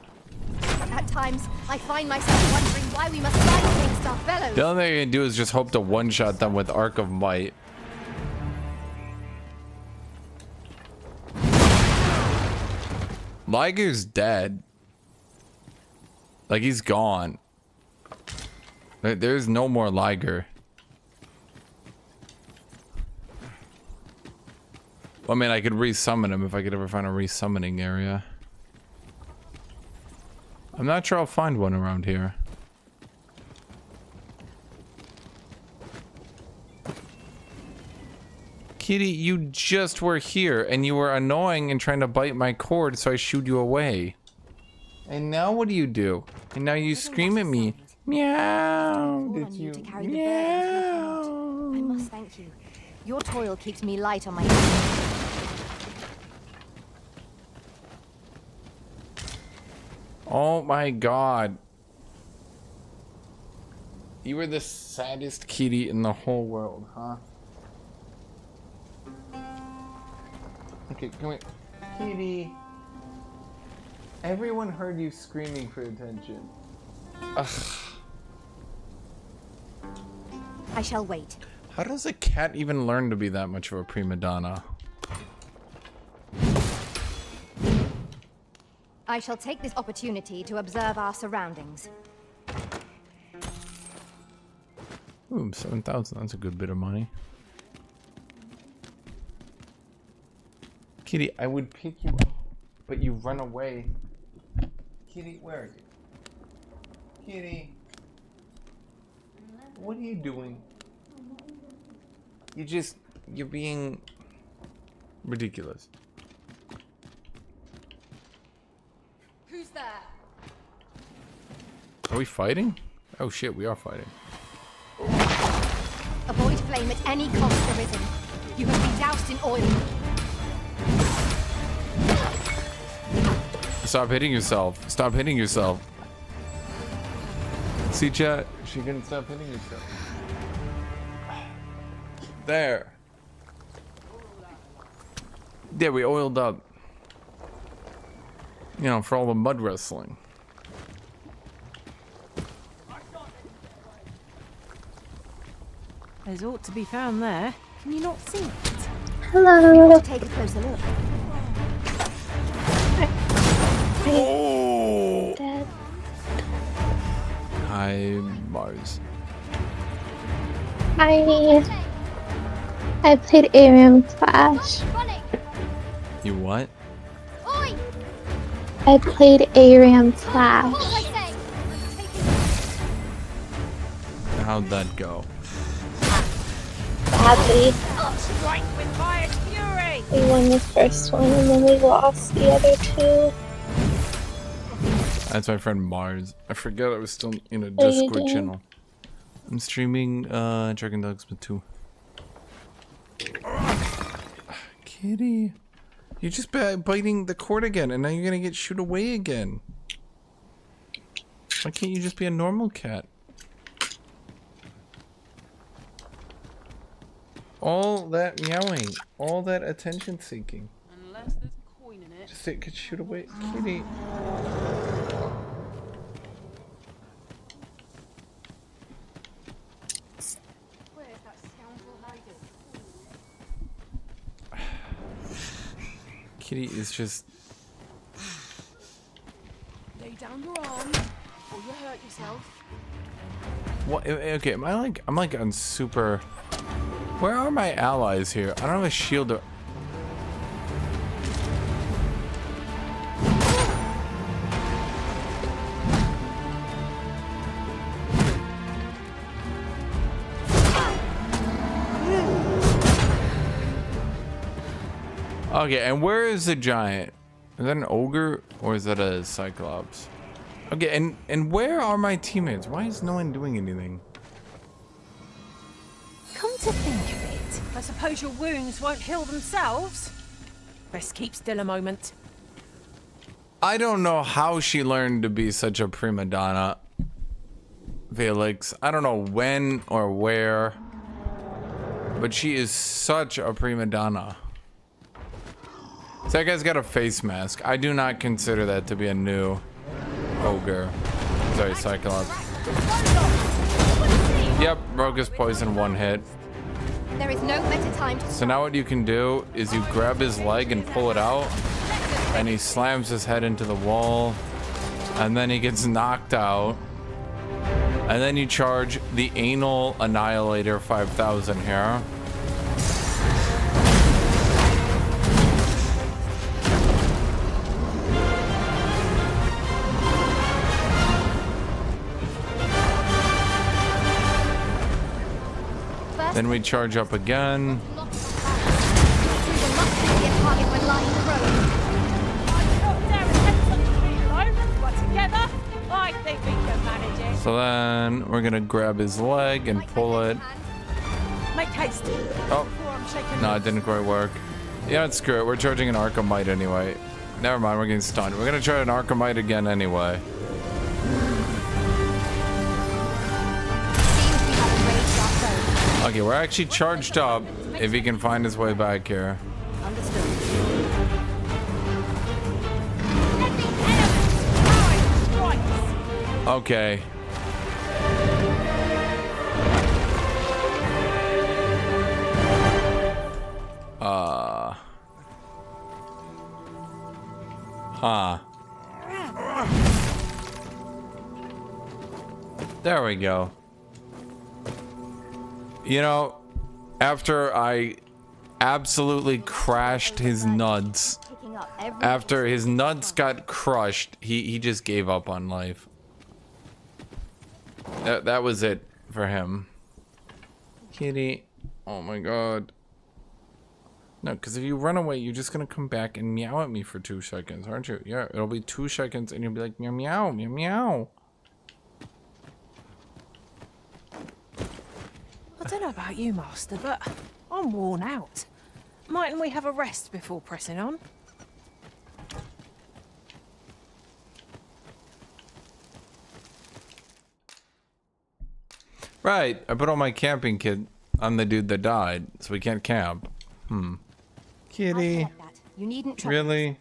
At times, I find myself wondering why we must fight against our fellows. The only thing I can do is just hope to one-shot them with Arc of Might. Liger's dead. Like, he's gone. There's no more Liger. Well, I mean, I could resummon him if I could ever find a resummoning area. I'm not sure I'll find one around here. Kitty, you just were here and you were annoying and trying to bite my cord, so I shooed you away. And now what do? And now you scream at me. Meow. Did you? Meow. I must thank you. Your toil keeps me light on my hands. Oh my god. You were the saddest kitty in the whole world, huh? Okay, come here. Kitty. Everyone heard you screaming for attention. Ugh. I shall wait. How does a cat even learn to be that much of a prima donna? I shall take this opportunity to observe our surroundings. Ooh, 7,000. That's a good bit of money. Kitty, I would pick you up, but you run away. Kitty, where are you? Kitty. What are you doing? You're being ridiculous. Who's there? Are we fighting? Oh shit, we are fighting. Avoid flame at any cost arisen. You have been doused in oil. Stop hitting yourself. Stop hitting yourself. See, chat? She couldn't stop hitting herself. There. There, we oiled up. You know, for all the mud wrestling. There's ought to be found there. Can you not see it? Hello. Take a closer look. Oh! Dead. Hi, Mars. I played ARAM Flash. You what? I played ARAM Flash. How'd that go? Badly. Strike with fire's fury! We won the first one and then we lost the other two. That's my friend Mars. I forgot I was still in a What are you Discord doing? channel. I'm streaming Dragon Dogma 2. Kitty. You're just biting the cord again and now you're gonna get shooed away again. Why can't you just be a normal cat? All that meowing, all that attention seeking. Unless there's coin in it. Just it could shoot away. Kitty. Kitty is just. Lay down your arms or you hurt yourself. What? Okay, am I like? I'm like on super. Where are my allies here? I don't have a shield. Okay, and where is the giant? Is that an ogre or is that a cyclops? Okay, and where are my teammates? Why is no one doing anything? Come to think of it, I suppose your wounds won't heal themselves. Best keep still a moment. I don't know how she learned to be such a prima donna. Felix. I don't know when or where, but she is such a prima donna. So that guy's got a face mask. I do not consider that to be a new ogre. Sorry, Cyclops. Yep, broke his poison one hit. There is no better time to So now what you can do is you grab his leg and pull it out, and he slams his head into the wall, and then he gets knocked out, and then you charge the Anal Annihilator 5000 here. Then we charge up again. So then we're gonna grab his leg and pull it. Make haste. Oh, no, it didn't quite work. Yeah, screw it. We're charging an Archimite anyway. Never mind, we're getting stunned. We're gonna try an Archimite again anyway. Okay, we're actually charged up if he can find his way back here. Okay. Huh. There we go. You know, after I absolutely crashed his nuts, after his nuts got crushed, he just gave up on life. That was it for him. Kitty. Oh my god. No, because if you run away, you're just gonna come back and meow at me for 2 seconds, aren't you? Yeah, it'll be 2 seconds and you'll be like, meow, meow, meow, meow. I don't know about you, Master, but I'm worn out. Mightn't we have a rest before pressing on? Right, I put all my camping kit on the dude that died, so we can't camp. Kitty. You needn't Really?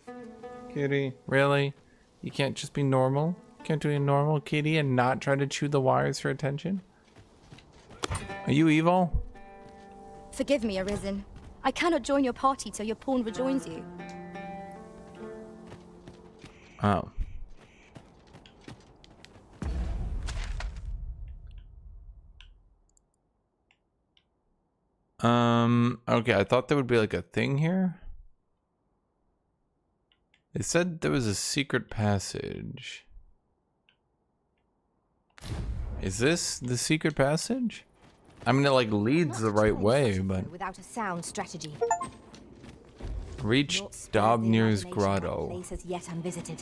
Kitty? Really? You can't just be normal? Can't do a normal kitty and not try to chew the wires for attention? Are you evil? Forgive me, Arisen. I cannot join your party till your pawn rejoins you. Oh. Okay, I thought there would be like a thing here. It said there was a secret passage. Is this the secret passage? I mean, it like leads the right way, but without a sound strategy. Reach Dobnir's grotto. Places yet unvisited.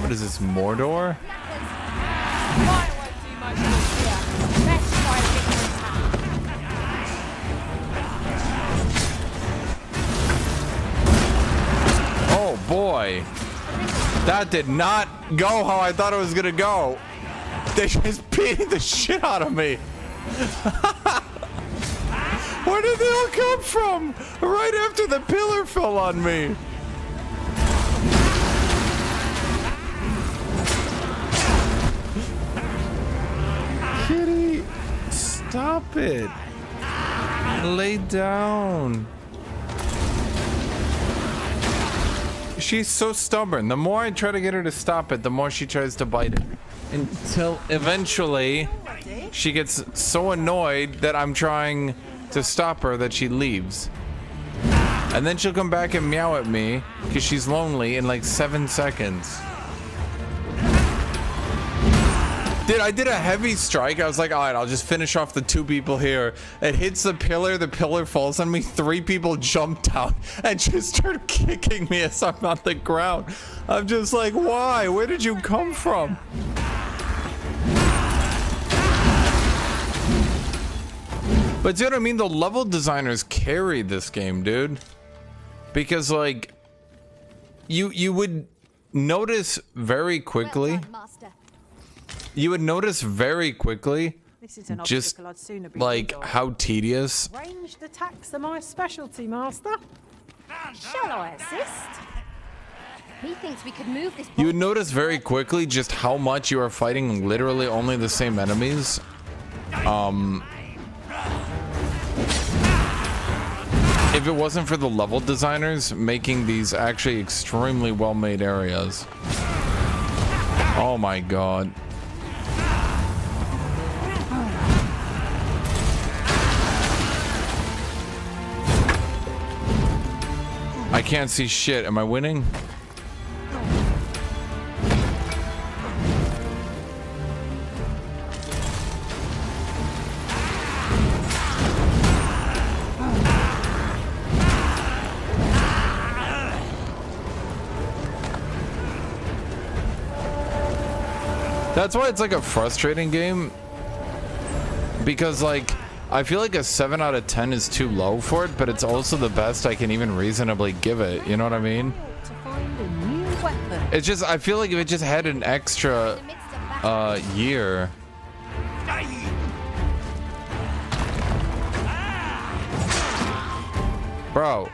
What is this, Mordor? Oh boy, that did not go how I thought it was gonna go. They just beat the shit out of me. Where did they all come from? Right after the pillar fell on me. Kitty, stop it. Lay down. She's so stubborn. The more I try to get her to stop it, the more she tries to bite it. Until eventually she gets so annoyed that I'm trying to stop her that she leaves. And then she'll come back and meow at me because she's lonely in like 7 seconds. Dude, I did a heavy strike. I was like, all right, I'll just finish off the 2 people here. It hits the pillar falls on me. 3 people jump down and just start kicking me as I'm on the ground. I'm just like, why? Where did you come from? But do you know what I mean? The level designers carried this game, dude. Because like, you would notice very quickly. Well done, Master. you would notice very quickly This is an just obstacle I'd sooner be like rid of. how tedious. Ranged attacks are my specialty, Master. Shall I assist? Methinks we could move this. You would notice very quickly just how much you are fighting literally only the same enemies. If it wasn't for the level designers making these actually extremely well-made areas. Oh my god. I can't see shit. Am I winning? That's why it's like a frustrating game, because like I feel like a 7 out of 10 is too low for it, but it's also the best I can even reasonably give it. You know what I mean? To find a new weapon. It's just, I feel like if it just had an extra year. Bro.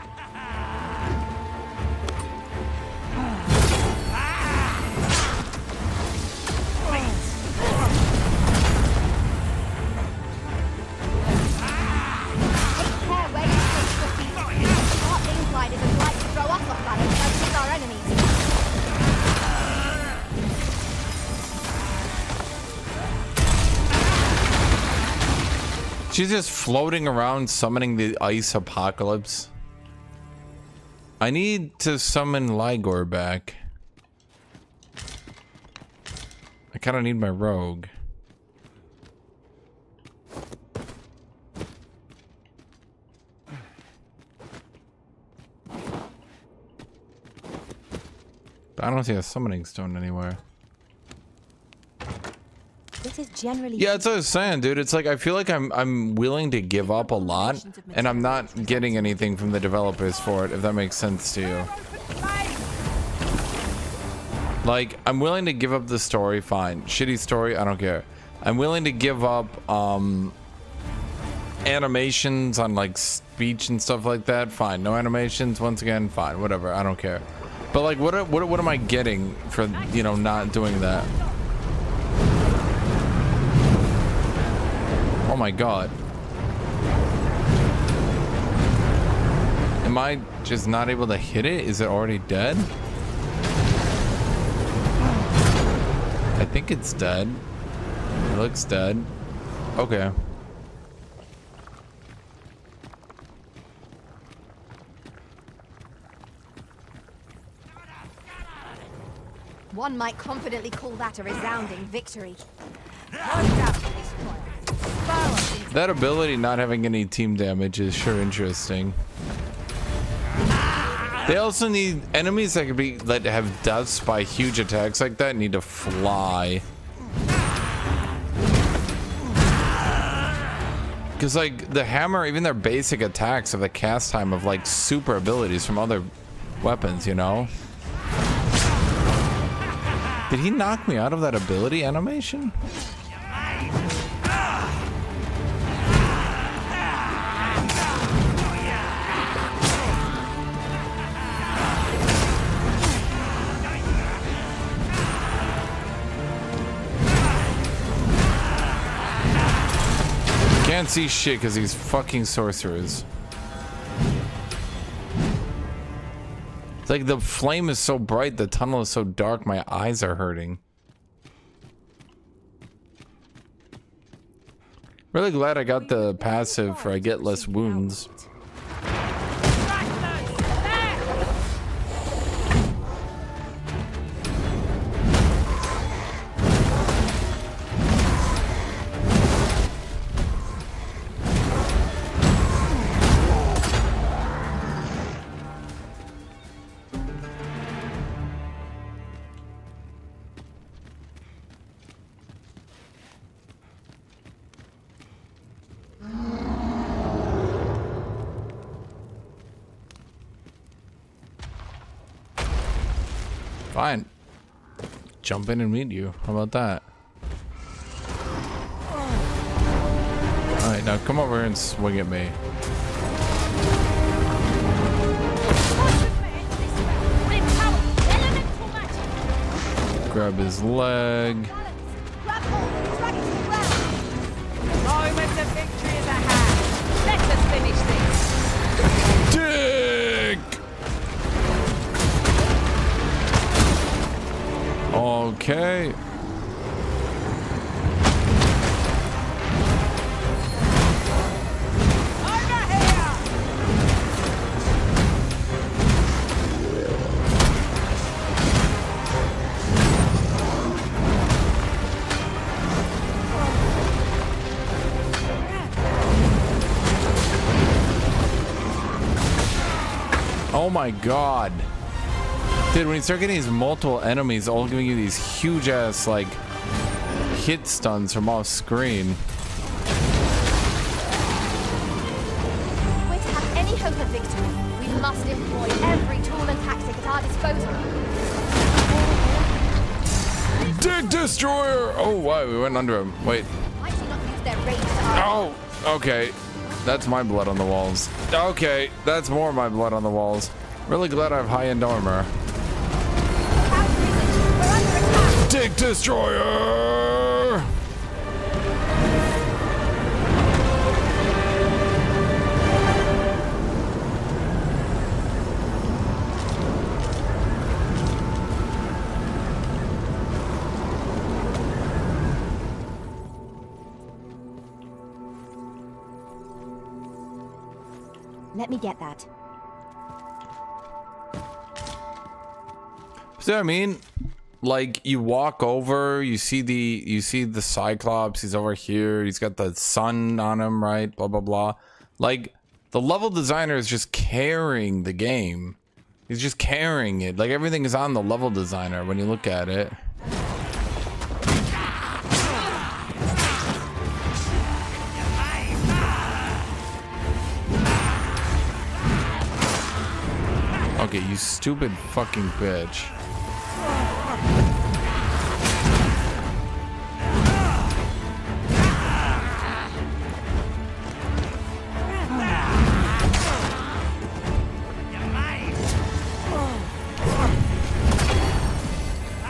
She's just floating around summoning the ice apocalypse. I need to summon Ligor back. I kind of need my rogue. But I don't see a summoning stone anywhere. This is generally. Yeah, that's what I was saying, dude. It's like I feel like I'm willing to give up a lot, and I'm not getting anything from the developers for it, if that makes sense to you. Like, I'm willing to give up the story, fine. Shitty story, I don't care. I'm willing to give up animations on like speech and stuff like that, fine. No animations, once again, fine, whatever, I don't care. But like, what am I getting for, you know, not doing that? Oh my god. Am I just not able to hit it? Is it already dead? I think it's dead. It looks dead. Okay. One might confidently call that a resounding victory. That ability not having any team damage is sure interesting. They also need enemies that could be that have deaths by huge attacks like that need to fly. Because like the hammer, even their basic attacks have the cast time of like super abilities from other weapons, you know? Did he knock me out of that ability animation? Can't see shit because he's fucking sorcerers. It's like the flame is so bright, the tunnel is so dark, my eyes are hurting. Really glad I got the passive for I get less wounds. Fine. Jump in and meet you. How about that? Alright, now come over and swing at me. Grab his leg. Moment of victory is at hand. Let us finish this. Dick! Okay. Oh my god. Dude, when you start getting these multiple enemies all giving you these huge ass like hit stuns from off screen. We're to have any hope of victory, we must employ every tool and tactic at our disposal. Dig Destroyer! Oh wow, we went under him. Wait. Why should not use their rage to Oh, okay. That's my blood on the walls. Okay, that's more of my blood on the walls. Really glad I have high-end armor. Dig Destroyer! Let me get that. See what I mean? Like you walk over, you see the Cyclops, he's over here, he's got the sun on him, right? Blah blah blah. Like the level designer is just carrying the game. He's just carrying it. Like everything is on the level designer when you look at it. Okay, you stupid fucking bitch.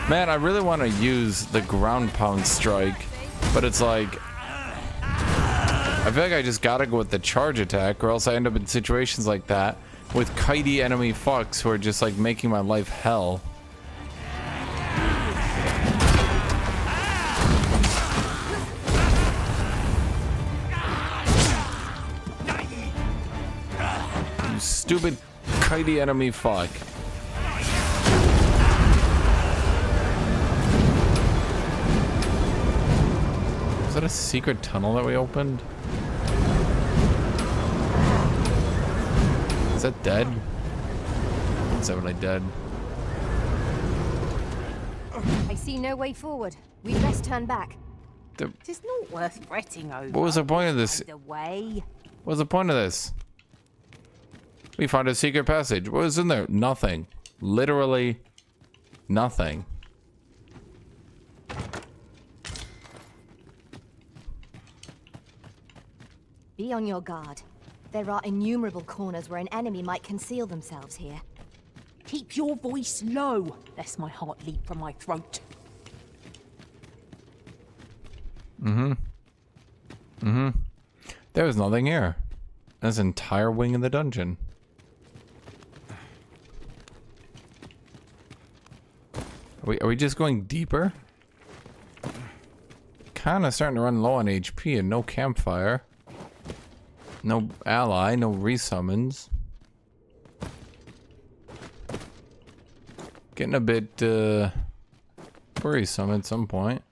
Man, I really want to use the ground pound strike, but it's like I feel like I just gotta go with the charge attack, or else I end up in situations like that with kitey enemy fucks who are just like making my life hell. You stupid kitey enemy fuck. Is that a secret tunnel that we opened? Is that dead? It's definitely dead. I see no way forward. We best turn back. It's not worth fretting over. What was the point of this? Way. What was the point of this? We found a secret passage. What was in there? Nothing. Literally nothing. Be on your guard. There are innumerable corners where an enemy might conceal themselves here. Keep your voice low, lest my heart leap from my throat. There was nothing here. That's an entire wing in the dungeon. Are we just going deeper? Kinda starting to run low on HP and no campfire. No ally, no resummons. Getting a bit worrisome at some point.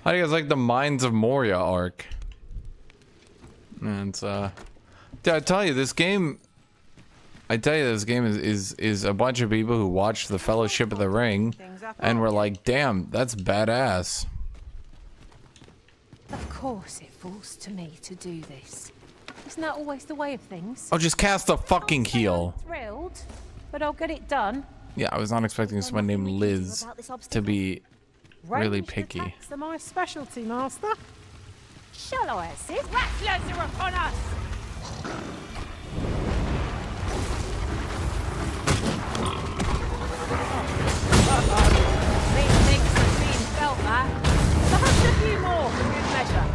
How do you guys like the Mines of Moria arc? And I tell you, this game is a bunch of people who watched the Fellowship of the Ring and were like, damn, that's badass. Of course it falls to me to do this. Isn't that always the way of things? Oh, just cast the fucking heal. Thrilled, but I'll get it done. Yeah, I was not expecting someone named Liz to be really Ranged picky. attacks are my specialty, Master. Shall I assist? Rattlers are upon us! These things have been felt, that. Perhaps a few more for good measure.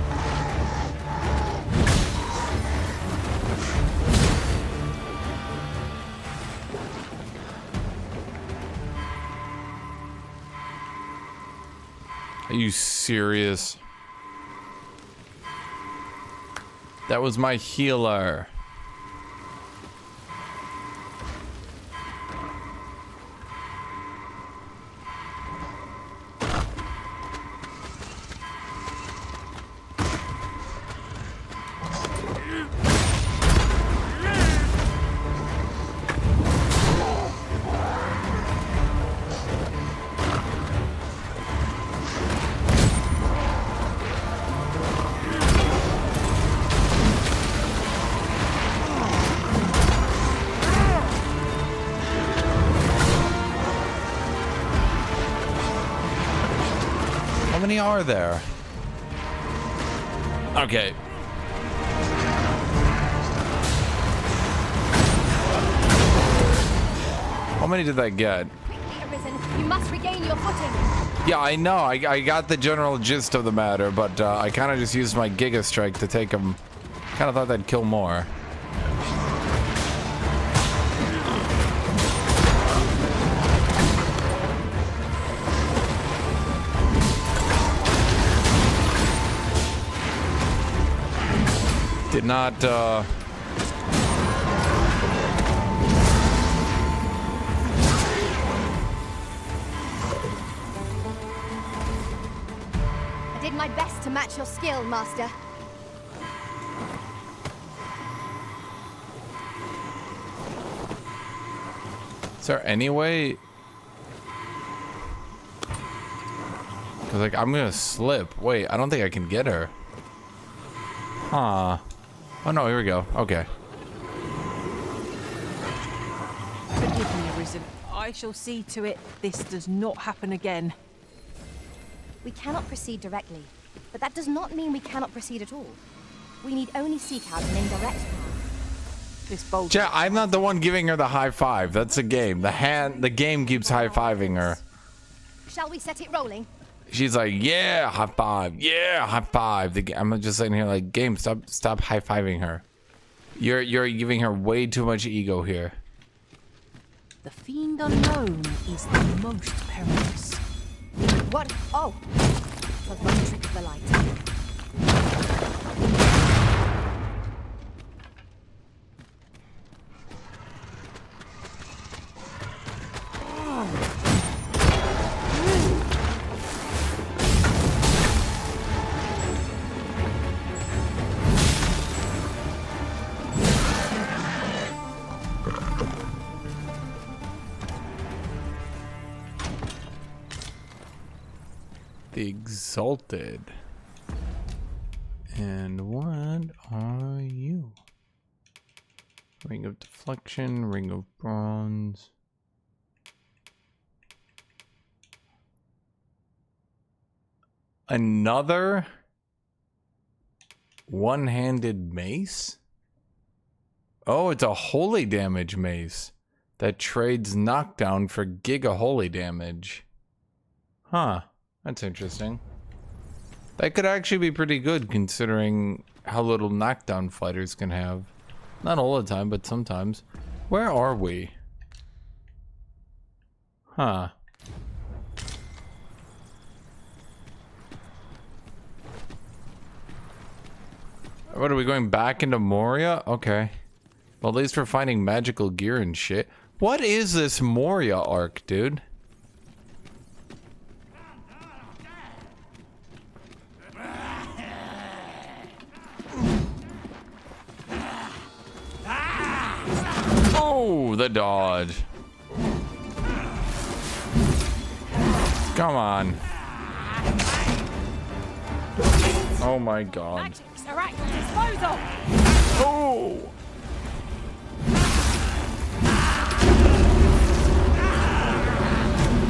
Are you serious? That was my healer. How many are there? Okay. How many did I get? Arisen, you must regain your footing. Yeah, I know. I got the general gist of the matter, but I kind of just used my Giga Strike to take them. Kind of thought that'd kill more. Did not, I did my best to match your skill, Master. is there any way? Cause like I'm gonna slip. Wait, I don't think I can get her. Huh. Oh no, here we go. Okay. Forgive me, Arisen. I shall see to it this does not happen again. We cannot proceed directly, but that does not mean we cannot proceed at all. We need only seek out an indirect path. This bold. Chat, I'm not the one giving her the high five. That's a game. The game keeps high fiving her. Shall we set it rolling? She's like, yeah, high five, yeah, high five. I'm just sitting here like, game, stop high fiving her. You're giving her way too much ego here. The fiend unknown is the most perilous. What? Oh, the one trick of the light. The Exalted. And what are you? Ring of Deflection, Ring of Bronze. Another one-handed mace? Oh, it's a holy damage mace that trades knockdown for giga holy damage. Huh. That's interesting. That could actually be pretty good considering how little knockdown fighters can have. Not all the time, but sometimes. Where are we? Huh. What, are we going back into Moria? Okay. Well, at least we're finding magical gear and shit. What is this Moria arc, dude? Oh, the dodge. Come on. Oh my god. Magics are at your disposal. Oh!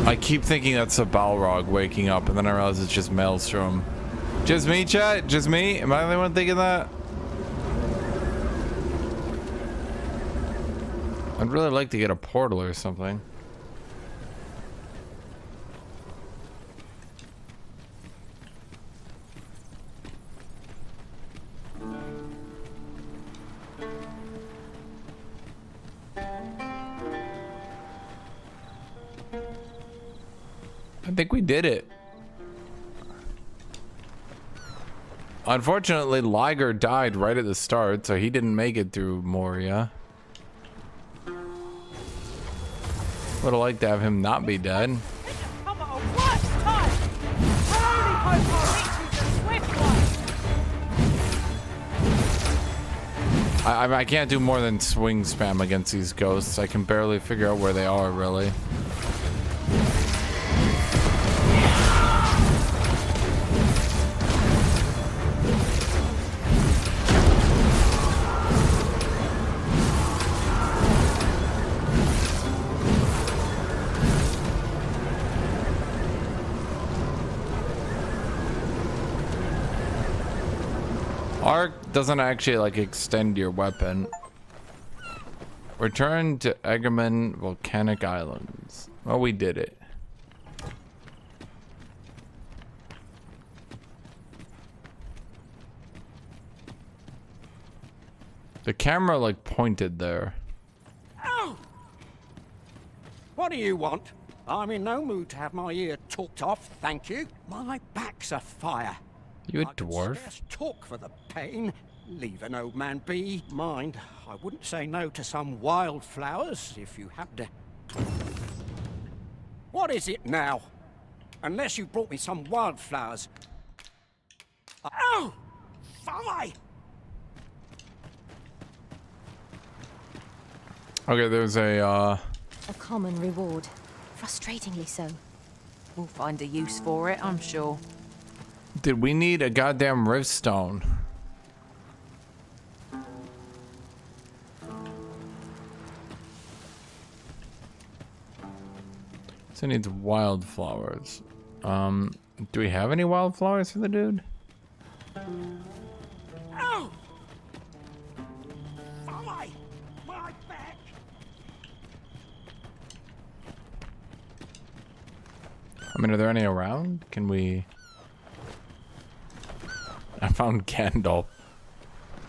I keep thinking that's a Balrog waking up, and then I realize it's just Maelstrom. Just me, chat? Just me? Am I the only one thinking that? I'd really like to get a portal or something. I think we did it. Unfortunately, Liger died right at the start, so he didn't make it through Moria. Would have liked to have him not be dead. I can't do more than swing spam against these ghosts. I can barely figure out where they are, really. Arc doesn't actually like extend your weapon. Return to Egerman Volcanic Islands. Well, we did it. The camera like pointed there. Oh! What do you want? I'm in no mood to have my ear talked off, thank you. My back's afire. You a dwarf? I can scarce talk for the pain. Leave an old man be. Mind, I wouldn't say no to some wildflowers if you had to. What is it now? Unless you brought me some wildflowers. Oh! Fie! Okay, there's a common reward. Frustratingly so. We'll find a use for it, I'm sure. Did we need a goddamn rift stone? So it needs wildflowers. Do we have any wildflowers for the dude? Oh! Fie! My back! I mean, are there any around? Can we... I found Gandalf.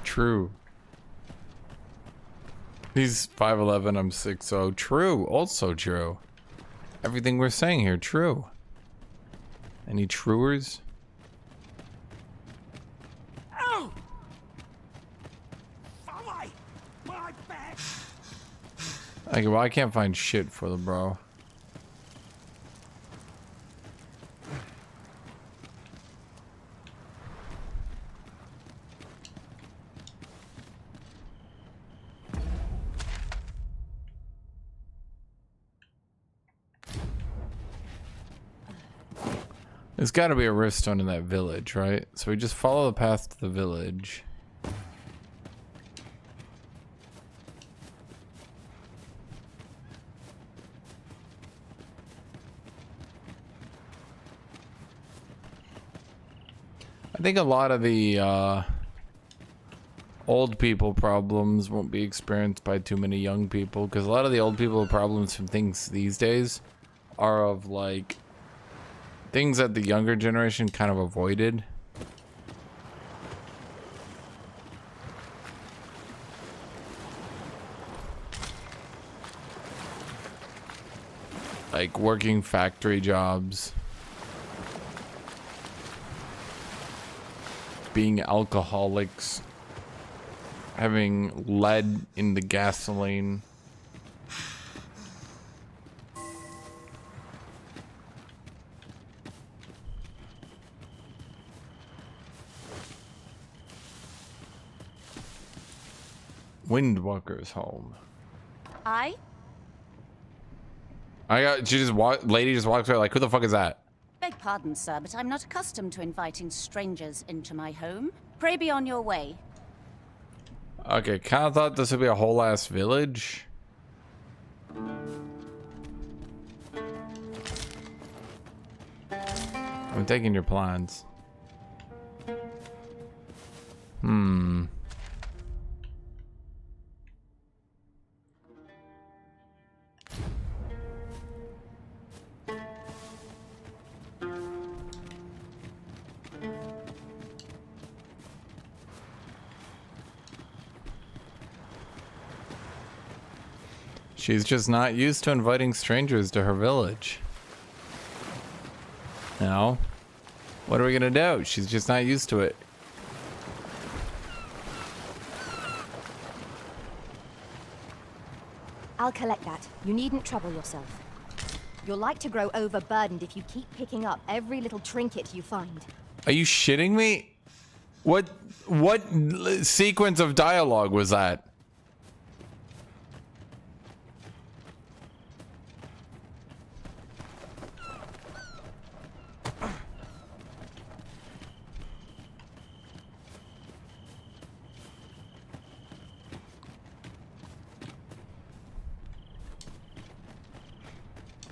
True. He's 5'11", I'm 6'0". True. Also true. Everything we're saying here, true. Any truers? Oh! Fie! My back! Okay, well, I can't find shit for the bro. There's got to be a rift stone in that village, right? So we just follow the path to the village. I think a lot of the old people problems won't be experienced by too many young people, because a lot of the old people problems from things these days are of like things that the younger generation kind of avoided. Like working factory jobs. Being alcoholics. Having lead in the gasoline. Windwalker's home. I she just lady just walks away like, who the fuck is that? beg pardon, sir, but I'm not accustomed to inviting strangers into my home. Pray be on your way. Okay, kinda thought this would be a whole ass village. I'm taking your plans. She's just not used to inviting strangers to her village. Now, what are we gonna do? She's just not used to it. I'll collect that. You needn't trouble yourself. You'll like to grow overburdened if you keep picking up every little trinket you find. Are you shitting me? What sequence of dialogue was that?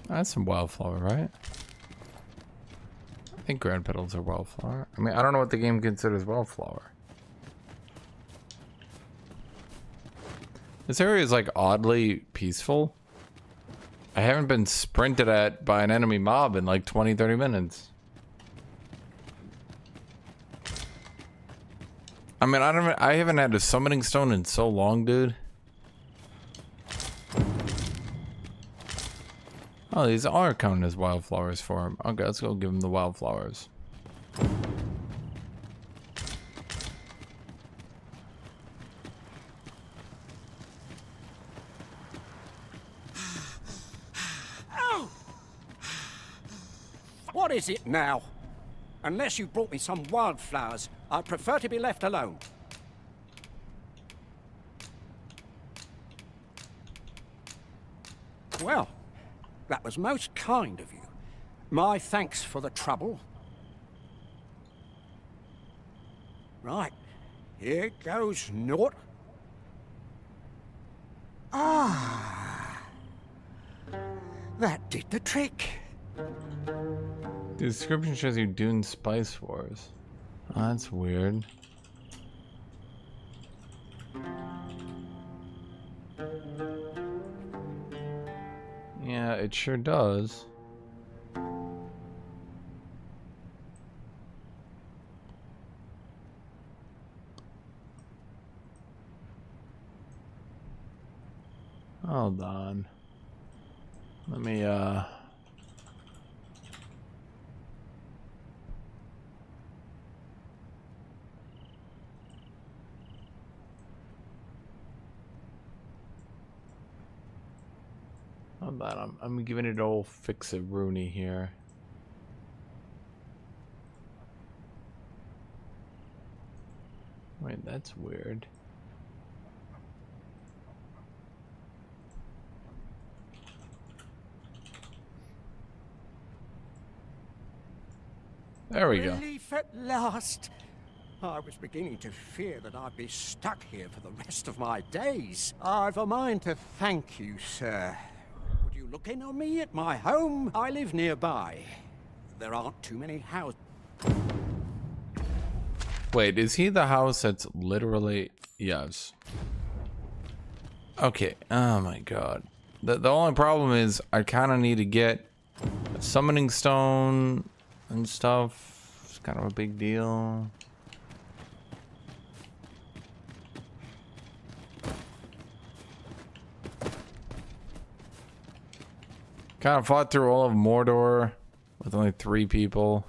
That's some wildflower, right? I think ground petals are wildflower. I mean, I don't know what the game considers wildflower. This area is like oddly peaceful. I haven't been sprinted at by an enemy mob in like 20-30 minutes. I mean, I haven't had a summoning stone in so long, dude. Oh, these are counted as wildflowers for him. Okay, let's go give him the wildflowers. Oh! What is it now? Unless you brought me some wildflowers, I'd prefer to be left alone. Well, that was most kind of you. My thanks for the trouble. Right, here goes naught. Ah, that did the trick. The description shows you Dune Spice Wars. Oh, that's weird. Yeah, it sure does. Hold on. Let me, Hold on, I'm giving it old fix-it-rooney here. Wait, that's weird. There we go. Relief at last. I was beginning to fear that I'd be stuck here for the rest of my days. I've a mind to thank you, sir. Would you look in on me at my home? I live nearby. There aren't too many houses. Wait, is he the house that's literally... Yes. Okay, oh my god. The only problem is I kind of need to get a summoning stone and stuff. It's kind of a big deal. Kind of fought through all of Mordor with only 3 people.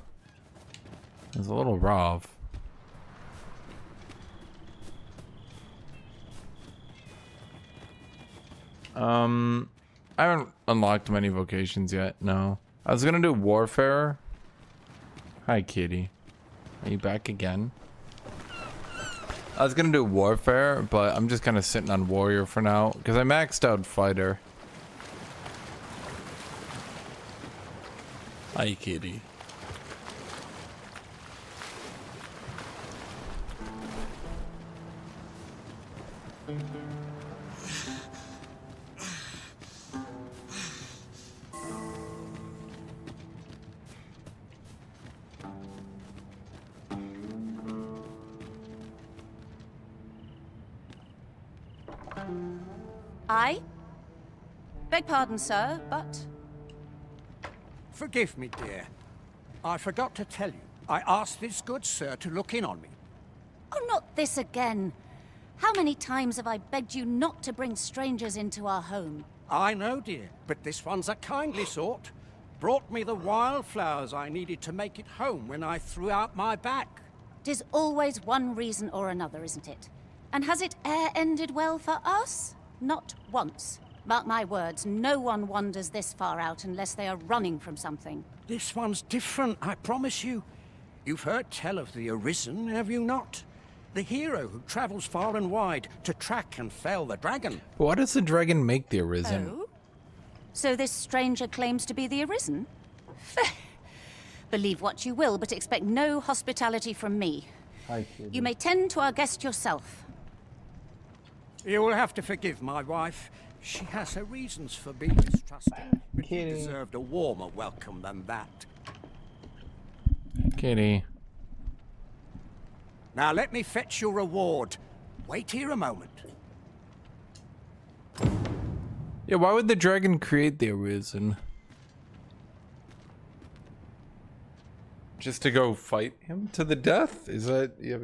It was a little rough. I haven't unlocked many vocations yet, no. I was gonna do warfare. Hi, kitty. Are you back again? I was gonna do warfare, but I'm just kind of sitting on warrior for now because I maxed out fighter. Hi, kitty. I? Beg pardon, sir, but... Forgive me, dear. I forgot to tell you. I asked this good sir to look in on me. Oh, not this again. How many times have I begged you not to bring strangers into our home? I know, dear, but this one's a kindly sort. Brought me the wildflowers I needed to make it home when I threw out my back. 'Tis always one reason or another, isn't it? And has it e'er ended well for us? Not once. Mark my words, no one wanders this far out unless they are running from something. This one's different, I promise you. You've heard tell of the Arisen, have you not? The hero who travels far and wide to track and fell the dragon. Why does the dragon make the Arisen? Oh? So this stranger claims to be the Arisen? Believe what you will, but expect no hospitality from me. Hi, You may tend to our guest yourself. You will have to forgive my wife. She has her reasons for being mistrusting, but you deserved a warmer welcome than that. Kitty. Now let me fetch your reward. Wait here a moment. Yeah, why would the dragon create the Arisen? Just to go fight him to the death? Is that... Yeah,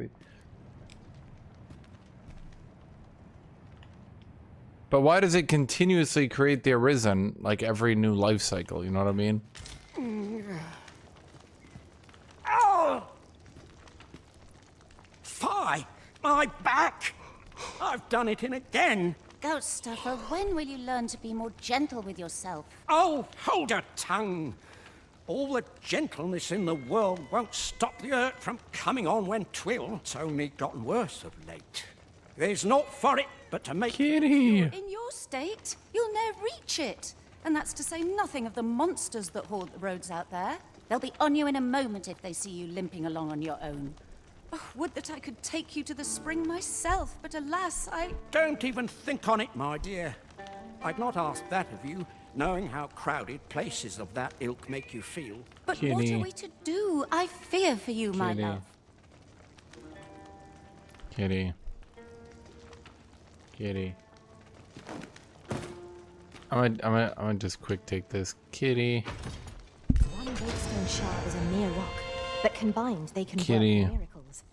but why does it continuously create the Arisen, like every new life cycle, you know what I mean? Oh! Fie! My back! I've done it in again! Goat stuffer, when will you learn to be more gentle with yourself? Oh, hold your tongue! All the gentleness in the world won't stop the hurt from coming on when 'twill. It's only gotten worse of late. There's naught for it but to make... Kitty! In your state, you'll ne'er reach it. And that's to say nothing of the monsters that haunt the roads out there. They'll be on you in a moment if they see you limping along on your own. Oh, would that I could take you to the spring myself, but alas, I... Don't even think on it, my dear. I'd not ask that of you, knowing how crowded places of that ilk make you feel. But what are we to do? I fear for you, my love. Kitty. Kitty. I'm gonna just quick take this. Kitty. One Wakestone shard is a mere rock, but combined they can Kitty. work miracles.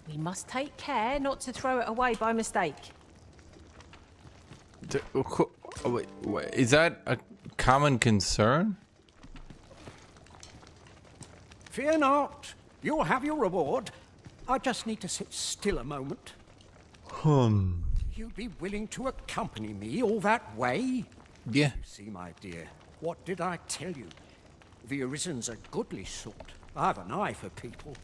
We must take care not to throw it away by mistake. Wait, is that a common concern? Fear not. You'll have your reward. I just need to sit still a moment. You'd be willing to accompany me all that way? Yeah. You see, my dear, what did I tell you? The Arisen's a goodly sort. I've an eye for people.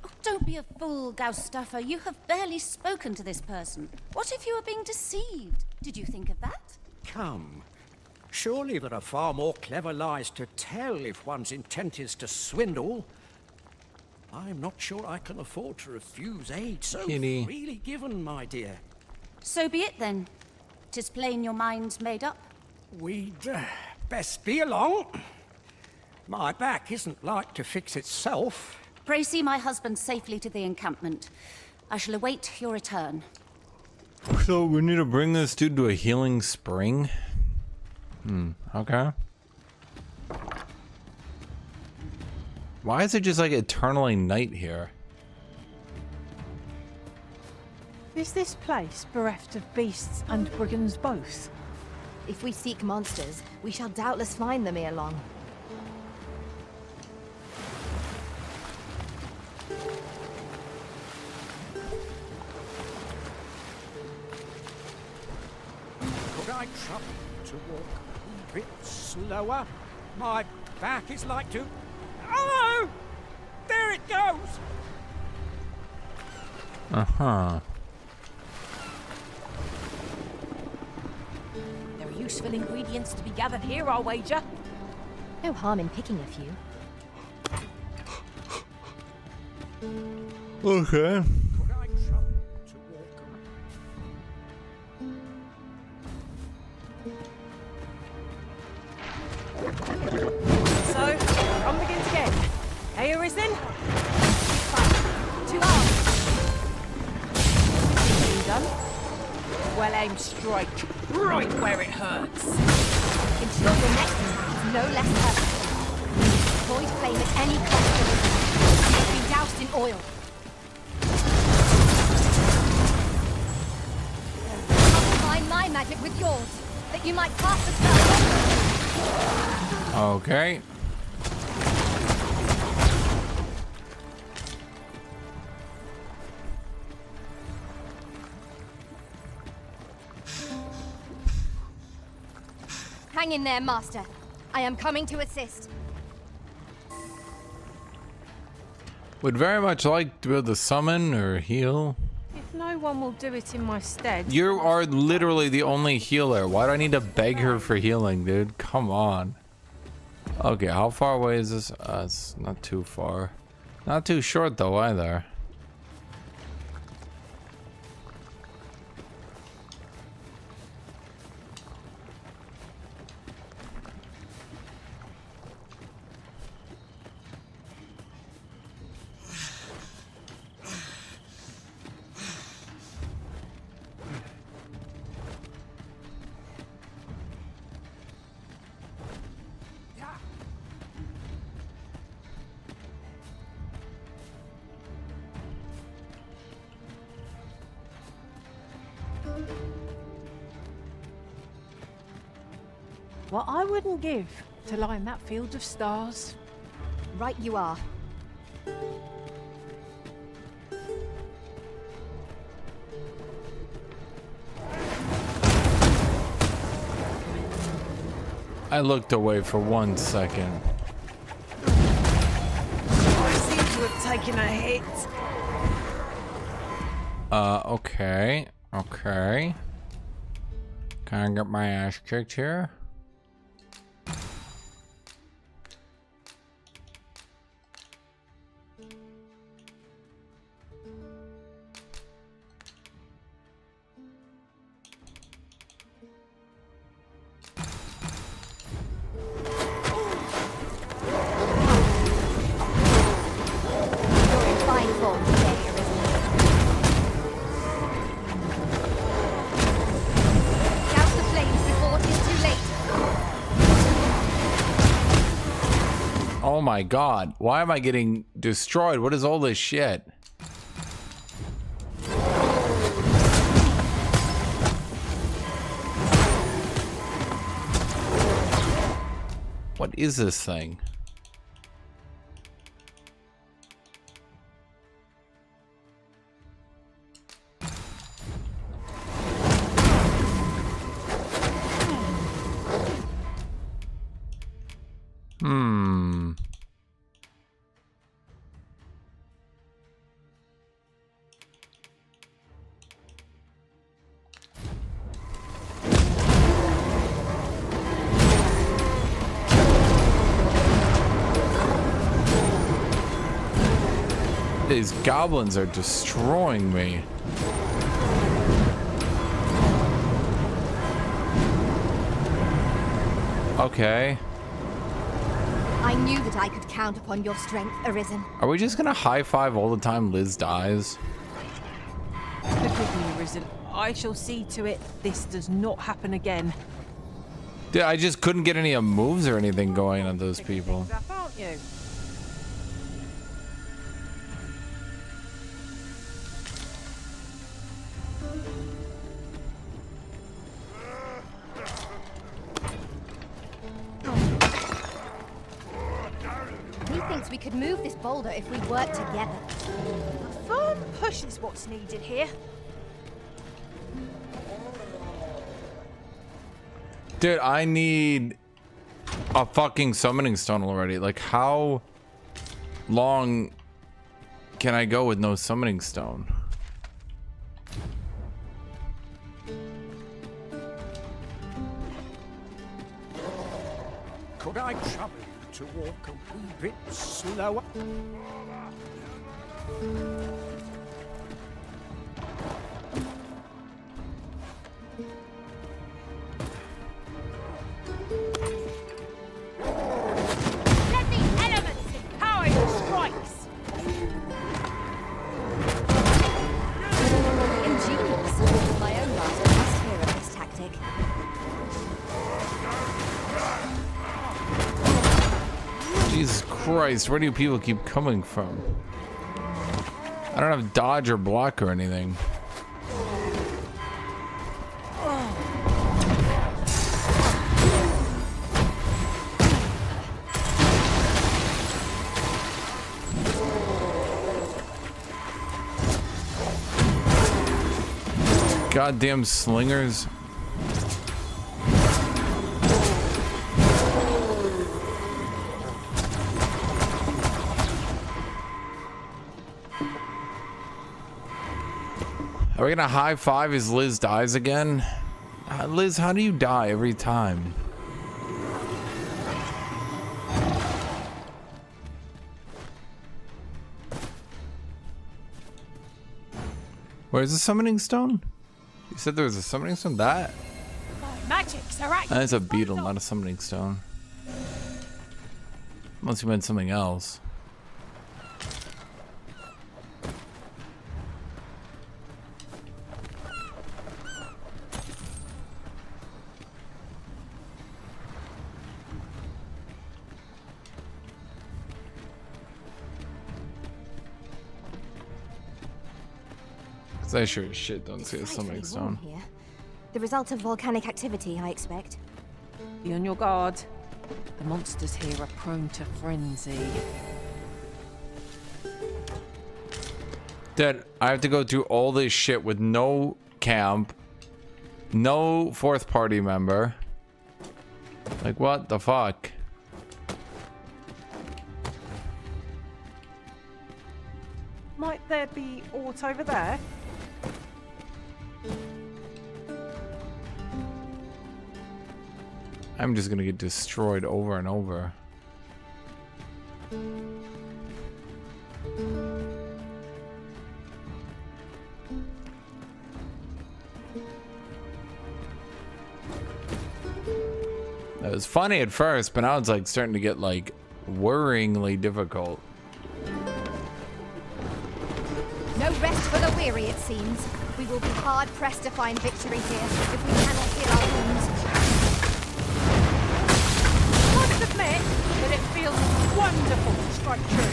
Oh, don't be a fool, Gaustuffer. You have barely spoken to this person. What if you are being deceived? Did you think of that? Come. Surely there are far more clever lies to tell if one's intent is to swindle. I'm not sure I can afford to refuse aid so freely given, my dear. So be it then. 'Tis plain your mind's made up. We'd best be along. My back isn't like to fix itself. Pray see my husband safely to the encampment. I shall await your return. So we need to bring this dude to a healing spring? Okay. Why is it just like eternally night here? Is this place bereft of beasts and brigands both? If we seek monsters, we shall doubtless find them ere long. Could I trouble to walk a bit slower? My back is like to... Oh! There it goes! Uh-huh. There are useful ingredients to be gathered here, I'll wager. No harm in picking a few. Okay. Could I trouble to walk So, run begins again. Hey, Arisen? Fight. 2 arms. You done? well-aimed strike, right where it hurts. Ensure your next attack is no less perfect. Avoid flame at any cost. You must be doused in oil. Combine my magic with yours, that you might cast the spell. Okay. Hang in there, Master. I am coming to assist. Would very much like to be able to summon or heal. If no one will do it in my stead... You are literally the only healer. Why do I need to beg her for healing, dude? Come on. Okay, how far away is this? It's not too far. Not too short though either. What I wouldn't give to lie in that field of stars. Right you are. I looked away for 1 second. I seem to have taken a hit. Okay. Okay. Can I get my ass kicked here? Oh my god, why am I getting destroyed? What is all this shit? What is this thing? These goblins are destroying me. Okay. I knew that I could count upon your strength, Arisen. Are we just gonna high five all the time Liz dies? Forgive me, Arisen. I shall see to it this does not happen again. Dude, I just couldn't get any moves or anything going on those people. Aren't you? We could move this boulder if we work together. A firm push is what's needed here. Dude, I need a fucking summoning stone already. Like, how long can I go with no summoning stone? Could I trouble you to walk a wee bit slower? Let the elements empower your strikes. Ingenious. My own master must Christ, where do people keep coming from? I don't have dodge or block or anything. Goddamn slingers. Are we gonna high five as Liz dies again? Liz, how do you die every time? Where's the summoning stone? You said there was a summoning stone? That? Magic's alright. That's a beetle, not a summoning stone. Unless you meant something else. I sure as shit don't see a summoning stone. Here. The result of volcanic activity, I expect. Be on your guard. The monsters here are prone to frenzy. Dad, I have to go through all this shit with no camp, no fourth party member. Like, what the fuck? Might there be aught over there? I'm just gonna get destroyed over and over. It was funny at first, but now it's like starting to get like worryingly difficult. No rest for the weary, it seems. We will be hard pressed to find victory here if we cannot heal our wounds. Must admit that it feels wonderful to strike true.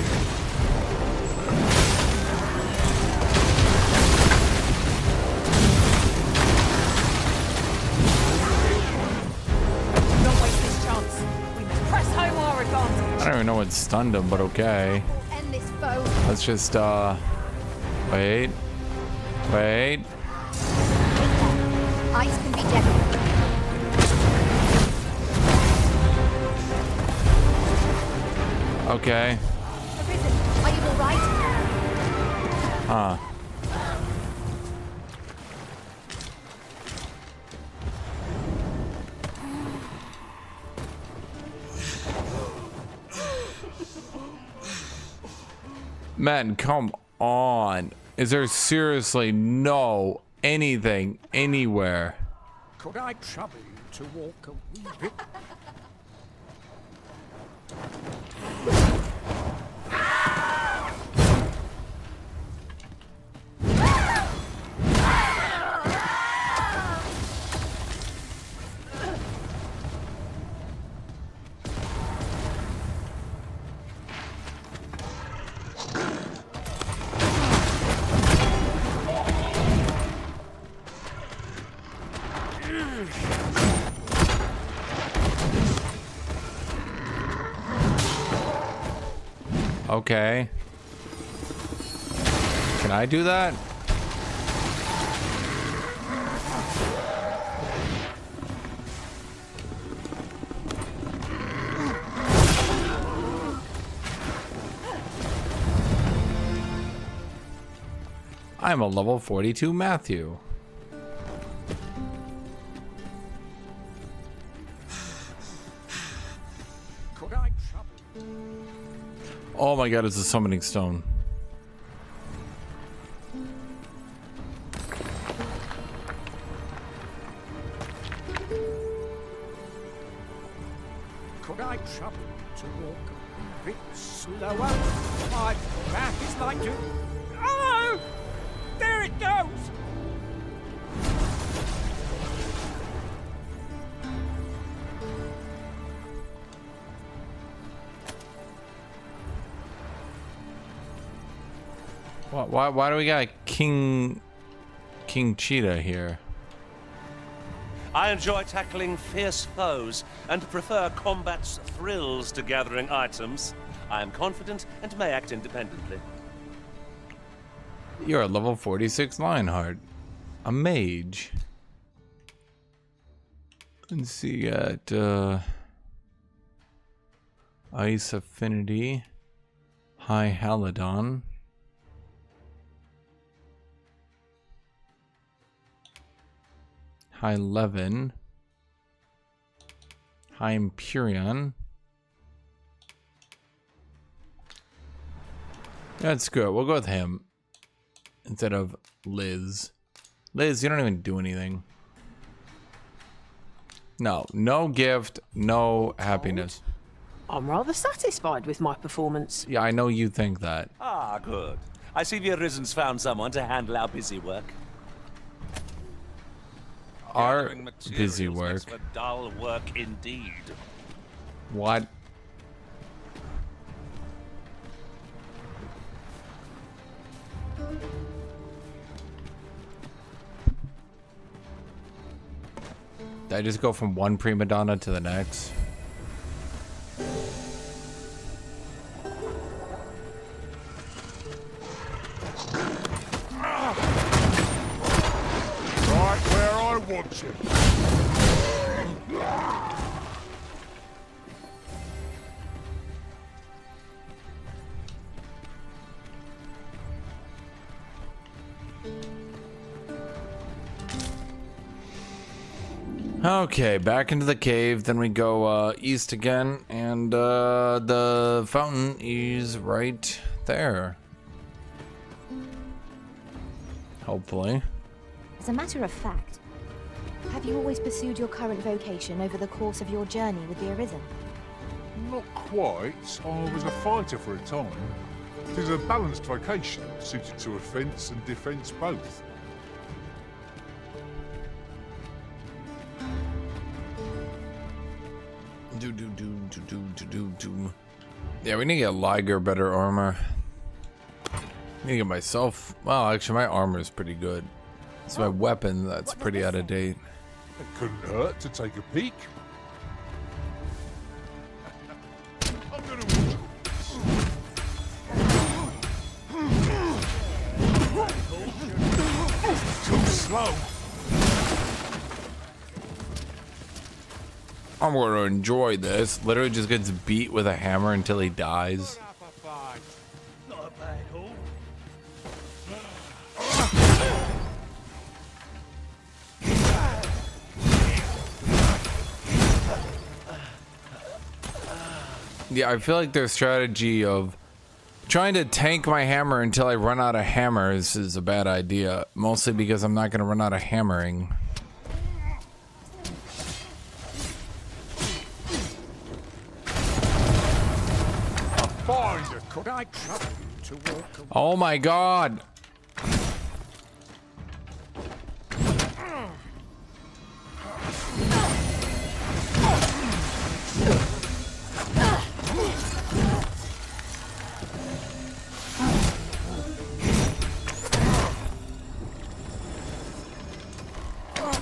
Don't waste this chance. We must press home our advantage. I don't even know what stunned him, but okay. End this foe. Let's just wait. Ice can be deadly. Okay. Are you all right? Huh. Man, come on. Is there seriously no anything anywhere? Could I trouble you to walk a wee bit? Okay. Can I do that? I'm a level 42 Matthew. Oh my god, it's a summoning stone. Could I trouble you to walk a bit slower? My back is like to... Oh! There it goes! Why do we got King Cheetah here? I enjoy tackling fierce foes and prefer combat's thrills to gathering items. I am confident and may act independently. You're a level 46 Lionheart. A mage. Let's see, you got Ice Affinity, High Halidon, High Levin, High Empyrean. That's good. We'll go with him instead of Liz. Liz, you don't even do anything. No gift, no happiness. I'm rather satisfied with my performance. Yeah, I know you think that. Ah, good. I see the Arisen's found someone to handle our busy work. Our Gathering busy materials work. makes for dull work indeed. What? Did I just go from one prima donna to the next? Right where I want you. Okay, back into the cave, then we go east again, and the fountain is right there. Hopefully. As a matter of fact, have you always pursued your current vocation over the course of your journey with the Arisen? Not quite. I was a fighter for a time. It is a balanced vocation, suited to offence and defence both. Yeah, we need to get Liger better armor. I need to get myself. Well, actually, my armor is pretty good. It's my weapon that's pretty out of date. It couldn't hurt to take a peek. Too slow. I'm going to enjoy this. Literally just gets beat with a hammer until he dies. Not a bad haul. Yeah, I feel like their strategy of trying to tank my hammer until I run out of hammers is a bad idea. Mostly because I'm not going to run out of hammering. Could I trouble you to walk away? Oh my god!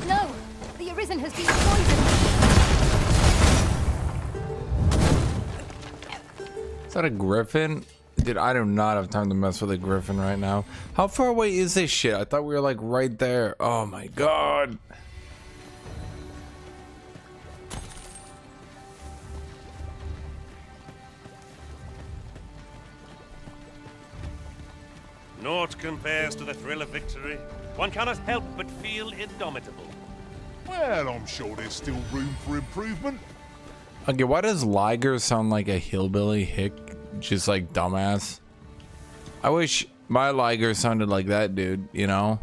No! The Arisen has been poisoned! Is that a griffin? Dude, I do not have time to mess with a griffin right now. How far away is this shit? I thought we were like right there. Oh my god. Naught compares to the thrill of victory. One cannot help but feel indomitable. Well, I'm sure there's still room for improvement. Okay, why does Liger sound like a hillbilly hick? Just like dumbass. I wish my Liger sounded like that dude, you know?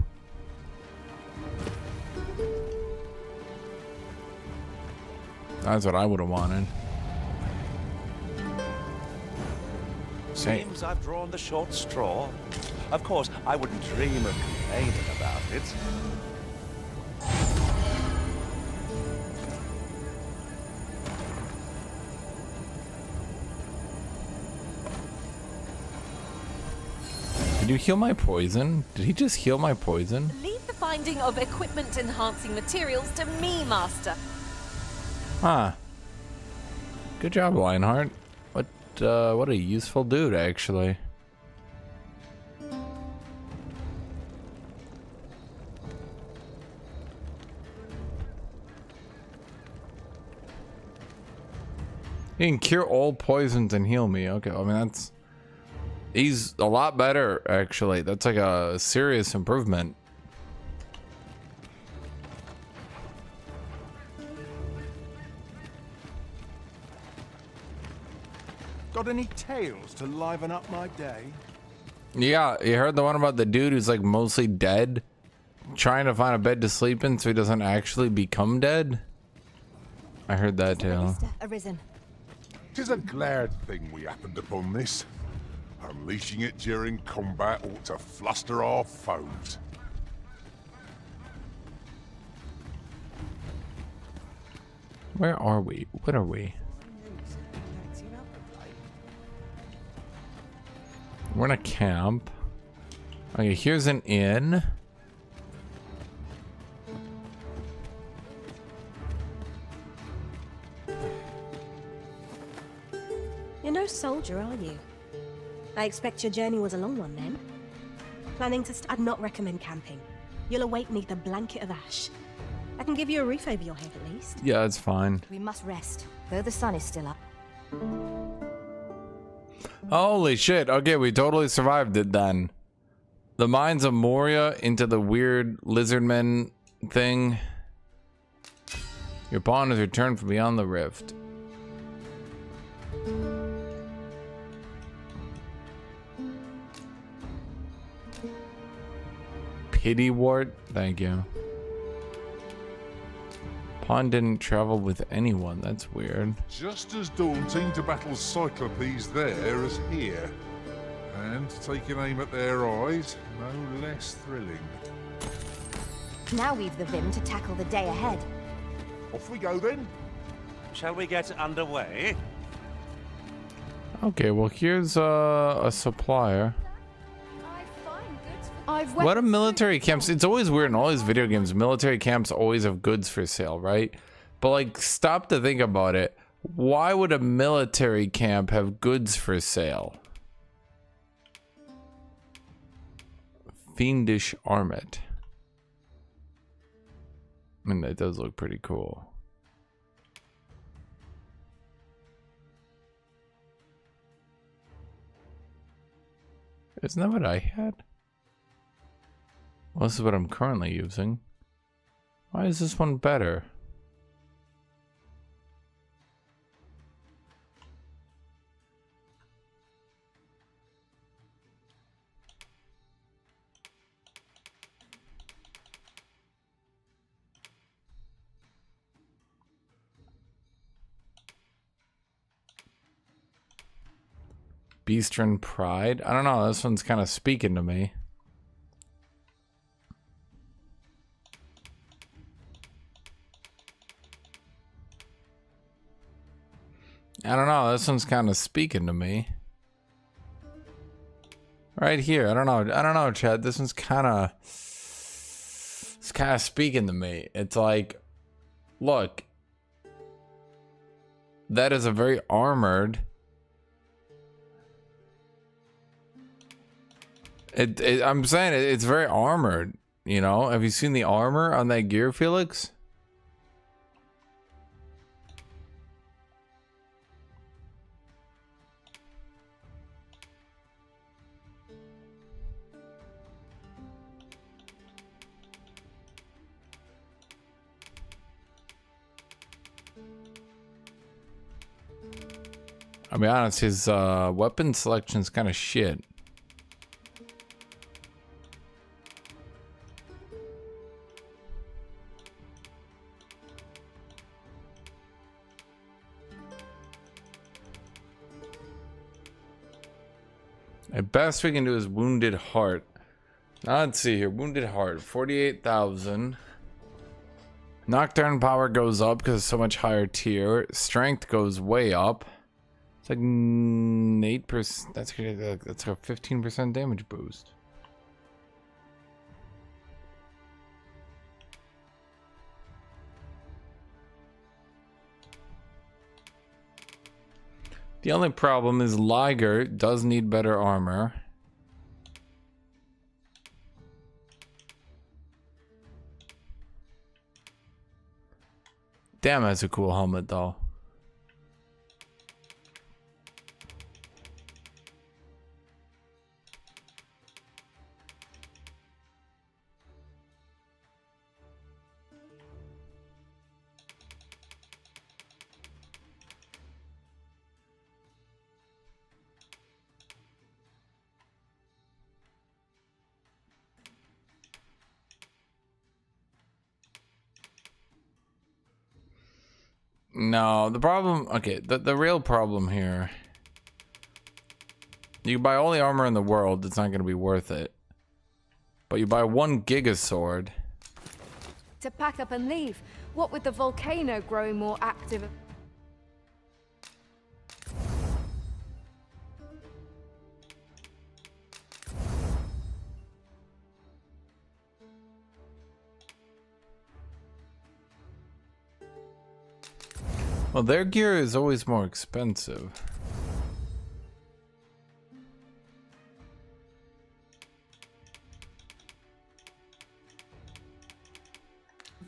That's what I would have wanted. Seems I've drawn the short straw. Of course, I wouldn't dream of complaining about it. Did you heal my poison? Did he just heal my poison? Leave the finding of equipment-enhancing materials to me, Master. Huh. Good job, Lionheart. What a useful dude, actually. He can cure all poisons and heal me. Okay, I mean that's... He's a lot better, actually. That's like a serious improvement. Got any tales to liven up my day? Yeah, you heard the one about the dude who's like mostly dead, trying to find a bed to sleep in so he doesn't actually become dead? I heard that too. Arisen. 'Tis a glad thing we happened upon this. Unleashing it during combat ought to fluster our foes. Where are we? What are we? We're in a camp. Okay, here's an inn. You're no soldier, are you? I expect your journey was a long one then. Planning to I'd not recommend camping. You'll awake neath a blanket of ash. I can give you a roof over your head at least. Yeah, it's fine. We must rest, though the sun is still up. Holy shit. Okay, we totally survived it then. The mines of Moria into the weird lizardmen thing. Your pawn has returned from beyond the rift. Pity wart? Thank you. Pawn didn't travel with anyone. That's weird. Just as daunting to battle Cyclopes there as here. And taking aim at their eyes, no less thrilling. Now we've the vim to tackle the day ahead. Off we go then. Shall we get underway? Okay, well here's a supplier. What are military camps? It's always weird in all these video games. Military camps always have goods for sale, right? But like, stop to think about it. Why would a military camp have goods for sale? Fiendish armet. I mean, that does look pretty cool. Isn't that what I had? Well, this is what I'm currently using. Why is this one better? Beastren Pride? I don't know, this one's kind of speaking to me. I don't know, this one's kind of speaking to me. Right here, I don't know, Chad, this one's kind of... It's kind of speaking to me. It's like, look. That is a very armored... I'm saying it's very armored, you know? Have you seen the armor on that gear, Felix? I'll be honest, his weapon selection's kind of shit. At best we can do is Wounded Heart. Now let's see here. Wounded Heart, 48,000. Nocturne power goes up because it's so much higher tier. Strength goes way up. It's like 8%. That's a 15% damage boost. The only problem is Liger does need better armor. Damn, that's a cool helmet though. No, the problem, okay, the real problem here, you buy all the armor in the world, it's not going to be worth it. But you buy 1 Giga Sword. To pack up and leave, what with the volcano growing more active. Well, their gear is always more expensive.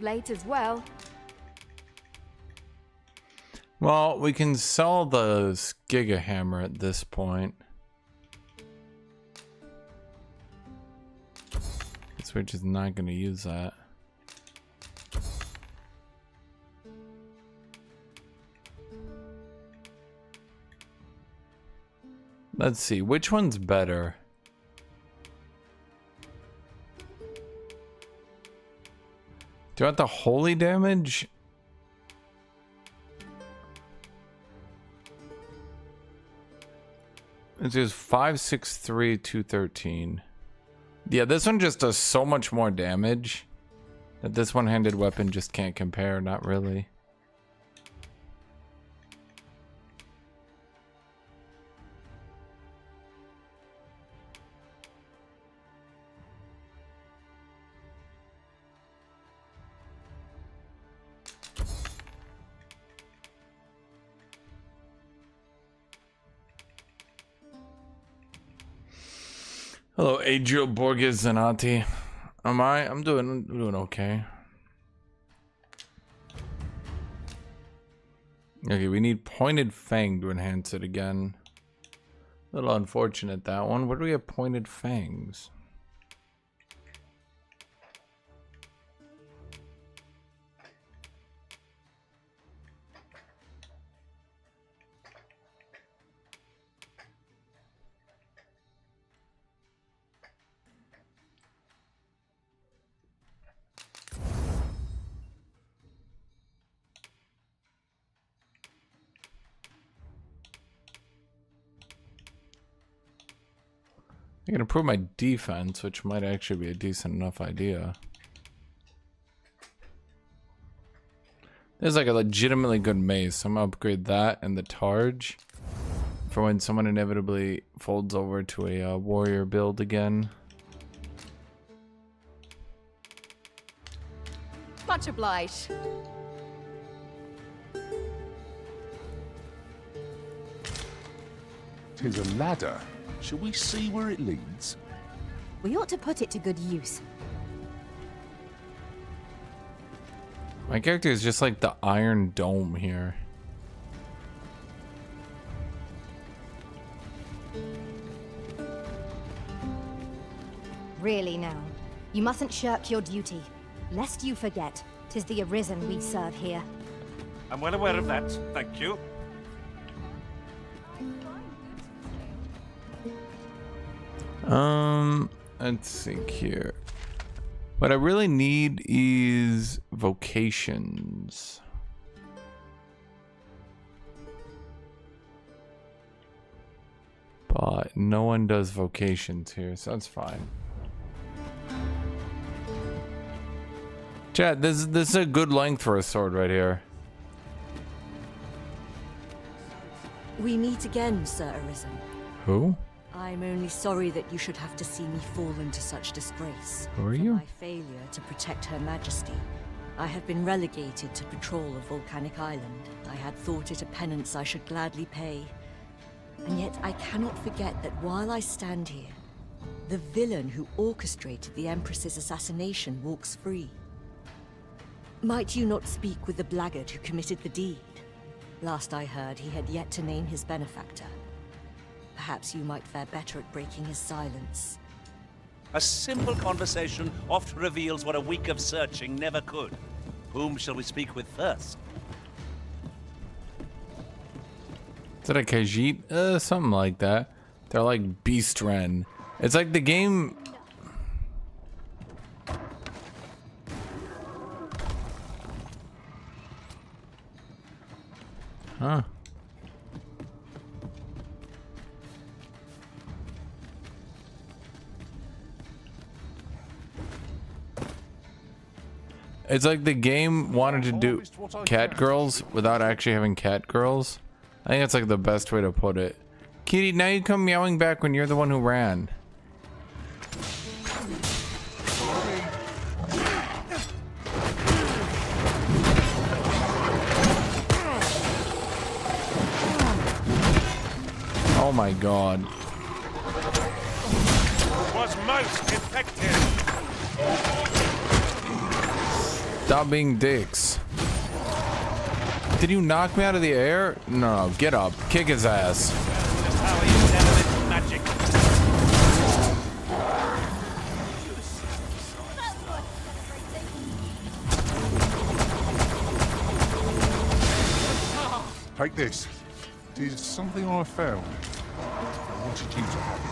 Late as well. Well, we can sell the Giga Hammer at this point. Guess we're just not going to use that. Let's see, which one's better? Do you want the holy damage? It is 563, 213. Yeah, this one just does so much more damage that this one-handed weapon just can't compare, not really. Hello, Adriel Borges Zanati. I'm doing okay. Okay, we need Pointed Fang to enhance it again. A little unfortunate, that one. Where do we have Pointed Fangs? I can improve my defense, which might actually be a decent enough idea. There's like a legitimately good mace, so I'm gonna upgrade that and the Targe for when someone inevitably folds over to a warrior build again. Much obliged. Tis a ladder. Shall we see where it leads? We ought to put it to good use. My character is just like the Iron Dome here. Really now, you mustn't shirk your duty, lest you forget, 'tis the Arisen we serve here. I'm well aware of that, thank you. Let's think here. What I really need is vocations. But no one does vocations here, so that's fine. Chat, this is a good length for a sword right here. We meet again, Sir Arisen. Who? I'm only sorry that you should have to see me fall into such disgrace. Who are for you? my failure to protect Her Majesty. I have been relegated to patrol of Volcanic Island. I had thought it a penance I should gladly pay, And yet I cannot forget that while I stand here, the villain who orchestrated the Empress's assassination walks free. Might you not speak with the blackguard who committed the deed? Last I heard, he had yet to name his benefactor. Perhaps you might fare better at breaking his silence. A simple conversation oft reveals what a week of searching never could. Whom shall we speak with first? Is it a Khajiit? Something like that. They're like beast ren. It's like the game. Huh. It's like the game wanted to do cat girls without actually having cat girls. I think that's like the best way to put it. Kitty, now you come meowing back when you're the one who ran. Oh my god. Was most effective. Stop being dicks. Did you knock me out of the air? No, no, get up. Kick his ass. Just how he used element magic. Take this. It is something I found. I wanted you to have it.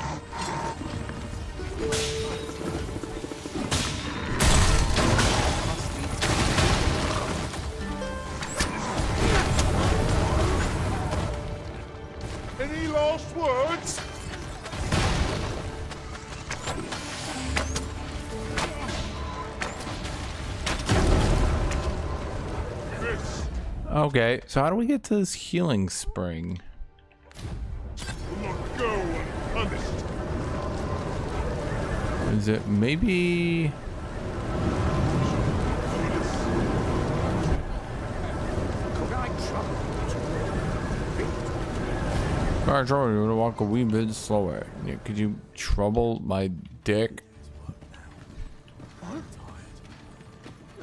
Any last words? Okay, so how do we get to this healing spring? Not go unpunished. Is it maybe? Alright, Charlie, you want to walk a wee bit slower. Yeah, could you trouble my dick?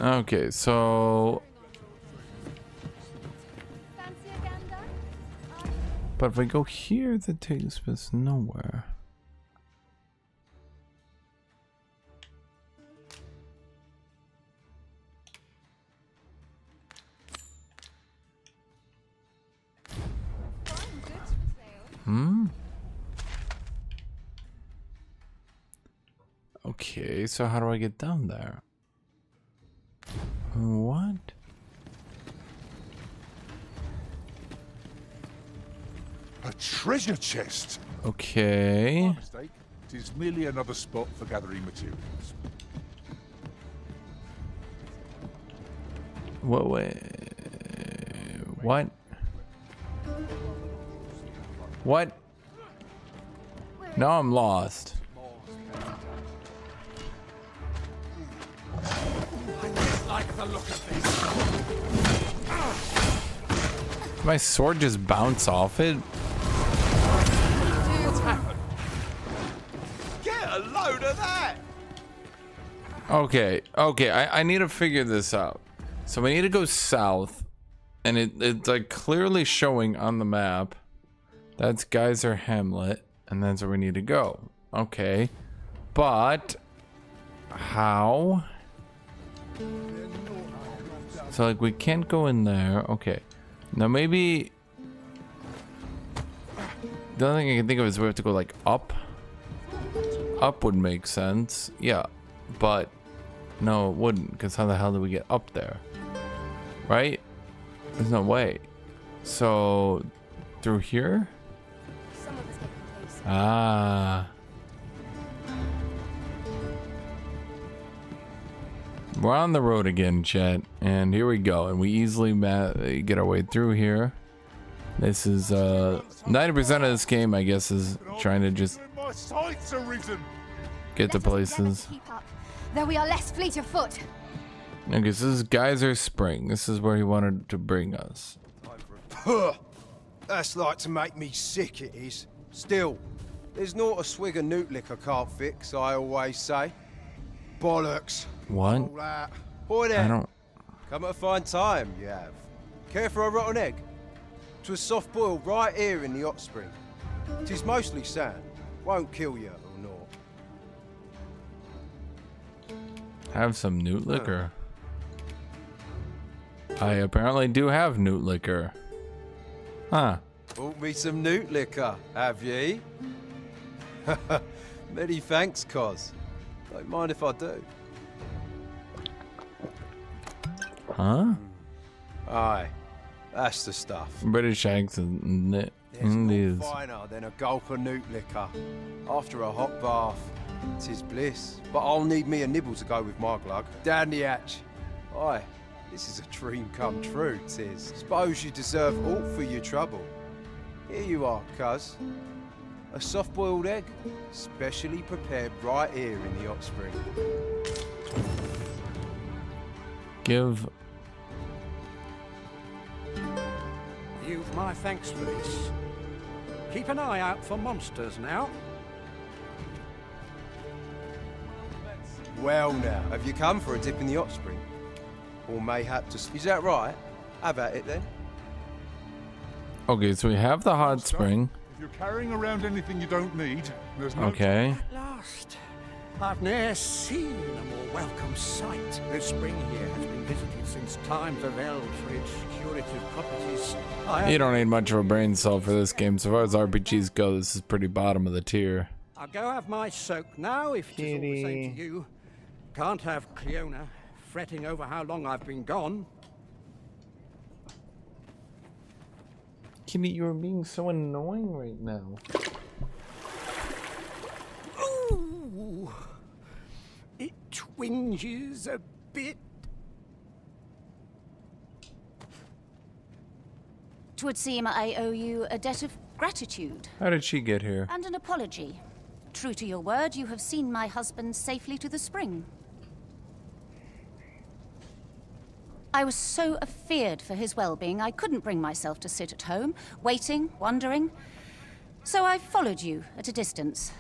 Okay, so. But if I go here, that takes us nowhere. Okay, so how do I get down there? What? A treasure chest. Okay. My mistake. It is merely another spot for gathering materials. What? What? What? Now I'm lost. I dislike the look of this. My sword just bounce off it? What's happened? Get a load of that! Okay, I need to figure this out. So we need to go south, and it's like clearly showing on the map. That's Geyser Hamlet, and that's where we need to go. Okay, but how? So like we can't go in there. Okay, now maybe the only thing I can think of is we have to go like up. Up would make sense, yeah, but no, it wouldn't, because how the hell do we get up there? Right? There's no way. So through here? Ah. We're on the road again, chat, and here we go, and we easily get our way through here. This is 90% of this game, I guess, is trying to just My sights are risen. get to places. Keep up, though we are less fleet of foot. Okay, so this is Geyser Spring. This is where he wanted to bring us. That's like to make me sick, it is. Still, there's not a swig of newt liquor can't fix, I always say. Bollocks. What? All that. Boy there. I don't... Come at a fine time, you have. Care for a rotten egg? 'Twas soft boiled right here in the hot spring. 'Tis mostly sand. Won't kill you or naught. Have some newt liquor. I apparently do have newt liquor. Huh. Bought me some newt liquor, have ye? Many thanks, Cos. Don't mind if I do. Huh? Aye, that's the stuff. British accent. There's no finer than a gulp of newt liquor. After a hot bath, 'tis bliss. But I'll need me a nibble to go with my glug. Down the hatch. Aye, this is a dream come true, 'tis. Suppose you deserve aught for your trouble. Here you are, cuz. A soft-boiled egg, specially prepared right here in the hot spring. Give... You've my thanks for this. Keep an eye out for monsters now. Well now, have you come for a dip in the hot spring? Or mayhap to... Is that right? Have at it then. Okay, so we have the hot spring. If you're carrying around anything you don't need, there's no... Okay. At last. I've ne'er seen a more welcome sight. The spring here has been visited since times of eld for its curative properties. You don't need much of a brain cell for this game. So far as RPGs go, this is pretty bottom of the tier. I'll go have my soak now, if it's all the same to you. Can't have Cleona fretting over how long I've been gone. Kitty, you're being so annoying right now. Ooh, it twinges a bit. 'Twould seem I owe you a debt of gratitude. How did she get here? And an apology. True to your word, you have seen my husband safely to the spring. I was so afeared for his well-being, I couldn't bring myself to sit at home, waiting, wondering. So I followed you at a distance,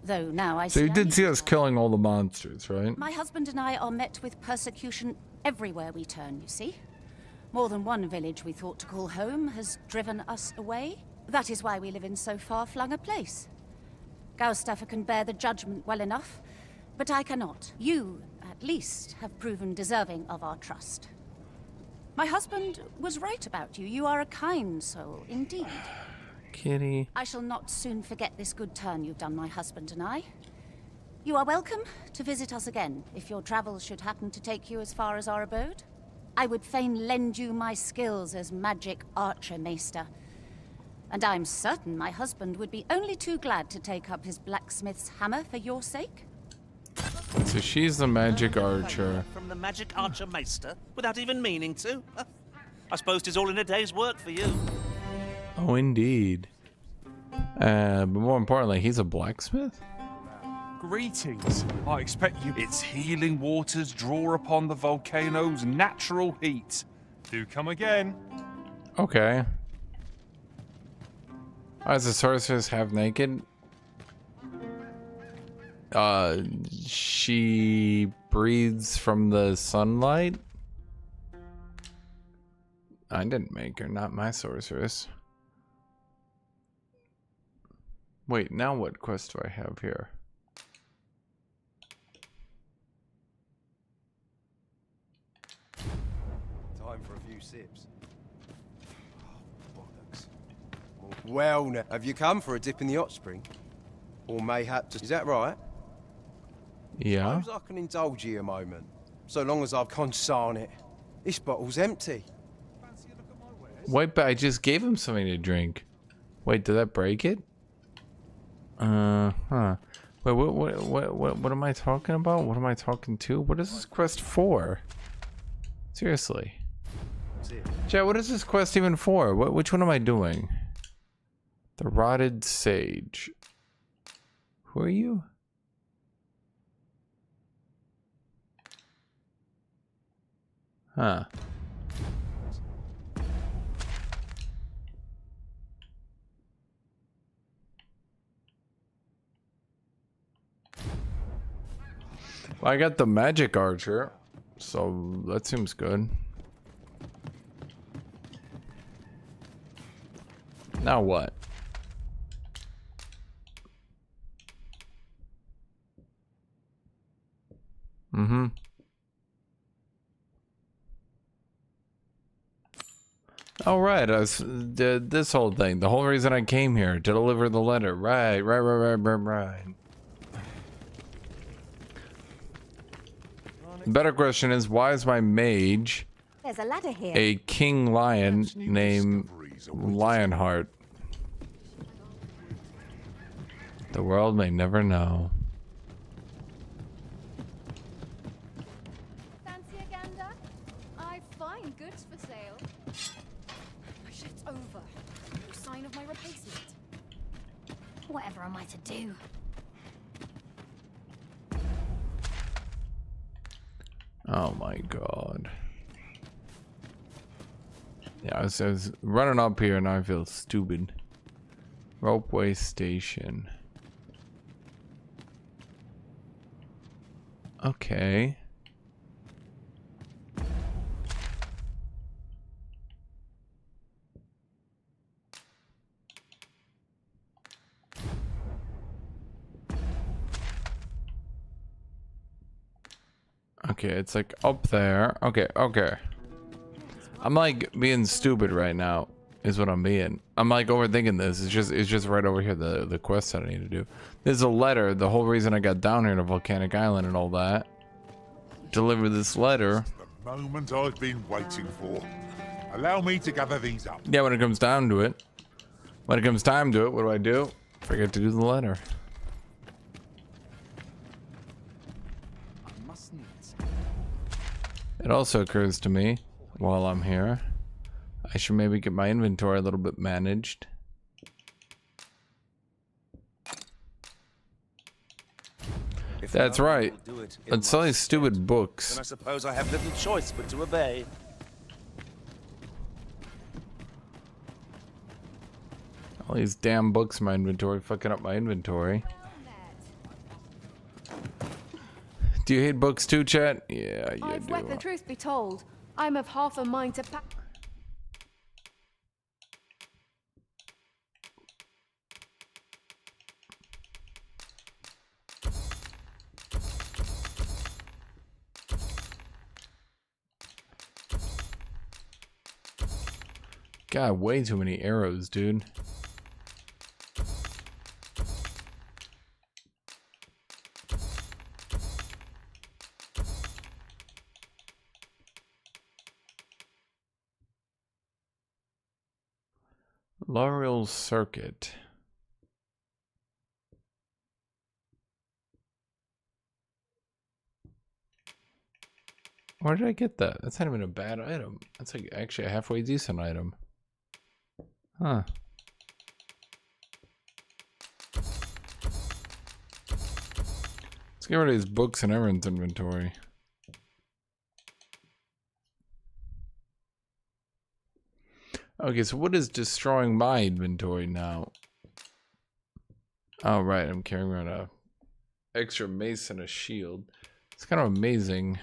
though now I see... So you did see us killing all the monsters, right? My husband and I are met with persecution everywhere we turn, you see. More than one village we thought to call home has driven us away. That is why we live in so far-flung a place. Gaustaffer can bear the judgment well enough, but I cannot. You, at least, have proven deserving of our trust. My husband was right about you. You are a kind soul, indeed. Kitty. I shall not soon forget this good turn you've done, my husband and I. You are welcome to visit us again, if your travels should happen to take you as far as our abode. I would fain lend you my skills as magic archer maester. And I'm certain my husband would be only too glad to take up his blacksmith's hammer for your sake. So she's the magic archer. From the magic archer maester, without even meaning to. I suppose 'tis all in a day's work for you. Oh, indeed. But more importantly, he's a blacksmith? Greetings. I expect you. Its healing waters draw upon the volcano's natural heat. Do come again. Okay. Oh, is the sorceress half naked? She breathes from the sunlight? I didn't make her, not my sorceress. Wait, now what quest do I have here? Time for a few sips. Oh, bollocks. Well now, have you come for a dip in the hot spring? Or mayhap to... Is that right? Yeah. Suppose I can indulge you a moment, so long as I've consarn it. This bottle's empty. Wait, but I just gave him something to drink. Wait, did that break it? Huh. Wait, what am I talking about? What am I talking to? What is this quest for? Seriously. Chat, what is this quest even for? Which one am I doing? The Rotted Sage. Who are you? Huh. Well, I got the magic archer, so that seems good. Now what? Mm-hmm. All right, I did this whole thing. The whole reason I came here to deliver the letter. Right. The better question is, why is my mage There's a ladder here. a king lion named Lionheart? The world may never know. Fancy a gander? I find goods for sale. My shift's over. No sign of my replacement. Whatever am I to do? Oh my god. Yeah, I was running up here and now I feel stupid. Ropeway station. Okay. Okay, it's like up there. Okay. I'm like being stupid right now, is what I'm being. I'm like overthinking this. It's just right over here, the quest that I need to do. There's a letter. The whole reason I got down here to Volcanic Island and all that. Deliver this letter. The moment I've been waiting for. Allow me to gather these up. Yeah, when it comes down to it. When it comes time to it, what do? Forget to do the letter. It also occurs to me, while I'm here, I should maybe get my inventory a little bit managed. That's right. Let's sell these stupid books. Then I suppose I have little choice but to obey. All these damn books in my inventory, fucking up my inventory. Do you hate books too, chat? Yeah, you I've do. let the truth be told. I'm of half a mind to pack. God, way too many arrows, dude. Laurel Circuit. Where did I get that? That's not even a bad item. That's like actually a halfway decent item. Huh. Let's get rid of these books in everyone's inventory. Okay, so what is destroying my inventory now? Oh, right, I'm carrying around a extra mace and a shield. It's kind of amazing.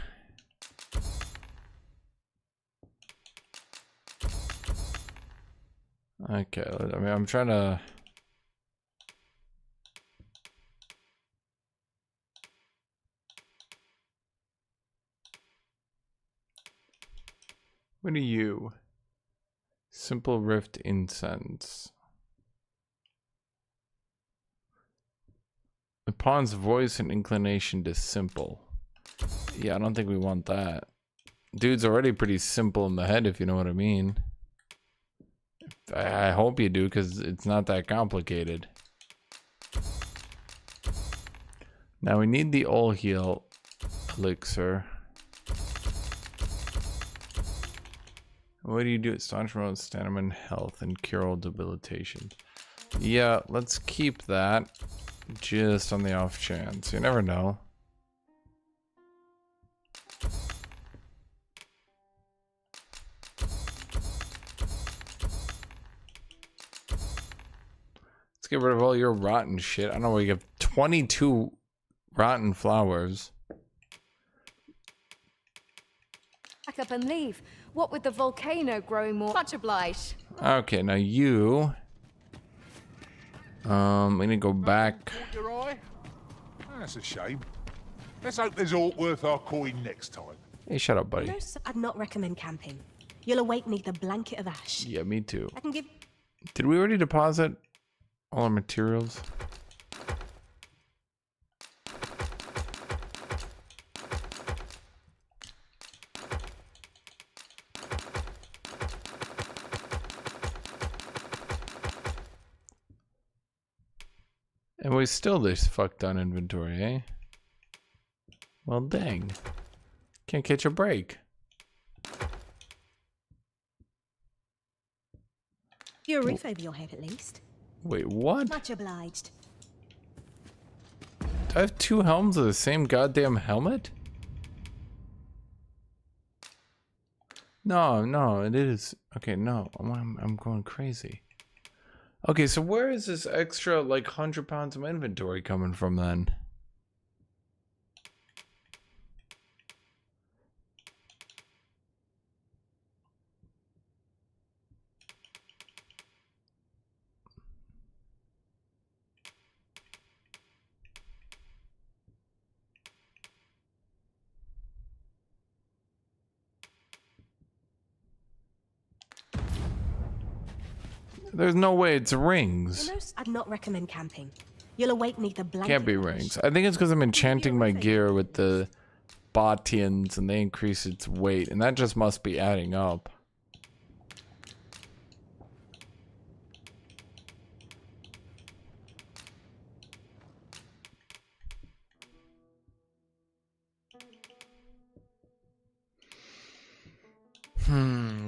Okay, I mean, I'm trying to... What are you? Simple Rift Incense. The pawn's voice and inclination to simple. Yeah, I don't think we want that. Dude's already pretty simple in the head, if you know what I mean. I hope you do, because it's not that complicated. Now we need the all heal elixir. What do you do? Staunch remote stamina and health and cure all debilitation. Yeah, let's keep that just on the off chance. You never know. Let's get rid of all your rotten shit. I don't know where you have 22 rotten flowers. Pack up and leave. What with the volcano growing more... Much obliged. Okay, now you... we need to go back. Caught your eye? That's a shame. Let's hope there's aught worth our coin next time. Hey, shut up, buddy. I'd not recommend camping. You'll awake neath a blanket of ash. Yeah, me too. I can give... Did we already deposit all our materials? And we still this fucked on inventory, eh? Well, dang. Can't catch a break. You're a roof over your head, at least. Wait, what? Much obliged. Do I have two helms of the same goddamn helmet? No, it is. Okay, no, I'm going crazy. Okay, so where is this extra, like, 100 pounds of inventory coming from then? There's no way it's rings. I'd not recommend camping. You'll awake neath a blanket. Can't be rings. I think it's because I'm enchanting my gear with the Botians and they increase its weight, and that just must be adding up.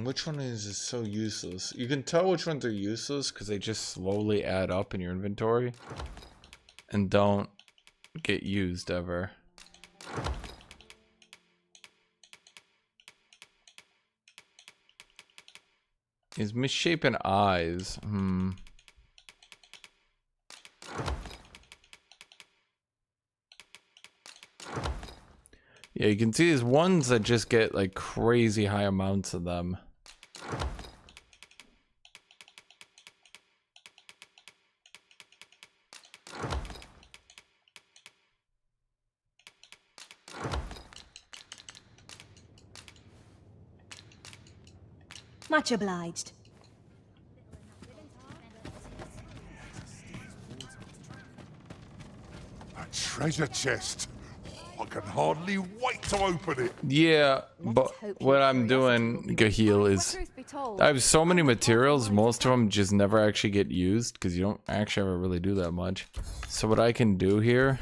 Which one is so useless? You can tell which ones are useless because they just slowly add up in your inventory and don't get used ever. Is misshapen eyes. Yeah, you can see these ones that just get like crazy high amounts of them. Much obliged. A treasure chest. I can hardly wait to open it. Yeah, but what I'm doing, Gaheel, is I have so many materials, most of them just never actually get used because you don't actually ever really do that much. So what I can do here,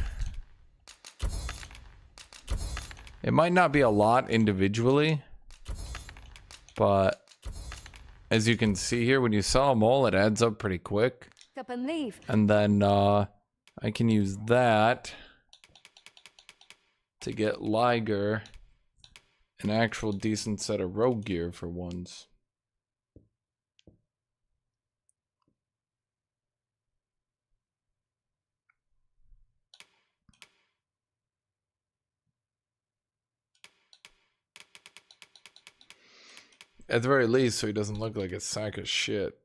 it might not be a lot individually, but as you can see here, when you sell them all, it adds up pretty quick. Up and leave. And then I can use that to get Liger an actual decent set of rogue gear for once. At the very least, so he doesn't look like a sack of shit.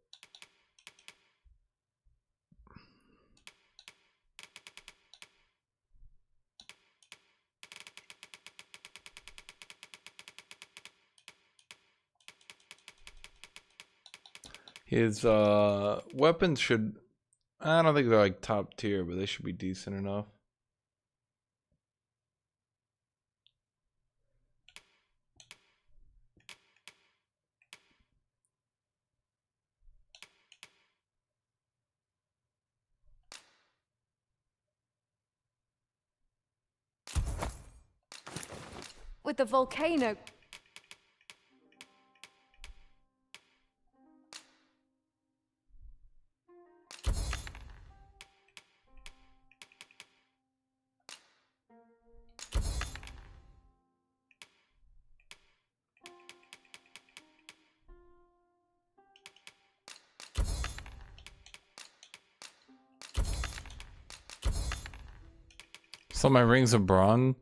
His weapons should, I don't think they're like top tier, but they should be decent enough. With the volcano... So my rings of bronze.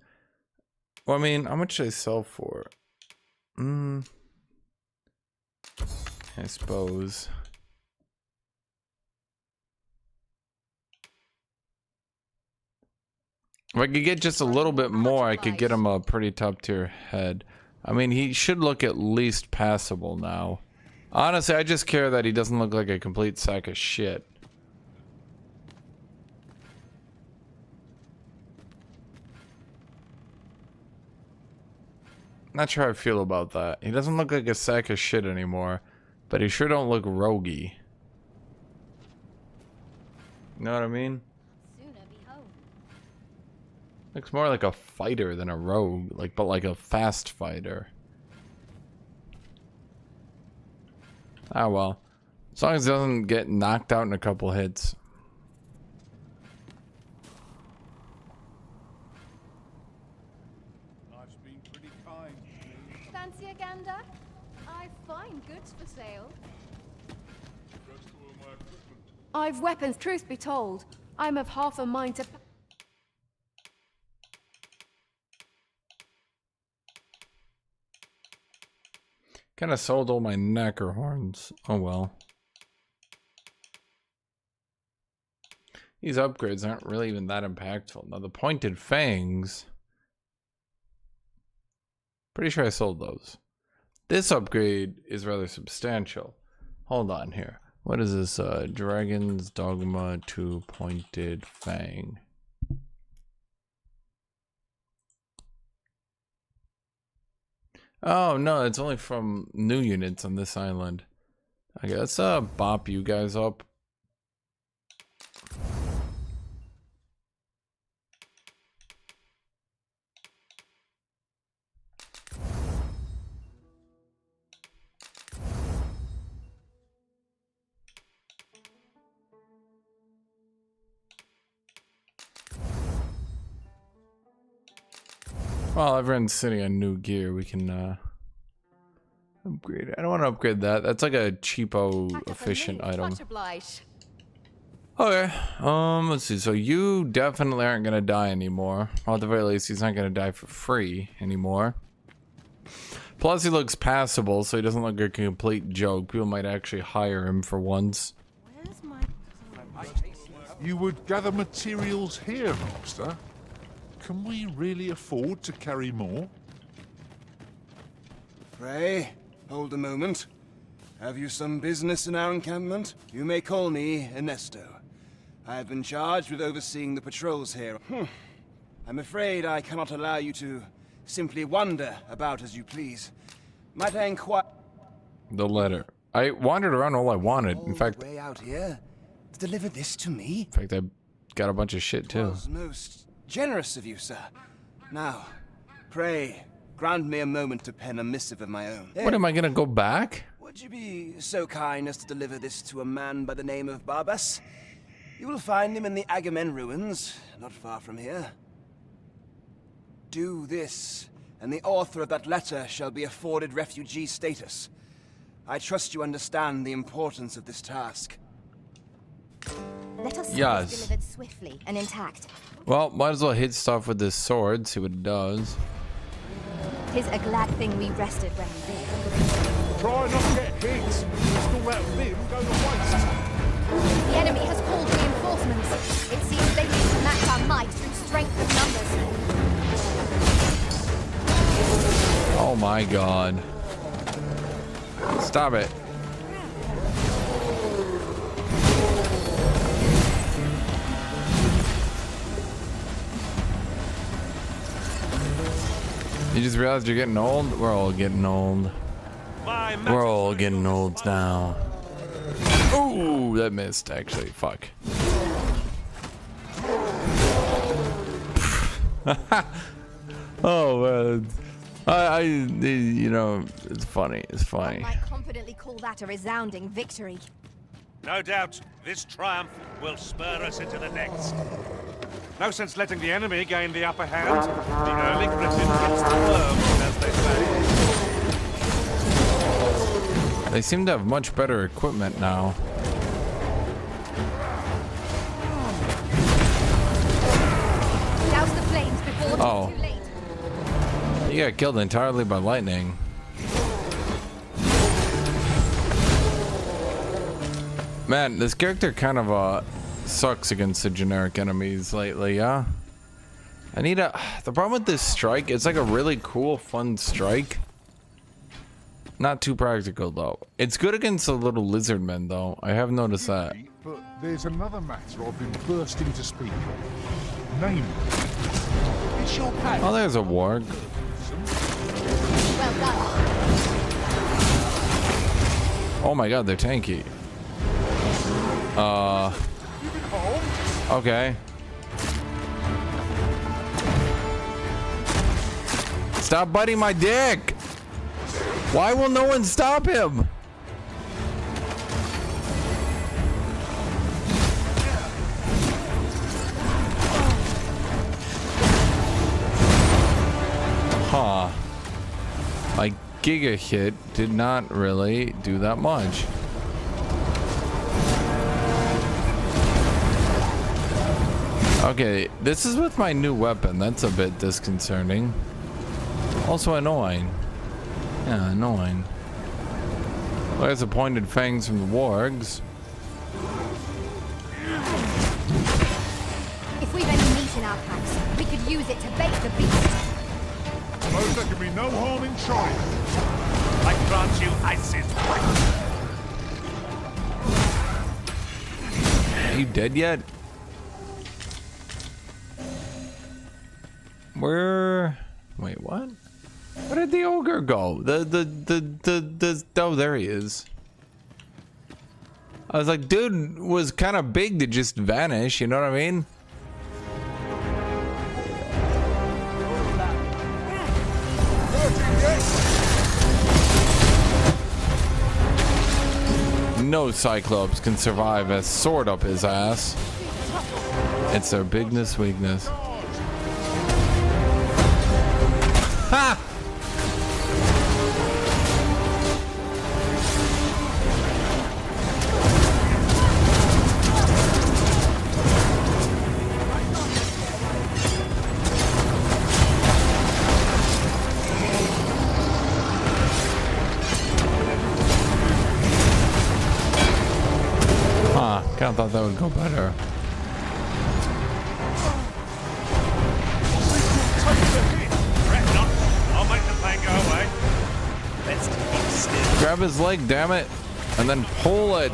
Well, I mean, how much do they sell for? I suppose. If I could get just a little bit more, I could get him a pretty top tier head. I mean, he should look at least passable now. Honestly, I just care that he doesn't look like a complete sack of shit. Not sure how I feel about that. He doesn't look like a sack of shit anymore, but he sure don't look roguey. You know what I mean? Looks more like a fighter than a rogue, but like a fast fighter. Ah well. As long as it doesn't get knocked out in a couple hits. Life's been pretty kind. Fancy a gander? I find goods for sale. I've weapons, truth be told. I'm of half a mind to... Kind of sold all my knacker horns. Oh well. These upgrades aren't really even that impactful. Now the pointed fangs. Pretty sure I sold those. This upgrade is rather substantial. Hold on here. What is this? Dragon's Dogma 2 Pointed Fang. Oh no, it's only from new units on this island. Okay, let's bop you guys up. Well, everyone's sitting on new gear. We can upgrade it. I don't want to upgrade that. That's like a cheapo, efficient item. Okay. Let's see. So you definitely aren't gonna die anymore. Well, at the very least, he's not gonna die for free anymore. Plus, he looks passable, so he doesn't look like a complete joke. People might actually hire him for once. You would gather materials here, Master? Can we really afford to carry more? Pray, hold a moment. Have you some business in our encampment? You may call me Ernesto. I have been charged with overseeing the patrols here. I'm afraid I cannot allow you to simply wander about as you please. Might I inquire... The letter. I wandered around all I wanted. In fact... way out here to deliver this to me? In fact, I got a bunch of shit too. Was most generous of you, sir. Now, pray, grant me a moment to pen a missive of my own. What, am I gonna go back? Would you be so kind as to deliver this to a man by the name of Barbas? You will find him in the Agamemnon ruins, not far from here. Do this, and the author of that letter shall be afforded refugee status. I trust you understand the importance of this task. Let us see Yes. this delivered swiftly and intact. Well, might as well hit stuff with this sword, see what it does. 'Tis a glad thing we rested when we did. Try not to get hit. Just all that vim go to waste. The enemy has called reinforcements. It seems they need to match our might through strength of numbers. Oh my god. Stop it. You just realized you're getting old? We're all getting old. We're all getting old now. Ooh, that missed actually. Fuck. Oh man. You know, it's funny. It's funny. I confidently call that a resounding victory. No doubt, this triumph will spur us into the next. No sense letting the enemy gain the upper hand. The early Britain gets the worm, as they say. They seem to have much better equipment now. Douse the flames before it's too late. You got killed entirely by lightning. Man, this character kind of sucks against the generic enemies lately, yeah? I need a... The problem with this strike, it's like a really cool, fun strike. Not too practical, though. It's good against the little lizard men, though. I have noticed that. But there's another matter I've been bursting to speak of. Namely, it's your pack. Oh, there's a warg. Well done. Oh my god, they're tanky. Okay. Stop biting my dick! Why will no one stop him? Huh. My Giga hit did not really do that much. Okay, this is with my new weapon. That's a bit disconcerting. Also annoying. Yeah, annoying. There's the pointed fangs from the wargs. If we've any meat in our packs, we could use it to bait the beast. Suppose there can be no harm in trying. I grant you ices. Are you dead yet? Where? Wait, what? Where did the ogre go? Oh, there he is. I was like, dude was kind of big to just vanish, you know what I mean? No Cyclops can survive a sword up his ass. It's their bigness weakness. Ha! Huh, kinda thought that would go better. Grab his leg, damn it, and then pull it.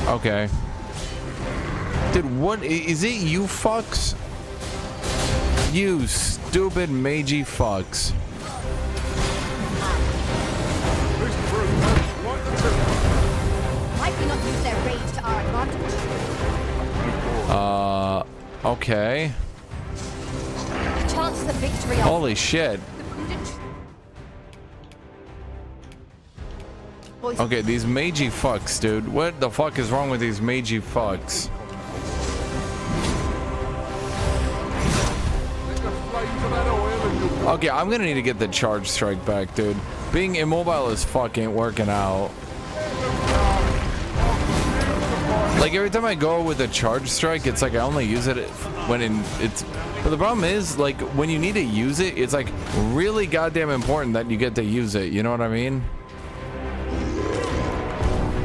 Okay. Dude, what is it? You fucks? You stupid magey fucks. Might we not use their rage to our advantage? Okay. Chances of victory. Holy shit. Okay, these magey fucks, dude. What the fuck is wrong with these magey fucks? Okay, I'm gonna need to get the charge strike back, dude. Being immobile as fuck ain't working out. Like every time I go with a charge strike, it's like I only use it when it's. But the problem is, like when you need to use it, it's like really goddamn important that you get to use it. You know what I mean?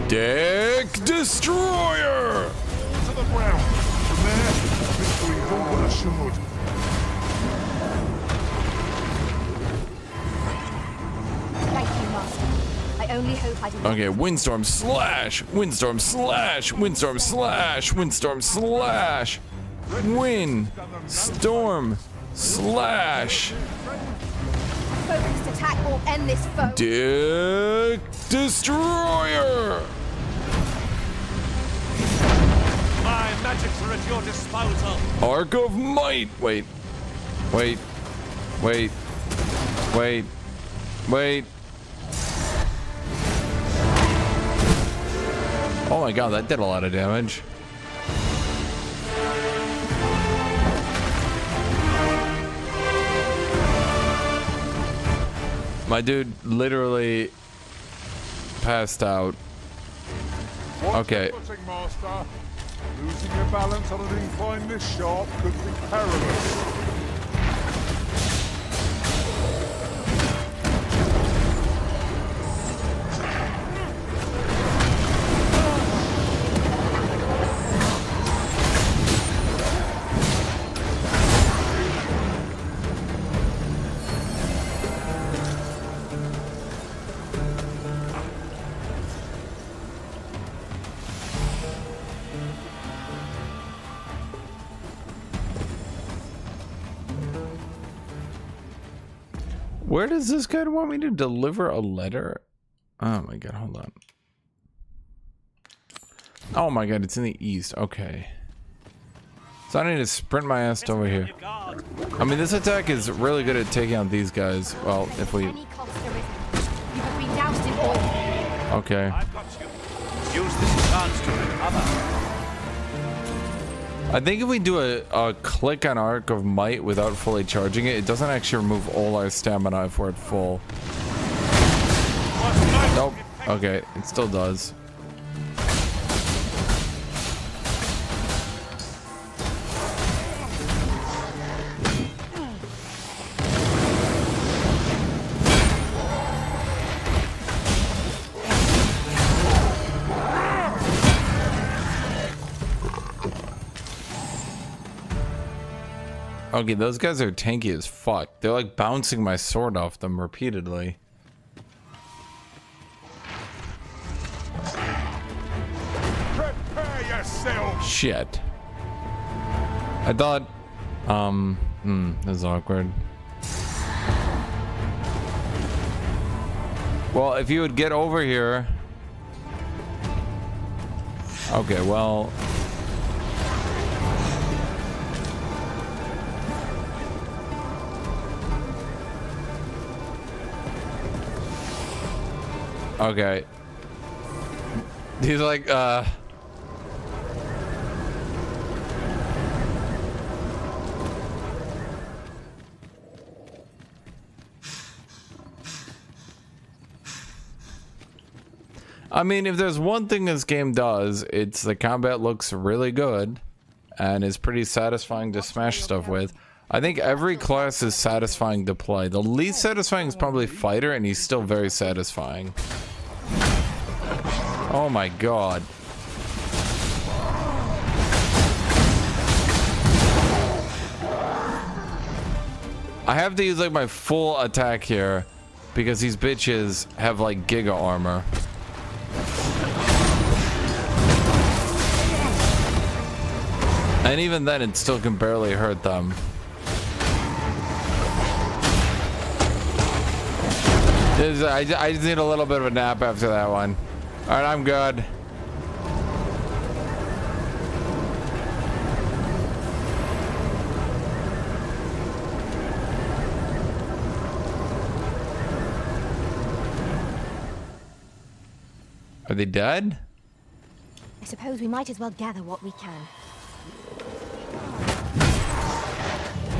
Deck Destroyer! To the ground. From there, victory is all but assured. Thank you, Master. I only hope I didn't. Okay, windstorm slash, windstorm slash, windstorm slash, windstorm slash, wind, storm, slash. Focused attack will end this foe. Deck Destroyer! My magics are at your disposal. Arc of Might. Wait. Wait. Wait. Wait. Wait. Oh my god, that did a lot of damage. My dude literally passed out. Okay. Master. Losing your balance on an incline this sharp could be perilous. Where does this guy want me to deliver a letter? Oh my god, hold on. Oh my god, it's in the east. Okay. So I need to sprint my ass over here. I mean, this attack is really good at taking out these guys. Well, if we... Okay. Use this chance to recover. I think if we do a click on Arc of Might without fully charging it, it doesn't actually remove all our stamina if we're at full. Nope. Okay, it still does. Okay, those guys are tanky as fuck. They're like bouncing my sword off them repeatedly. Prepare yourself. Shit. I thought, this is awkward. Well, if you would get over here. Okay, well. Okay. He's like, I mean, if there's one thing this game does, it's the combat looks really good and is pretty satisfying to smash stuff with. I think every class is satisfying to play. The least satisfying is probably Fighter, and he's still very satisfying. Oh my god. I have to use like my full attack here because these bitches have like giga armor. And even then it still can barely hurt them. I just need a little bit of a nap after that one. Alright, I'm good. Are they dead? I suppose we might as well gather what we can.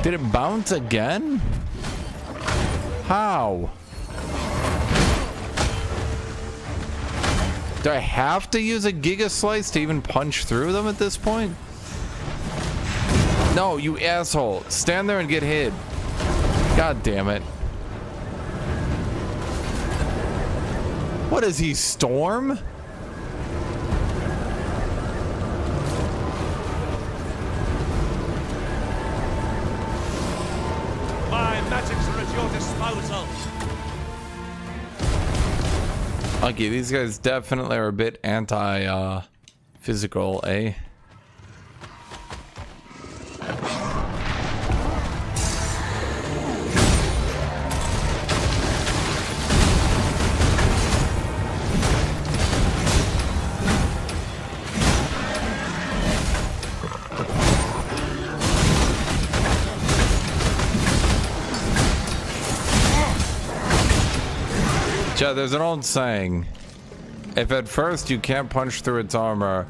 Did it bounce again? How? Do I have to use a Giga Slice to even punch through them at this point? No, you asshole. Stand there and get hit. God damn it. What is he, Storm? My magics are at your disposal. Okay, these guys definitely are a bit anti-physical, eh? Chad, there's an old saying. If at first you can't punch through its armor,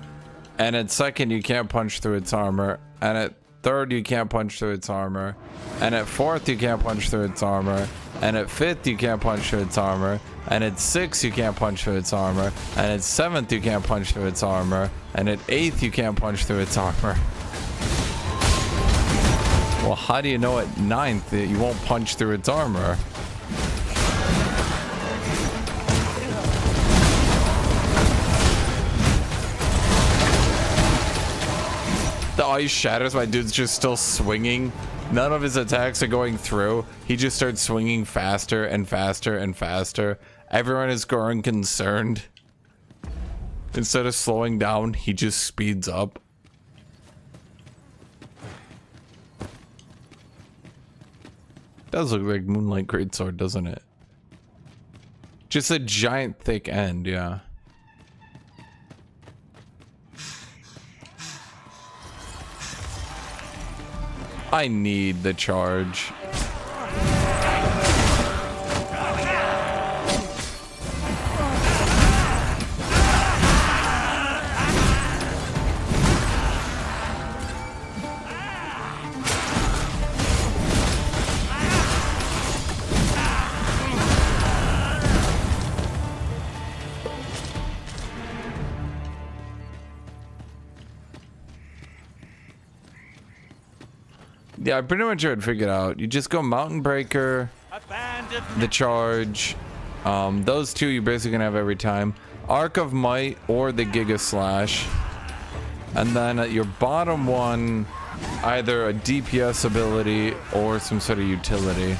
and at second you can't punch through its armor, and at third you can't punch through its armor, and at fourth you can't punch through its armor, and at fifth you can't punch through its armor, and at sixth you can't punch through its armor, and at seventh you can't punch through its armor, and at eighth you can't punch through its armor. Well, how do you know at ninth that you won't punch through its armor? The ice shatters, my dude's just still swinging. None of his attacks are going through. He just starts swinging faster and faster and faster. Everyone is growing concerned. Instead of slowing down, he just speeds up. Does look like Moonlight Greatsword, doesn't it? Just a giant thick end, yeah. I need the charge. Yeah, I pretty much had figured out. You just go Mountain Breaker, the charge. Those two you're basically gonna have every time. Arc of Might or the Giga Slash. And then at your bottom one, either a DPS ability or some sort of utility.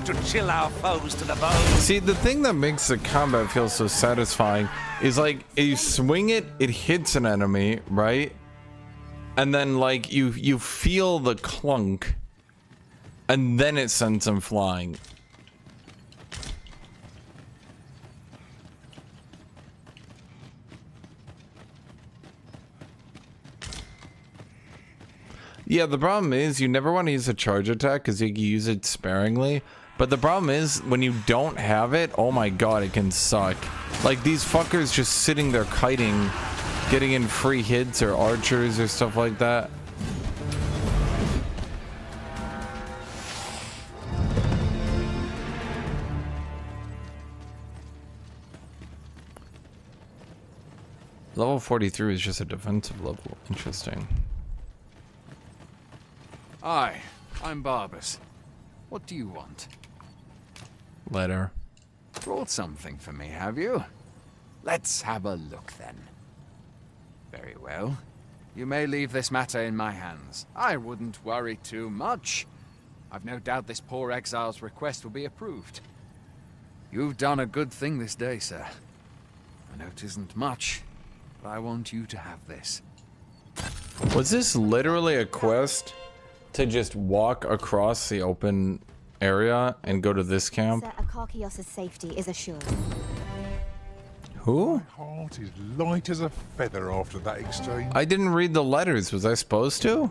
To chill our foes to the bone. See, the thing that makes the combat feel so satisfying is like you swing it, it hits an enemy, right? And then like you feel the clunk, and then it sends them flying. Yeah, the problem is you never want to use a charge attack because you can use it sparingly. But the problem is when you don't have it, oh my god, it can suck. Like these fuckers just sitting there kiting, getting in free hits or archers or stuff like that. Level 43 is just a defensive level. Interesting. Hi, I'm Barbas. What do you want? Letter. Brought something for me, have you? Let's have a look then. Very well. You may leave this matter in my hands. I wouldn't worry too much. I've no doubt this poor exile's request will be approved. You've done a good thing this day, sir. I know it isn't much, but I want you to have this. Was this literally a quest to just walk across the open area and go to this camp? Sir Akakios' safety is assured. Who? My heart is light as a feather after that exchange. I didn't read the letters. Was I supposed to?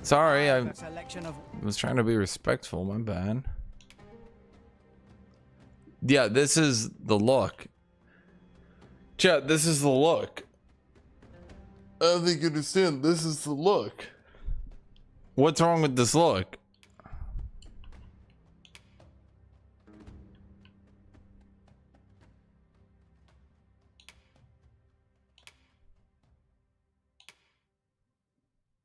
Sorry, I was trying to be respectful. My bad. Yeah, this is the look. Chat, this is the look. I don't think you understand. This is the look. What's wrong with this look?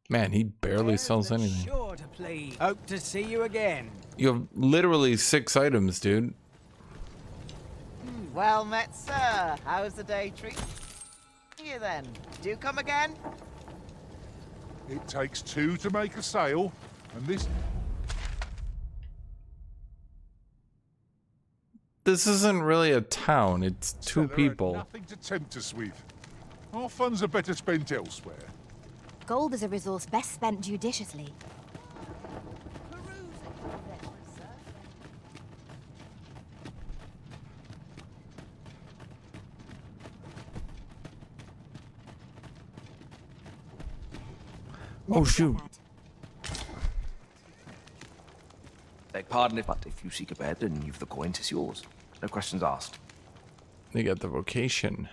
Man, he barely sells anything. Sure to please. Hope to see you again. You have literally 6 items, dude. Well met, sir. How's the day treating you then? Do you come again? It takes 2 to make a sale, and this isn't really a town. It's 2 people. nothing to tempt us with. Our funds are better spent elsewhere. Gold is a resource best spent judiciously. Oh shoot. Beg pardon, but if you seek a bed and you've the coin, 'tis yours. No questions asked. They got the vocation.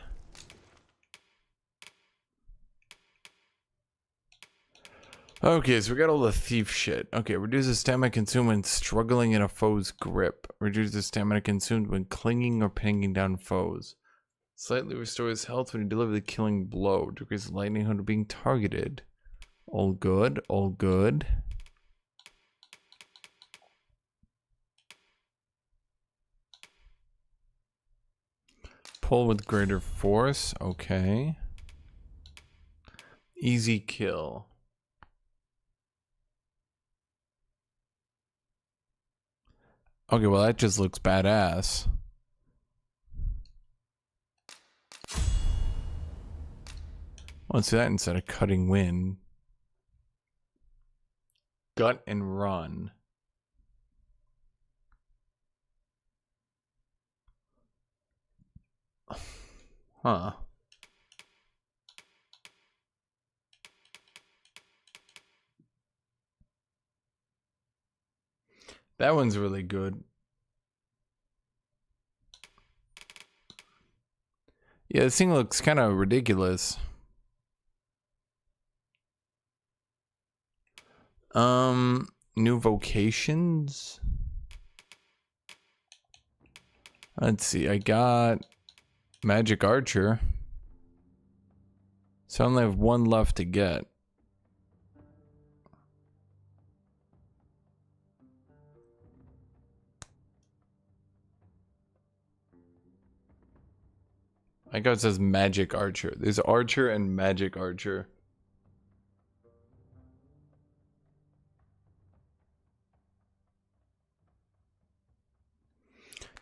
Okay, so we got all the thief shit. Okay, reduces stamina consumed when struggling in a foe's grip. Reduces stamina consumed when clinging or pinning down foes. Slightly restores health when you deliver the killing blow. Decreases lightning when being targeted. All good, all good. Pull with greater force, okay. Easy kill. Okay, well that just looks badass. What's that instead of cutting wind? Gut and run. Huh. That one's really good. Yeah, this thing looks kind of ridiculous. New vocations? Let's see, I got Magic Archer. So I only have one left to get. I guess it says Magic Archer. There's Archer and Magic Archer.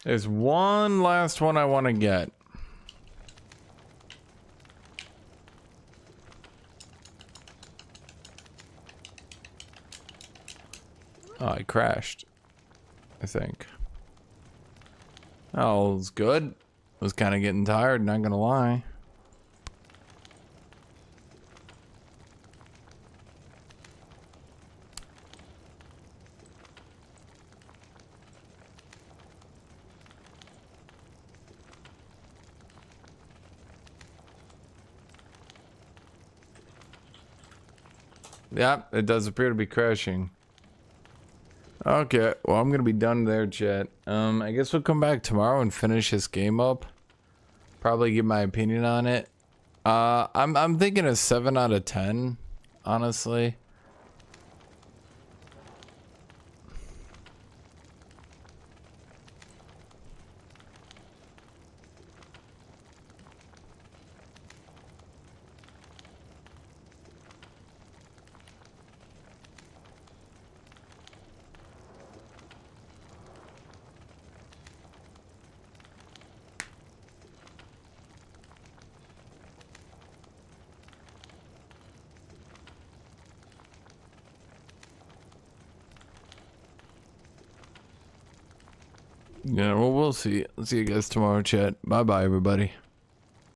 There's one last one I want to get. Oh, I crashed. I think. Oh, it was good. Was kind of getting tired, not gonna lie. Yeah, it does appear to be crashing. Okay, well I'm gonna be done there, chat. I guess we'll come back tomorrow and finish this game up. Probably give my opinion on it. I'm thinking a 7 out of 10, honestly. Yeah, well, we'll see. I'll see you guys tomorrow, chat. Bye-bye, everybody.